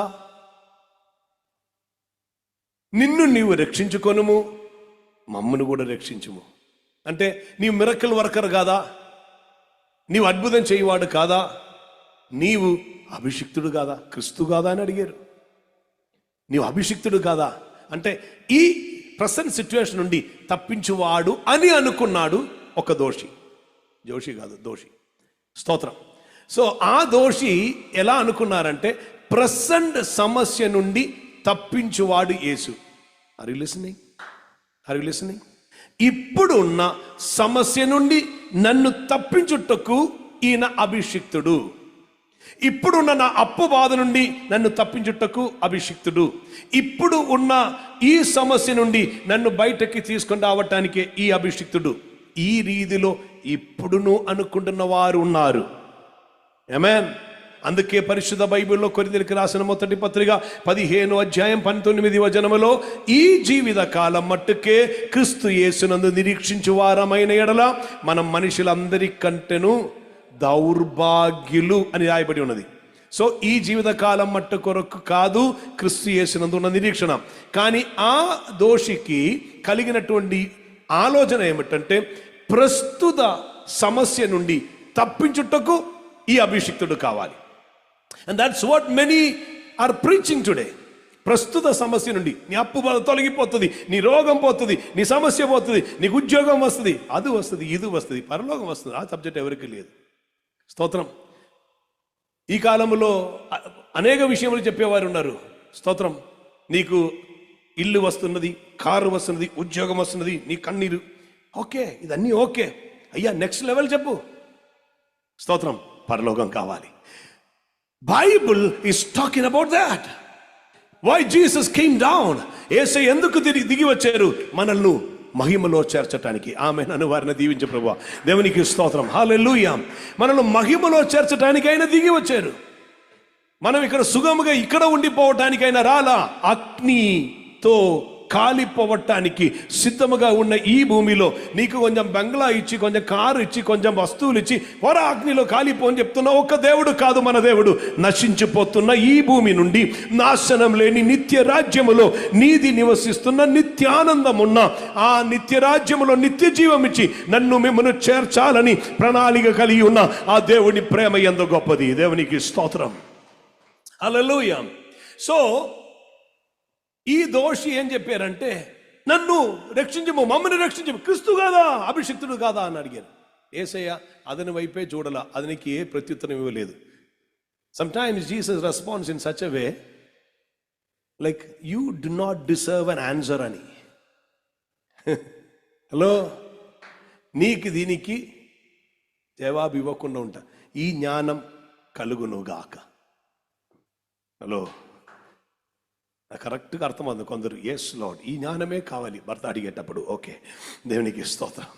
నిన్ను నీవు రక్షించుకొనుము, మమ్మను కూడా రక్షించుము. అంటే నీవు మిరకల్ వర్కర్ కాదా? నీవు అద్భుతం చేయవాడు కాదా? నీవు అభిషిక్తుడు కాదా? క్రీస్తు కాదా అని అడిగారు. నీవు అభిషిక్తుడు కాదా అంటే ఈ ప్రజెంట్ సిచ్యువేషన్ నుండి తప్పించువాడు అని అనుకున్నాడు ఒక దోషి. దోషి. స్తోత్రం. సో ఆ దోషి ఎలా అనుకున్నారంటే, ప్రజెంట్ సమస్య నుండి తప్పించువాడు యేసు. Are you listening? ఇప్పుడున్న సమస్య నుండి నన్ను తప్పించుటకు ఈయన అభిషిక్తుడు. ఇప్పుడున్న నా అప్పు బాధ నుండి నన్ను తప్పించుటకు అభిషిక్తుడు. ఇప్పుడు ఉన్న ఈ సమస్య నుండి నన్ను బయటకి తీసుకొని రావటానికి ఈ అభిషిక్తుడు. ఈ రీతిలో ఇప్పుడును అనుకుంటున్న వారు ఉన్నారు. ఆమేన్. అందుకే పరిశుద్ధ బైబిల్లో కొరింథీయులకు రాసిన మొదటి పత్రిక 15వ అధ్యాయం 19వ వచనములో, ఈ జీవిత కాలం మట్టుకే క్రీస్తు యేసునందు నిరీక్షించు వారమైన ఎడల మనం మనుషులందరికంటేను దౌర్భాగ్యులు అని రాయబడి ఉన్నది. సో ఈ జీవిత కాలం మట్టు కొరకు కాదు క్రీస్తు యేసునందు ఉన్న నిరీక్షణ. కానీ ఆ దోషికి కలిగినటువంటి ఆలోచన ఏమిటంటే, ప్రస్తుత సమస్య నుండి తప్పించుటకు ఈ అభిషిక్తుడు కావాలి. And that's what many are preaching today. ప్రస్తుత సమస్య నుండి నీ అప్పు తొలగిపోతుంది, నీ రోగం పోతుంది, నీ సమస్య పోతుంది, నీకు ఉద్యోగం వస్తుంది, అది వస్తుంది, ఇది వస్తుంది, పరలోకం వస్తుంది. ఆ సబ్జెక్ట్ ఎవరికి లేదు. స్తోత్రం. ఈ కాలంలో అనేక విషయములు చెప్పేవారు ఉన్నారు. స్తోత్రం. నీకు ఇల్లు వస్తున్నది, కారు వస్తున్నది, ఉద్యోగం వస్తున్నది, నీ కన్నీరు ఓకే, ఇదన్నీ ఓకే. అయ్యా నెక్స్ట్ లెవెల్ చెప్పు. స్తోత్రం. పరలోకం కావాలి. Bible is talking about that. Why Jesus came down. యేసయ్య ఎందుకు దిగి వచ్చారు? మనల్ని మహిమలో చేర్చటానికి. ఆమె నన్ను వారిని దీవించు ప్రభువా. దేవునికి స్తోత్రం. హల్లెలూయా. మనల్ని మహిమలో చేర్చటానికి ఆయన దిగి వచ్చారు. మనం ఇక్కడ సుగముగా ఇక్కడ ఉండిపోవటానికైనా రాలా. అగ్నితో కాలిపోవటానికి సిద్ధముగా ఉన్న ఈ భూమిలో నీకు కొంచెం బంగ్లా ఇచ్చి, కొంచెం కారు ఇచ్చి, కొంచెం వస్తువులు ఇచ్చి వర అగ్నిలో కాలిపో అని చెప్తున్నా ఒక్క దేవుడు కాదు మన దేవుడు. నశించిపోతున్న ఈ భూమి నుండి నాశనం లేని నిత్య రాజ్యములో నీది నివసిస్తున్న నిత్యానందం ఉన్న ఆ నిత్య రాజ్యములో నిత్య జీవం ఇచ్చి నన్ను మిమ్మల్ని చేర్చాలని ప్రణాళిక కలిగి ఉన్న ఆ దేవుని ప్రేమ ఎంత గొప్పది. దేవునికి స్తోత్రం. హల్లెలూయా. సో ఈ దోషి ఏం చెప్పారంటే, నన్ను రక్షించము, మమ్మల్ని రక్షించము, క్రీస్తు కాదా, అభిషిక్తుడు కాదా అని అడిగారు. యేసయ్య అతని వైపే చూడాల, అతనికి ఏ ప్రత్యుత్తరం ఇవ్వలేదు. Sometimes Jesus response in such a way like you do not deserve an answer అని. హలో, నీకు దీనికి జవాబు ఇవ్వకుండా ఉంటా. ఈ జ్ఞానం కలుగునుగాక. హలో, కరెక్ట్గా అర్థమవుతుంది. కొందరు ఎస్ లార్డ్, ఈ జ్ఞానమే కావాలి భర్త అడిగేటప్పుడు. ఓకే, దేవునికి స్తోత్రం,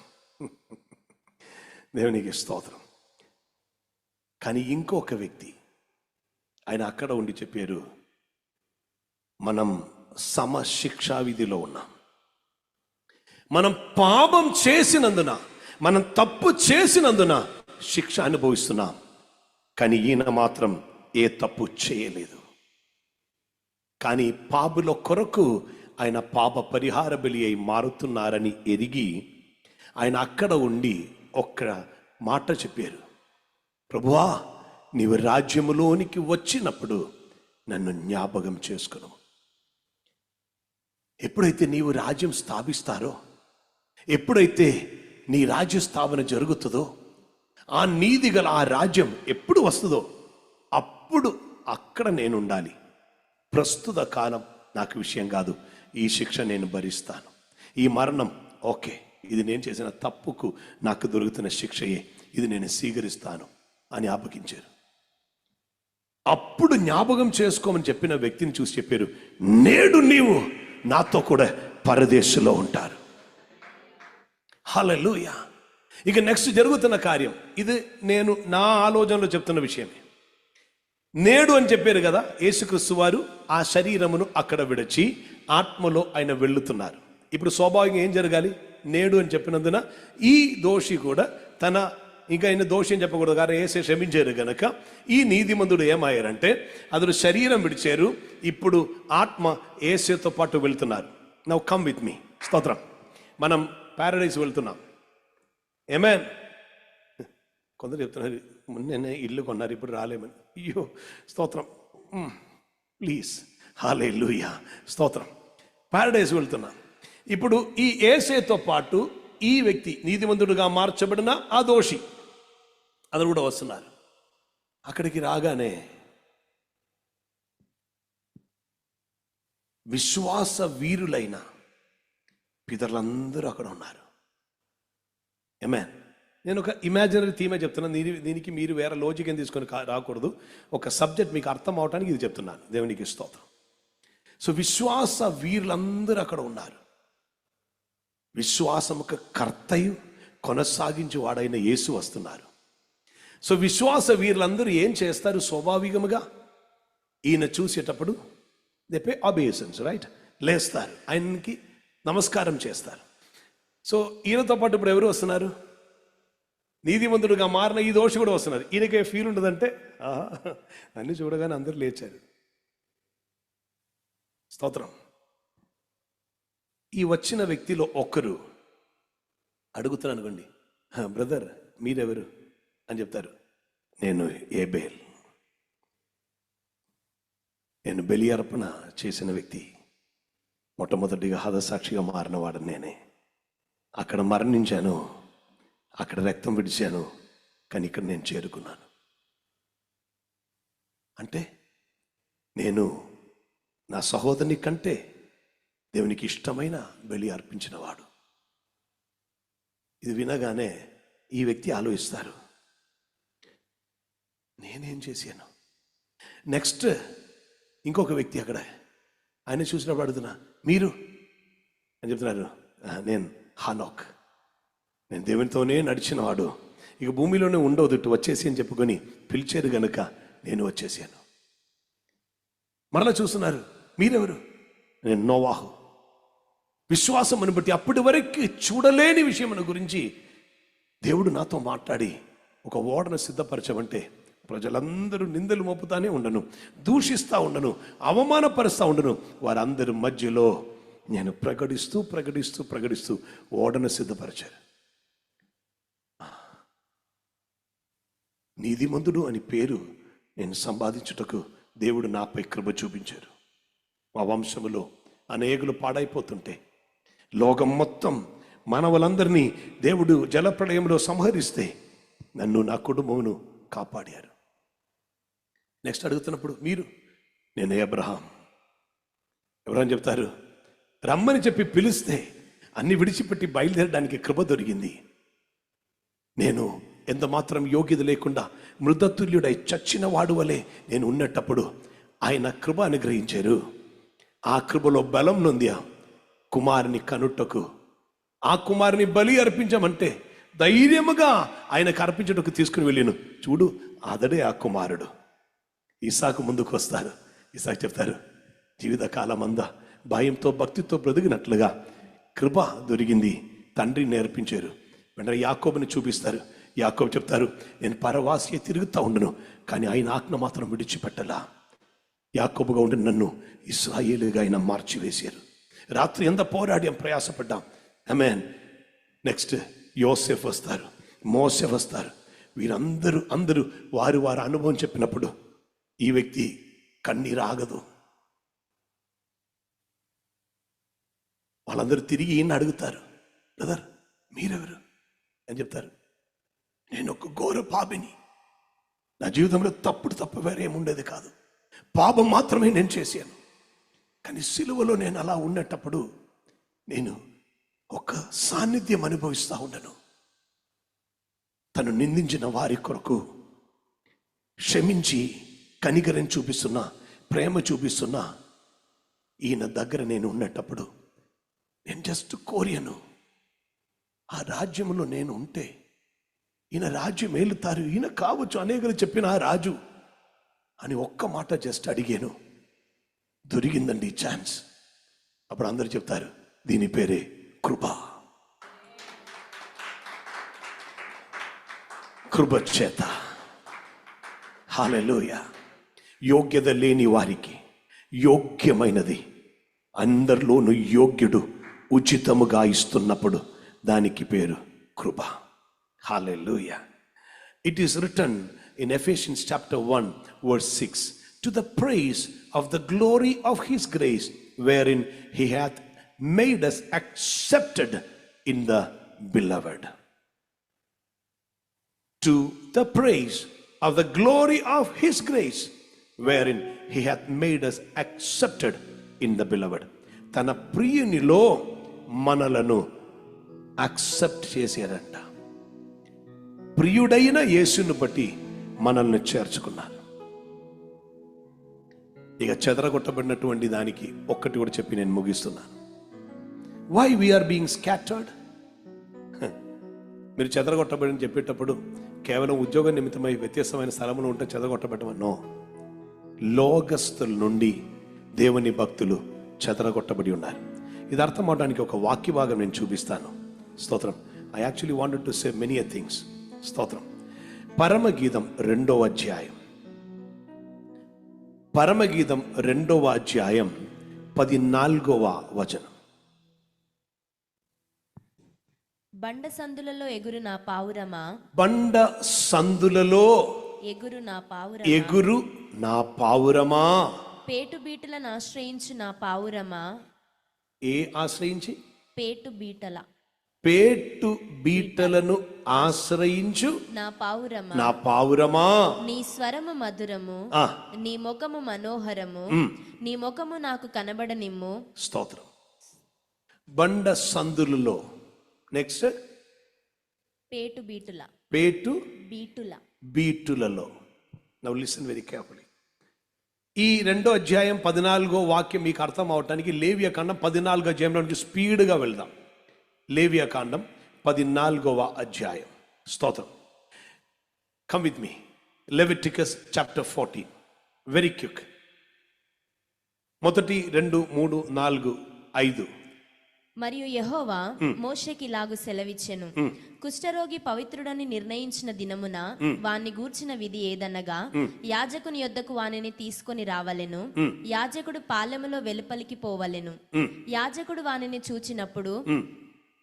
దేవునికి స్తోత్రం. కానీ ఇంకొక వ్యక్తి ఆయన అక్కడ ఉండి చెప్పారు, మనం సమశిక్షా విధిలో ఉన్నాం. మనం పాపం చేసినందున, మనం తప్పు చేసినందున శిక్ష అనుభవిస్తున్నాం. కానీ ఈయన మాత్రం ఏ తప్పు చేయలేదు. కానీ పాపుల కొరకు ఆయన పాప పరిహార బలి అయి మారుతున్నారని ఎరిగి ఆయన అక్కడ ఉండి ఒక్క మాట చెప్పారు, ప్రభువా నీవు రాజ్యములోనికి వచ్చినప్పుడు నన్ను జ్ఞాపకం చేసుకును. ఎప్పుడైతే నీవు రాజ్యం స్థాపిస్తారో, ఎప్పుడైతే నీ రాజ్య స్థాపన జరుగుతుందో, ఆ నీతి గల ఆ రాజ్యం ఎప్పుడు వస్తుందో అప్పుడు అక్కడ నేను ఉండాలి. ప్రస్తుత కాలం నాకు విషయం కాదు. ఈ శిక్ష నేను భరిస్తాను. ఈ మరణం ఓకే, ఇది నేను చేసిన తప్పుకు నాకు దొరుకుతున్న శిక్షయే, ఇది నేను స్వీకరిస్తాను అని ఆపగించారు. అప్పుడు జ్ఞాపకం చేసుకోమని చెప్పిన వ్యక్తిని చూసి చెప్పారు, నేడు నీవు నాతో కూడా పరదేశంలో ఉంటారు. హల్లెలూయా. ఇక నెక్స్ట్ జరుగుతున్న కార్యం ఇది నేను నా ఆలోచనలో చెప్తున్న విషయమే. నేడు అని చెప్పారు కదా, యేసుక్రీస్తు వారు ఆ శరీరమును అక్కడ విడిచి ఆత్మలో ఆయన వెళ్ళుతున్నారు. ఇప్పుడు స్వాభావికంగా ఏం జరగాలి? నేడు అని చెప్పినందున ఈ దోషి కూడా తన, ఇంకా ఆయన దోషి అని చెప్పకూడదు కానీ యేసే క్షమించారు కనుక ఈ నీతిమంతుడు ఏమయ్యారంటే అతడు శరీరం విడిచారు, ఇప్పుడు ఆత్మ యేసుతో పాటు వెళ్తున్నారు. Now come with me. స్తోత్రం. మనం ప్యారడైస్ వెళ్తున్నాం. ఆమేన్. కొందరు చెప్తున్నారు, మొన్నే ఇల్లు కొన్నారు ఇప్పుడు రాలేమని. అయ్యో స్తోత్రం, ప్లీజ్. హల్లెలూయా, స్తోత్రం. ప్యారడైస్ వెళ్తున్నా. ఇప్పుడు ఈ యేసేతో పాటు ఈ వ్యక్తి నీతిమంతుడుగా మార్చబడిన ఆ దోషి అతను కూడా వస్తున్నారు. అక్కడికి రాగానే విశ్వాస వీరులైన పితరులందరూ అక్కడ ఉన్నారు. ఆమేన్. నేను ఒక ఇమాజినరీ థీమే చెప్తున్నాను. దీనికి మీరు వేరే లోజిక్ ఏం తీసుకొని రాకూడదు. ఒక సబ్జెక్ట్ మీకు అర్థం అవడానికి ఇది చెప్తున్నాను. దేవునికి స్తోత్రం. సో విశ్వాస వీరులందరూ అక్కడ ఉన్నారు. విశ్వాసముకు కర్తయు కొనసాగించి వాడైన యేసు వస్తున్నారు. సో విశ్వాస వీరులందరూ ఏం చేస్తారు? స్వాభావికముగా ఈయన చూసేటప్పుడు దే పే ఆబియేషన్స్, రైట్? లేస్తారు, ఆయనకి నమస్కారం చేస్తారు. సో ఈయనతో పాటు ఇప్పుడు ఎవరు వస్తున్నారు? నీతిమంతుడుగా మారిన ఈ దోషి కూడా వస్తున్నారు. ఈయనకే ఫీల్ ఉండదంటే అన్ని చూడగానే అందరూ లేచారు. స్తోత్రం. ఈ వచ్చిన వ్యక్తిలో ఒక్కరు అడుగుతారు అనుకోండి, బ్రదర్ మీరెవరు అని చెప్తారు. నేను ఏబేల్, నేను బలి అర్పణ చేసిన వ్యక్తి, మొట్టమొదటిగా హతసాక్షిగా మారిన వాడు నేనే. అక్కడ మరణించాను, అక్కడ రక్తం విడిచాను, కానీ ఇక్కడ నేను చేరుకున్నాను. అంటే నేను నా సహోదరుని కంటే దేవునికి ఇష్టమైన బలి అర్పించినవాడు. ఇది వినగానే ఈ వ్యక్తి ఆలోచిస్తారు, నేనేం చేశాను? నెక్స్ట్ ఇంకొక వ్యక్తి అక్కడ, ఆయన చూసినప్పుడు అడుగుతున్నా, మీరు అని చెప్తున్నారు, నేను హానోక్, నేను దేవునితోనే నడిచినవాడు, ఇక భూమిలోనే ఉండవద్దు, వచ్చేసి అని చెప్పుకొని పిలిచారు గనుక నేను వచ్చేసాను. మరలా చూస్తున్నారు, మీరెవరు? నేను నోవాహు. విశ్వాసం అని బట్టి అప్పటి వరకు చూడలేని విషయం గురించి దేవుడు నాతో మాట్లాడి ఒక ఓడను సిద్ధపరచమంటే ప్రజలందరూ నిందలు మోపుతానే ఉండను, దూషిస్తూ ఉండను, అవమానపరుస్తూ ఉండను. వారందరి మధ్యలో నేను ప్రకటిస్తూ ఓడను సిద్ధపరిచారు. నీతిమంతుడు అని పేరు నేను సంపాదించుటకు దేవుడు నాపై కృప చూపించారు. మా వంశములో అనేకులు పాడైపోతుంటే, లోకం మొత్తం మానవులందరినీ దేవుడు జలప్రళయంలో సంహరిస్తే నన్ను, నా కుటుంబమును కాపాడారు. నెక్స్ట్ అడుగుతున్నప్పుడు మీరు, నేను అబ్రహాం. ఎవరని చెప్తారు? రమ్మని చెప్పి పిలిస్తే అన్ని విడిచిపెట్టి బయలుదేరడానికి కృప దొరికింది. నేను ఎంత మాత్రం యోగ్యత లేకుండా మృతతుల్యుడై చచ్చిన వాడు వలె నేను ఉన్నటప్పుడు ఆయన కృప అనుగ్రహించారు. ఆ కృపలో బలం నొంది కుమారుని కనుటకు, ఆ కుమారుని బలి అర్పించమంటే ధైర్యముగా ఆయనకు అర్పించటకు తీసుకుని వెళ్ళాను. చూడు, అతడే ఆ కుమారుడు. ఇస్సాకు ముందుకు వస్తారు. ఇస్సాకు చెప్తారు, జీవితకాలం అంతా భయంతో భక్తితో బ్రతికినట్లుగా కృప దొరికింది, తండ్రి నేర్పించారు. వెంటనే యాకోబుని చూపిస్తారు. యాకోబు చెప్తారు, నేను పరవాసి తిరుగుతూ ఉండను, కానీ ఆయన ఆజ్ఞ మాత్రం విడిచిపెట్టలా. యాకోబుగా ఉండి నన్ను ఇశ్రాయేలుగా ఆయన మార్చివేశారు. రాత్రి ఎంత పోరాడి ప్రయాసపడ్డాం. ఆమేన్. నెక్స్ట్ యోసేఫ్ వస్తారు, మోసే వస్తారు. వీరందరూ వారి అనుభవం చెప్పినప్పుడు ఈ వ్యక్తి కన్నీరు ఆగదు. వాళ్ళందరూ తిరిగి ఈయన అడుగుతారు, బ్రదర్ మీరెవరు అని చెప్తారు. నేను ఒక ఘోర పాపిని, నా జీవితంలో తప్పు వేరేముండేది కాదు, పాపం మాత్రమే నేను చేశాను. కానీ సిలువలో నేను అలా ఉన్నటప్పుడు నేను ఒక సాన్నిధ్యం అనుభవిస్తూ ఉండను. తను నిందించిన వారి కొరకు క్షమించి కనికరం చూపిస్తున్నా, ప్రేమ చూపిస్తున్నా ఈయన దగ్గర నేను ఉన్నటప్పుడు నేను జస్ట్ కోరియను, ఆ రాజ్యంలో నేను ఉంటే ఈయన రాజ్యం ఏలుతారు, ఈయన కావచ్చు అనేకలు చెప్పిన ఆ రాజు అని ఒక్క మాట జస్ట్ అడిగాను. దొరికిందండి ఛాన్స్. అప్పుడు అందరూ చెప్తారు, దీని పేరే కృప. కృప చేత. హల్లెలూయా. యోగ్యత లేని వారికి యోగ్యమైనది అందరిలోనూ యోగ్యుడు ఉచితముగా ఇస్తున్నప్పుడు దానికి పేరు కృప. హల్లెలూయా. It is written in Ephesians chapter 1 verse 6, to the praise of the glory of his grace wherein he hath made us accepted in the beloved. To the praise of the glory of his grace wherein he hath made us accepted in the beloved. తన ప్రియునిలో మనలను యాక్సెప్ట్ చేశారంట. ప్రియుడైన యేసును బట్టి మనల్ని చేర్చుకున్నారు. ఇక చెదరగొట్టబడినటువంటి దానికి ఒక్కటి కూడా చెప్పి నేను ముగిస్తున్నాను. Why we are being scattered? మీరు చెదరగొట్టబడి చెప్పేటప్పుడు కేవలం ఉద్యోగ నిమిత్తమై వ్యత్యాసమైన స్థలంలో ఉంటే చెదరగొట్టబడమన్నో, లోకస్తుల నుండి దేవుని భక్తులు చెదరగొట్టబడి ఉన్నారు. ఇది అర్థం అవడానికి ఒక వాక్య భాగం నేను చూపిస్తాను. స్తోత్రం. I actually wanted to say many things. స్తోత్రం. పరమగీతం 2వ అధ్యాయం, పరమగీతం 2వ అధ్యాయం 14వ వచనం. బండ సందులలో ఎగురు నా పావురమా, బండ సందులలో ఎగురు నా పావురమా, పేటు బీటలను ఆశ్రయించు నా పావురమా. ఆశ్రయించి? పేటు బీటల. పేటు బీటలను ఆశ్రయించు నా పావురమా, నీ స్వరము మధురము, ఆ. నీ ముఖము మనోహరము, నీ ముఖము నాకు కనబడనిమ్ము. స్తోత్రం. బండ సందులలో, నెక్స్ట్ పేటు బీటుల, పేటు బీటుల. బీటులలో. Now listen very carefully. ఈ 2వ అధ్యాయం 14వ వాక్యం మీకు అర్థం అవటానికి లేవియా కాండం 14వ అధ్యాయంలో నుంచి స్పీడ్గా వెళ్దాం. లేవియా కాండం 14వ అధ్యాయం. స్తోత్రం. Come with me. Leviticus chapter 14. Very quick. 1, 2, 3, 4, 5. మరియు యెహోవా మోషేకి ఇలాగు సెలవిచ్చెను, కుష్ఠరోగి పవిత్రుడని నిర్ణయించిన దినమున వాణ్ణి గూర్చిన విధి ఏదనగా, యాజకుని యొద్దకు వానిని తీసుకొని రావలెను. యాజకుడు పాలెములో వెలుపలికి పోవలెను. యాజకుడు వానిని చూచినప్పుడు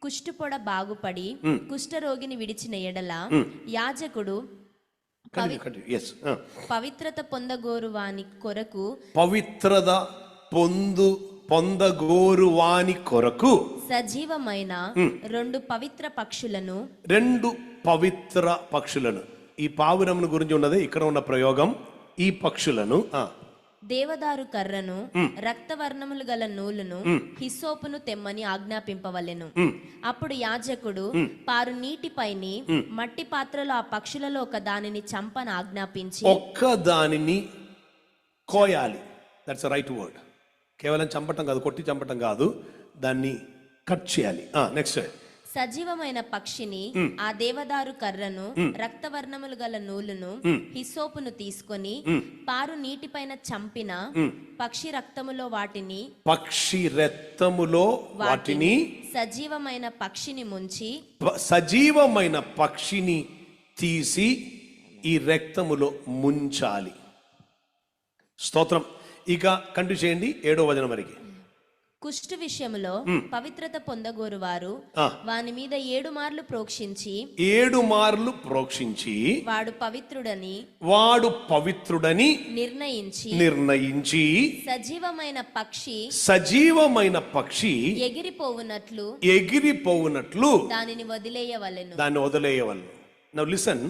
కుష్ఠుపొడ బాగుపడి కుష్ఠరోగిని విడిచిన ఎడల యాజకుడు పవిత్రత పొందగోరు వాని కొరకు, పవిత్రత పొందగోరు వాని కొరకు సజీవమైన 2 పవిత్ర పక్షులను, 2 పవిత్ర పక్షులను. ఈ పావురమును గురించి ఉన్నదే ఇక్కడ ఉన్న ప్రయోగం. ఈ పక్షులను దేవదారు కర్రను, రక్తవర్ణములు గల నూలును, హిస్సోపును తెమ్మని ఆజ్ఞాపింపవలెను. అప్పుడు యాజకుడు పారు నీటిపైని మట్టి పాత్రలో ఆ పక్షులలో ఒక దానిని చంపని ఆజ్ఞాపించి, ఒక్క దానిని కోయాలి. That's right word. కేవలం చంపటం కాదు, కొట్టి చంపటం కాదు, దాన్ని కట్ చేయాలి. నెక్స్ట్. సజీవమైన పక్షిని, ఆ దేవదారు కర్రను, రక్తవర్ణములు గల నూలును, హిస్సోపును తీసుకొని పారు నీటిపైన చంపిన పక్షి రక్తములో వాటిని సజీవమైన పక్షిని ముంచి, సజీవమైన పక్షిని తీసి ఈ రక్తములో ముంచాలి. స్తోత్రం. ఇక కంటిన్యూ చేయండి 7వ వచనం వరకు. కుష్టు విషయములో పవిత్రత పొందగోరు వారు వాని మీద 7 మార్లు ప్రోక్షించి వాడు పవిత్రుడని నిర్ణయించి సజీవమైన పక్షి ఎగిరిపోవునట్లు దానిని వదిలేయవలెను. Now listen.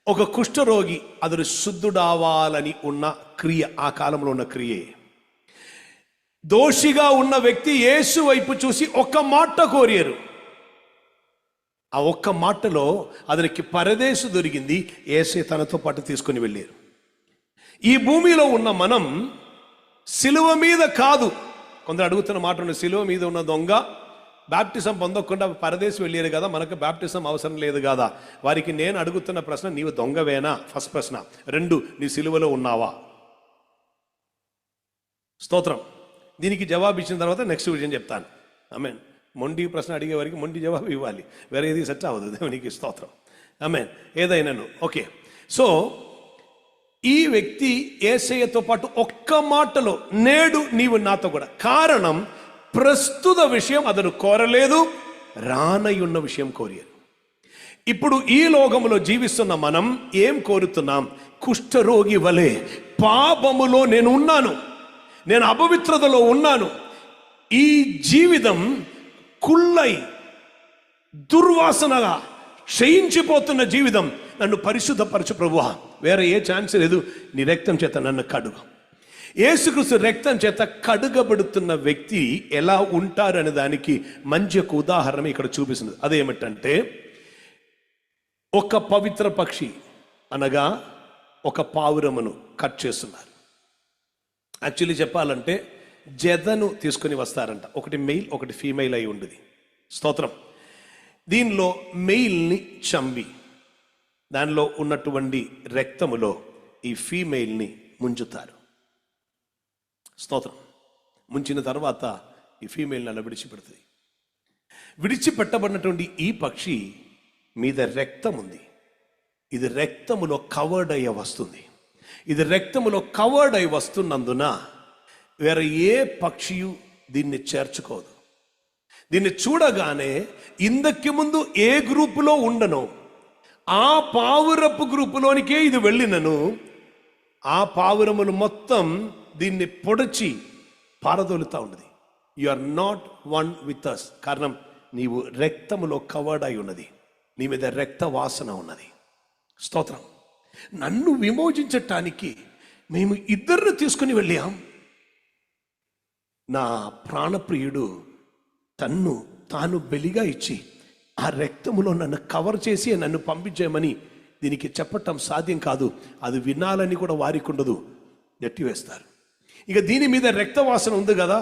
ఒక కుష్ఠరోగి అతడు శుద్ధుడావాలని ఉన్న క్రియ, ఆ కాలంలో ఉన్న క్రియే. దోషిగా ఉన్న వ్యక్తి యేసు వైపు చూసి ఒక్క మాట కోరారు. ఆ ఒక్క మాటలో అతనికి పరదేశు దొరికింది. యేసే తనతో పాటు తీసుకుని వెళ్ళారు. ఈ భూమిలో ఉన్న మనం సిలువ మీద కాదు. కొందరు అడుగుతున్న మాట ఉంది, సిలువ మీద ఉన్న దొంగ బాప్టిజం పొందకుండా పరదేశం వెళ్ళారు కదా, మనకు బాప్టిజం అవసరం లేదు కదా. వారికి నేను అడుగుతున్న ప్రశ్న, నీవు దొంగవేనా? ఫస్ట్ ప్రశ్న. 2, నీ సిలువలో ఉన్నావా? స్తోత్రం. దీనికి జవాబు ఇచ్చిన తర్వాత నెక్స్ట్ విషయం చెప్తాను. ఆమేన్. మొండి ప్రశ్న అడిగే వారికి మొండి జవాబు ఇవ్వాలి, వేరే ఏది సెట్ అవ్వదు. దేవునికి స్తోత్రం. ఆమేన్. ఏదైనాను ఓకే. సో ఈ వ్యక్తి యేసయ్యతో పాటు ఒక్క మాటలో, నేడు నీవు నాతో కూడా. కారణం, ప్రస్తుత విషయం అతను కోరలేదు, రానయ్యున్న విషయం కోరారు. ఇప్పుడు ఈ లోకములో జీవిస్తున్న మనం ఏం కోరుతున్నాం? కుష్ఠరోగి వలె పాపములో నేను ఉన్నాను, నేను అపవిత్రతలో ఉన్నాను, ఈ జీవితం కుళ్ళై దుర్వాసనగా క్షయించిపోతున్న జీవితం, నన్ను పరిశుద్ధపరచు ప్రభువా, వేరే ఏ ఛాన్స్ లేదు, నీ రక్తం చేత నన్ను కడుగు. యేసుక్రీస్తు రక్తం చేత కడుగబడుతున్న వ్యక్తి ఎలా ఉంటారనే దానికి మంచి ఒక ఉదాహరణ ఇక్కడ చూపిస్తుంది. అదేమిటంటే, ఒక పవిత్ర పక్షి అనగా ఒక పావురమును కట్ చేస్తున్నారు. యాక్చువల్లీ చెప్పాలంటే జతను తీసుకుని వస్తారంట. ఒకటి మెయిల్, ఒకటి ఫీమేల్ అయి ఉండేది. స్తోత్రం. దీనిలో మెయిల్ని చంపి దానిలో ఉన్నటువంటి రక్తములో ఈ ఫీమేల్ని ముంచుతారు. స్తోత్రం. ముంచిన తర్వాత ఈ ఫీమేల్ని అలా విడిచిపెడుతుంది. విడిచిపెట్టబడినటువంటి ఈ పక్షి మీద రక్తం ఉంది. ఇది రక్తములో కవర్డ్ అయ్యే వస్తుంది. ఇది రక్తములో కవర్డ్ అయి వస్తున్నందున వేరే ఏ పక్షియు దీన్ని చేర్చుకోదు. దీన్ని చూడగానే ఇందకి ముందు ఏ గ్రూపులో ఉండనో ఆ పావురపు గ్రూపులోనికే ఇది వెళ్ళినను, ఆ పావురములు మొత్తం దీన్ని పొడిచి పారదోలుతా ఉన్నది. You are not one with us. కారణం, నీవు రక్తములో కవర్డ్ అయి ఉన్నది, నీ మీద రక్త వాసన ఉన్నది. స్తోత్రం. నన్ను విమోచించటానికి మేము ఇద్దరిని తీసుకుని వెళ్ళాం. నా ప్రాణప్రియుడు తన్ను తాను బలిగా ఇచ్చి ఆ రక్తములో నన్ను కవర్ చేసి నన్ను పంపించేయమని దీనికి చెప్పటం సాధ్యం కాదు. అది వినాలని కూడా వారికి ఉండదు, నెట్టివేస్తారు. ఇక దీని మీద రక్తవాసన ఉంది కదా,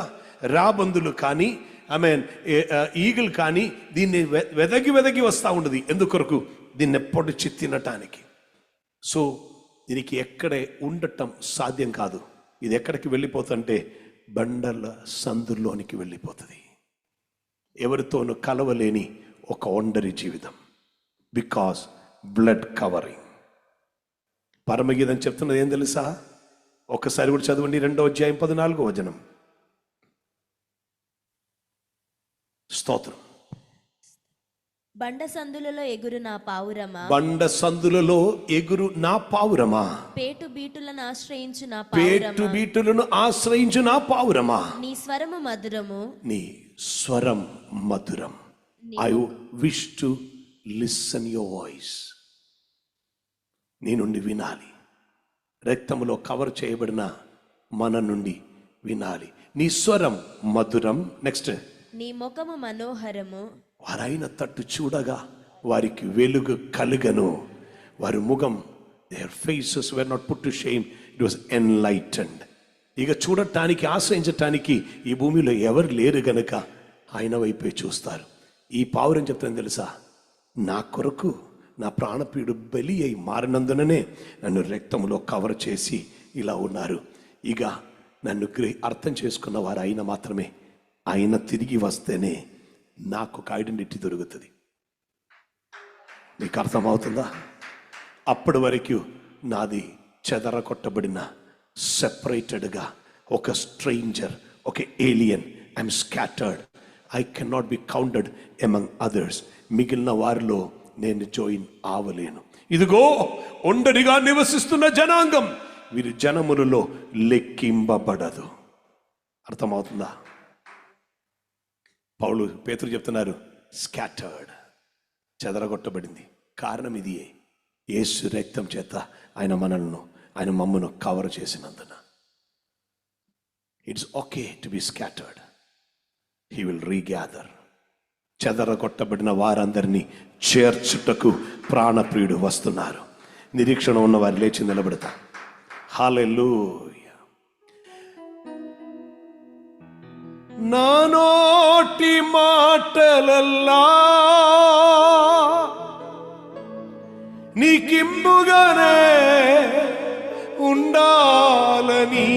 రాబందులు కానీ ఈగలు కానీ దీన్ని వెదగి వస్తూ ఉండదు. ఎందుకొరకు? దీన్ని పొడిచి తినటానికి. సో దీనికి ఎక్కడే ఉండటం సాధ్యం కాదు. ఇది ఎక్కడికి వెళ్ళిపోతుంటే బండల సందుల్లోనికి వెళ్ళిపోతుంది. ఎవరితోనూ కలవలేని ఒక ఒంటరి జీవితం. Because blood covering. పరమగీతం చెప్తున్నది ఏం తెలుసా? ఒక్కసారి కూడా చదవండి, 2వ అధ్యాయం 14వ వచనం. స్తోత్రం. బండ సందులలో ఎగురు నా పావురమా, బండ సందులలో ఎగురు నా పావురమా, పేటు బీటులను ఆశ్రయించు నా పేటు పావురమా, బీటులను ఆశ్రయించు నా పావురమా. నీ స్వరము మధురము, నీ స్వరం మధురం. I wish to listen your voice. నీ నుండి వినాలి. రక్తములో కవర్ చేయబడిన మన నుండి వినాలి. నీ స్వరం మధురం. నెక్స్ట్, నీ ముఖము మనోహరము. వారైన తట్టు చూడగా వారికి వెలుగు కలుగను. వారి ముఖం, their faces were not put to shame, it was enlightened. ఇక చూడటానికి, ఆశ్రయించటానికి ఈ భూమిలో ఎవరు లేరు గనుక ఆయన వైపే చూస్తారు. ఈ పావురం చెప్తాను తెలుసా? నా కొరకు నా ప్రాణప్రియుడు బలి అయి మారినందుననే నన్ను రక్తములో కవర్ చేసి ఇలా ఉన్నారు. ఇక నన్ను అర్థం చేసుకున్న వారు ఆయన మాత్రమే. ఆయన తిరిగి వస్తేనే నాకు ఒక ఐడెంటిటీ దొరుకుతుంది. నీకు అర్థమవుతుందా? అప్పటి వరకు నాది చెదరగొట్టబడిన, సెపరేటెడ్గా, ఒక స్ట్రేంజర్, ఒక alien. I'm scattered. I can not be counted among others. మిగిలిన వారిలో నేను జాయిన్ ఆవలేను. ఇదిగో ఒంటరిగా నివసిస్తున్న జనాంగం, వీరి జనములలో లెక్కింపబడదు. అర్థమవుతుందా? పౌలు, పేతురు చెప్తున్నారు, స్కాటర్డ్, చెదరగొట్టబడింది. కారణం ఇది. యేసు రక్తం చేత ఆయన మమ్మను కవర్ చేసినందున. It's okay to be scattered. He will regather. చెదరగొట్టబడిన వారందరినీ చేర్చుటకు ప్రాణప్రియుడు వస్తున్నారు. నిరీక్షణ ఉన్న వారు లేచి నిలబడతా. హల్లెలూయా. నా నోటి మాటలల్లా నీకింపుగానే ఉండాలని,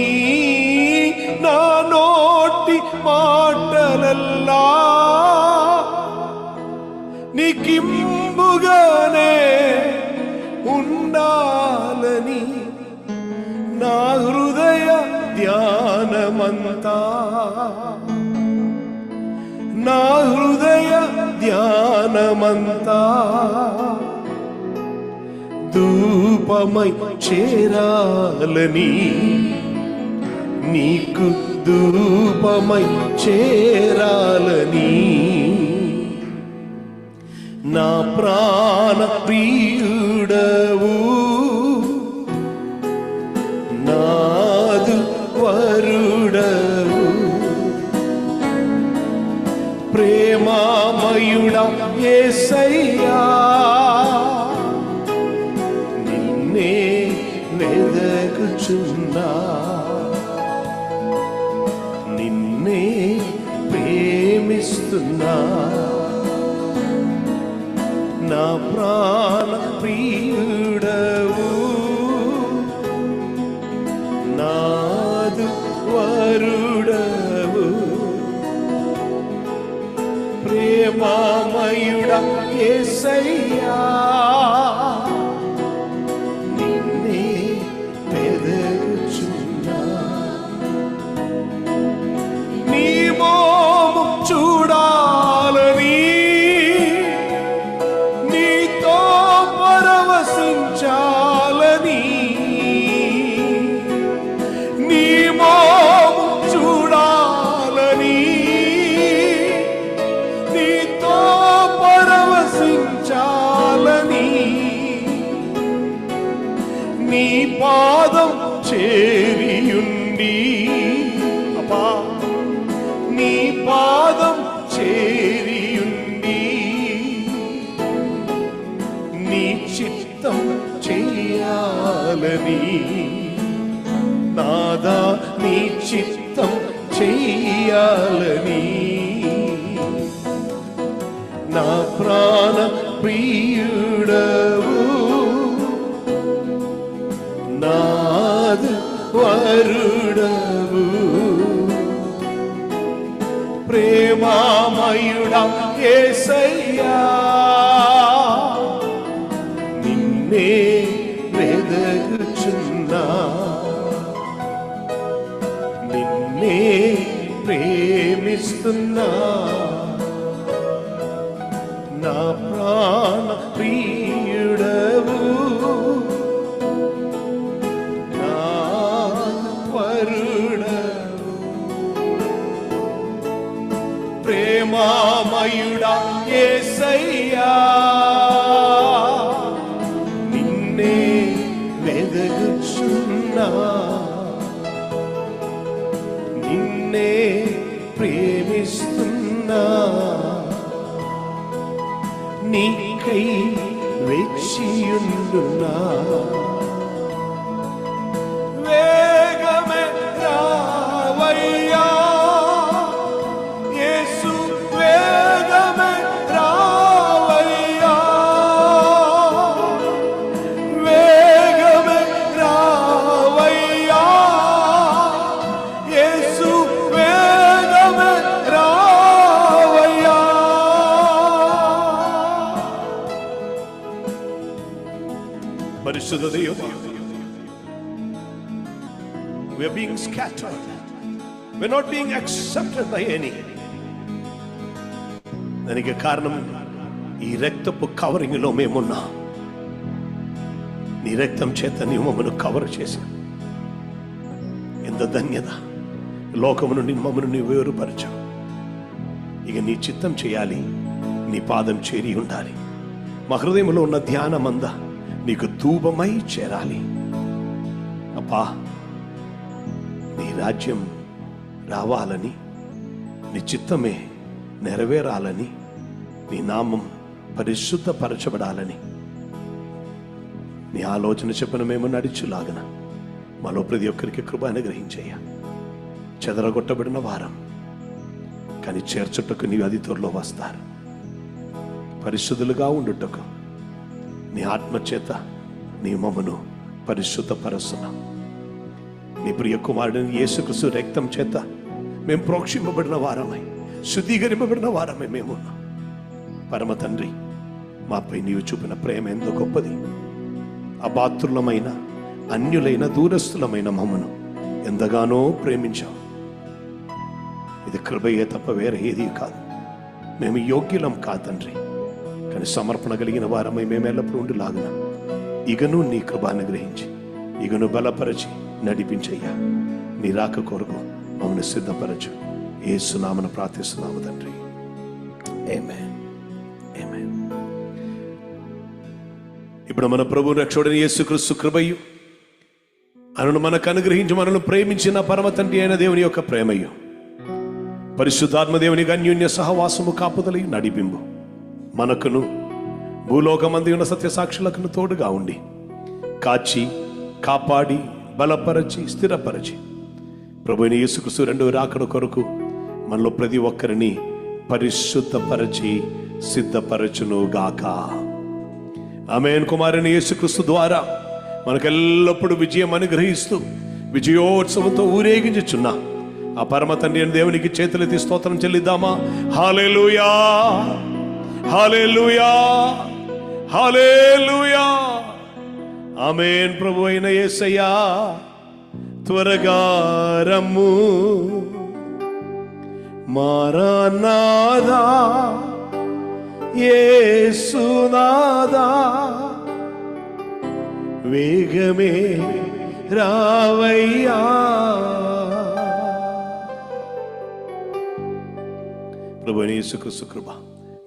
నా నోటి మాటలల్లా నీకింపుగానే ఉండాలని, నా హృదయ ధ్యానమంతా, నా హృదయ ధ్యానమంతా ధూపమై చేరాలని, నీకు ధూపమై చేరాలని, నా ప్రాణ ప్రియుడవు, నాదు వరుడవు, ప్రేమామయుడా యేసయ్యా, నిన్నే వెదకుచున్నా, నిన్నే ప్రేమిస్తున్నా, నా ప్రాణ ప్రియుడవు, నాదు వరుడవు, ప్రేమామయుడా యేసయ్యా, నిన్నే వెదకుచున్నా, నీ మోము చూడాలని, నీతో పరవశించాలని, నీ మోము చూడాలని, నీతో చేరియుండి అబ్బా నీ పాదం చేరియుండి నీ చిత్తం చెయ్యాలని నాదా నీ చిత్తం చెయ్యాలని నా ప్రాణ ప్రియుడవు నాదు వరుడవు ప్రేమామయుడా యేసయ్యా నిన్నే వెదకుచున్నా నిన్నే ప్రేమిస్తున్నా నా ప్రాణ ప్రియుడవు నా వరుడవు ప్రేమామయుడా యేసయ్యా నిన్నే వెదకుచున్నా నిన్నే ప్రేమిస్తున్నా నీకై వెచ్చియుండునా వేగమే రావయ్యా యేసు వేగమే రావయ్యా వేగమే రావయ్యా యేసు వేగమే రావయ్యా పరిశుద్ధ దైవమా, we are being scattered, we are not being accepted by any. దానికి కారణం ఈ రక్తపు కవరింగ్ లో మేమున్నా నీ రక్తం చేత నీ మమ్మను కవర్ చేశా. ఎంత ధన్యత! లోకము నుండి మమ్మను నీ వేరుపరచావు. ఇక నీ చిత్తం చేయాలి, నీ పాదం చేరి ఉండాలి. మా హృదయంలో ఉన్న ధ్యానమందా నీకు ధూపమై చేరాలి. అప్పా నీ రాజ్యం రావాలని, నీ చిత్తమే నెరవేరాలని, నీ నామం పరిశుద్ధపరచబడాలని నీ ఆలోచన చెప్పను మేము నడిచులాగన మాలో ప్రతి ఒక్కరికి కృప అనుగ్రహించయ్యా. చెదరగొట్టబడిన వారం కానీ చేర్చుటకు నీ అతి త్వరలో వస్తారు. పరిశుద్ధులుగా ఉండుటకు నీ ఆత్మచేత నీ మమ్మను పరిశుద్ధపరచున్నా. నీ ప్రియ కుమారుడిని యేసుక్రీస్తు రక్తం చేత మేము ప్రోక్షింపబడిన వారమై, శుద్ధీకరింపబడిన వారమై మేమున్నాం. పరమ తండ్రి, మాపై నీవు చూపిన ప్రేమ ఎంతో గొప్పది. అపాత్రులమైన, అన్యులైన, దూరస్తులమైన మమ్మను ఎంతగానో ప్రేమించావు. ఇది కృపయే తప్ప వేరే ఏది కాదు. మేము యోగ్యులం కాదు తండ్రి, కానీ సమర్పణ కలిగిన వారమై మేము ఎల్లప్పుడూ ఉండిలాగున ఇగను నీ కృప అనుగ్రహించి, ఇగను బలపరచి నడిపించయ్యా. నీ రాక కొరకు మమ్మల్ని సిద్ధపరచు. యేసు నామమున ప్రార్థిస్తున్నాము తండ్రి. ఆమేన్. ఆమేన్. ఇప్పుడు మన ప్రభు రక్షకుడైన యేసుక్రీస్తు కృపయు ఆయనను మనకు అనుగ్రహించి మనల్ని ప్రేమించిన పరమ తండ్రి అయిన దేవుని యొక్క ప్రేమయు, పరిశుద్ధాత్మ దేవునికి అన్యోన్య సహవాసము, కాపుదలయు, నడిపింపు మనకును భూలోకమందు ఉన్న సత్య సాక్షులకు తోడుగా ఉండి కాచి కాపాడి బలపరచి స్థిరపరచి ప్రభువైన యేసుక్రీస్తు రెండవ రాకడ కొరకు మనలో ప్రతి ఒక్కరిని పరిశుద్ధపరచి సిద్ధపరచును గాక. ఆమేన్. కుమారుని యేసుక్రీస్తు ద్వారా మనకెల్లప్పుడు విజయం అనుగ్రహిస్తూ విజయోత్సవంతో ఊరేగించుచున్న ఆ పరమ తండ్రి అయిన దేవునికి చేతులెత్తి స్తోత్రం చెల్లిద్దామా? హల్లెలూయా, హల్లెలూయా, హల్లెలూయా. ఆమేన్. ప్రభు అయిన యేసయ్యా త్వరగా రమ్ము, మారానాథా యేసునాథా వేగమే రావయ్యా. ప్రభు యేసుక్రీస్తు కృప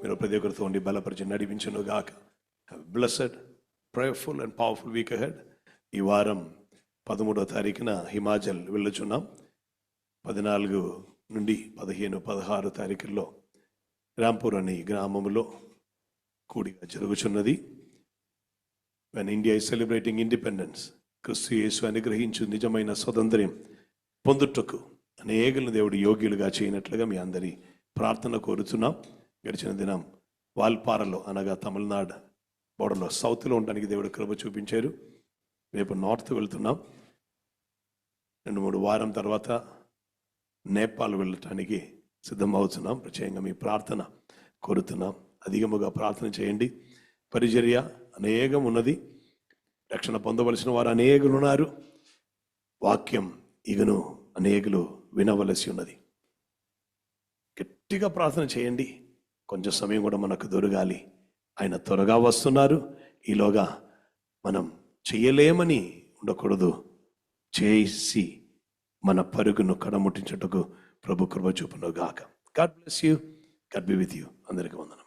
మీరు ప్రతి ఒక్కరితో ఉండి బలపరిచి నడిపించును గాక. Blessed, prayerful and powerful week ahead. ఈ వారం 13వ తారీఖున హిమాచల్ వెళ్ళుచున్నాం. 14 నుండి 15, 16 తారీఖుల్లో రాంపూర్ అనే గ్రామంలో కూడిక జరుగుచున్నది. When India is celebrating independence, Kristu Yesu అనుగ్రహించు నిజమైన స్వతంత్రం పొందుటకు అనేకులను దేవుడు యోగ్యులుగా చేయనట్లుగా మీ అందరి ప్రార్థన కోరుతున్నాం. గడిచిన దినం వాల్పారలో అనగా తమిళనాడు బోర్డర్లో సౌత్లో ఉండడానికి దేవుడు కృప చూపించారు. రేపు నార్త్ వెళ్తున్నాం. 2-3 వారం తర్వాత నేపాల్ వెళ్ళటానికి సిద్ధమవుతున్నాం. ప్రత్యేకంగా మీ ప్రార్థన కోరుతున్నాం. అధికముగా ప్రార్థన చేయండి. పరిచర్య అనేకం ఉన్నది. రక్షణ పొందవలసిన వారు అనేకులు ఉన్నారు. వాక్యం ఇగను అనేకులు వినవలసి ఉన్నది. గట్టిగా ప్రార్థన చేయండి. కొంచెం సమయం కూడా మనకు దొరకాలి. ఆయన త్వరగా వస్తున్నారు. ఈలోగా మనం చేయలేమని ఉండకూడదు. చేసి మన పరుగును కడముట్టించుటకు ప్రభు కృప చూపును గాక. God bless you. God be with you. అందరికీ వందనం.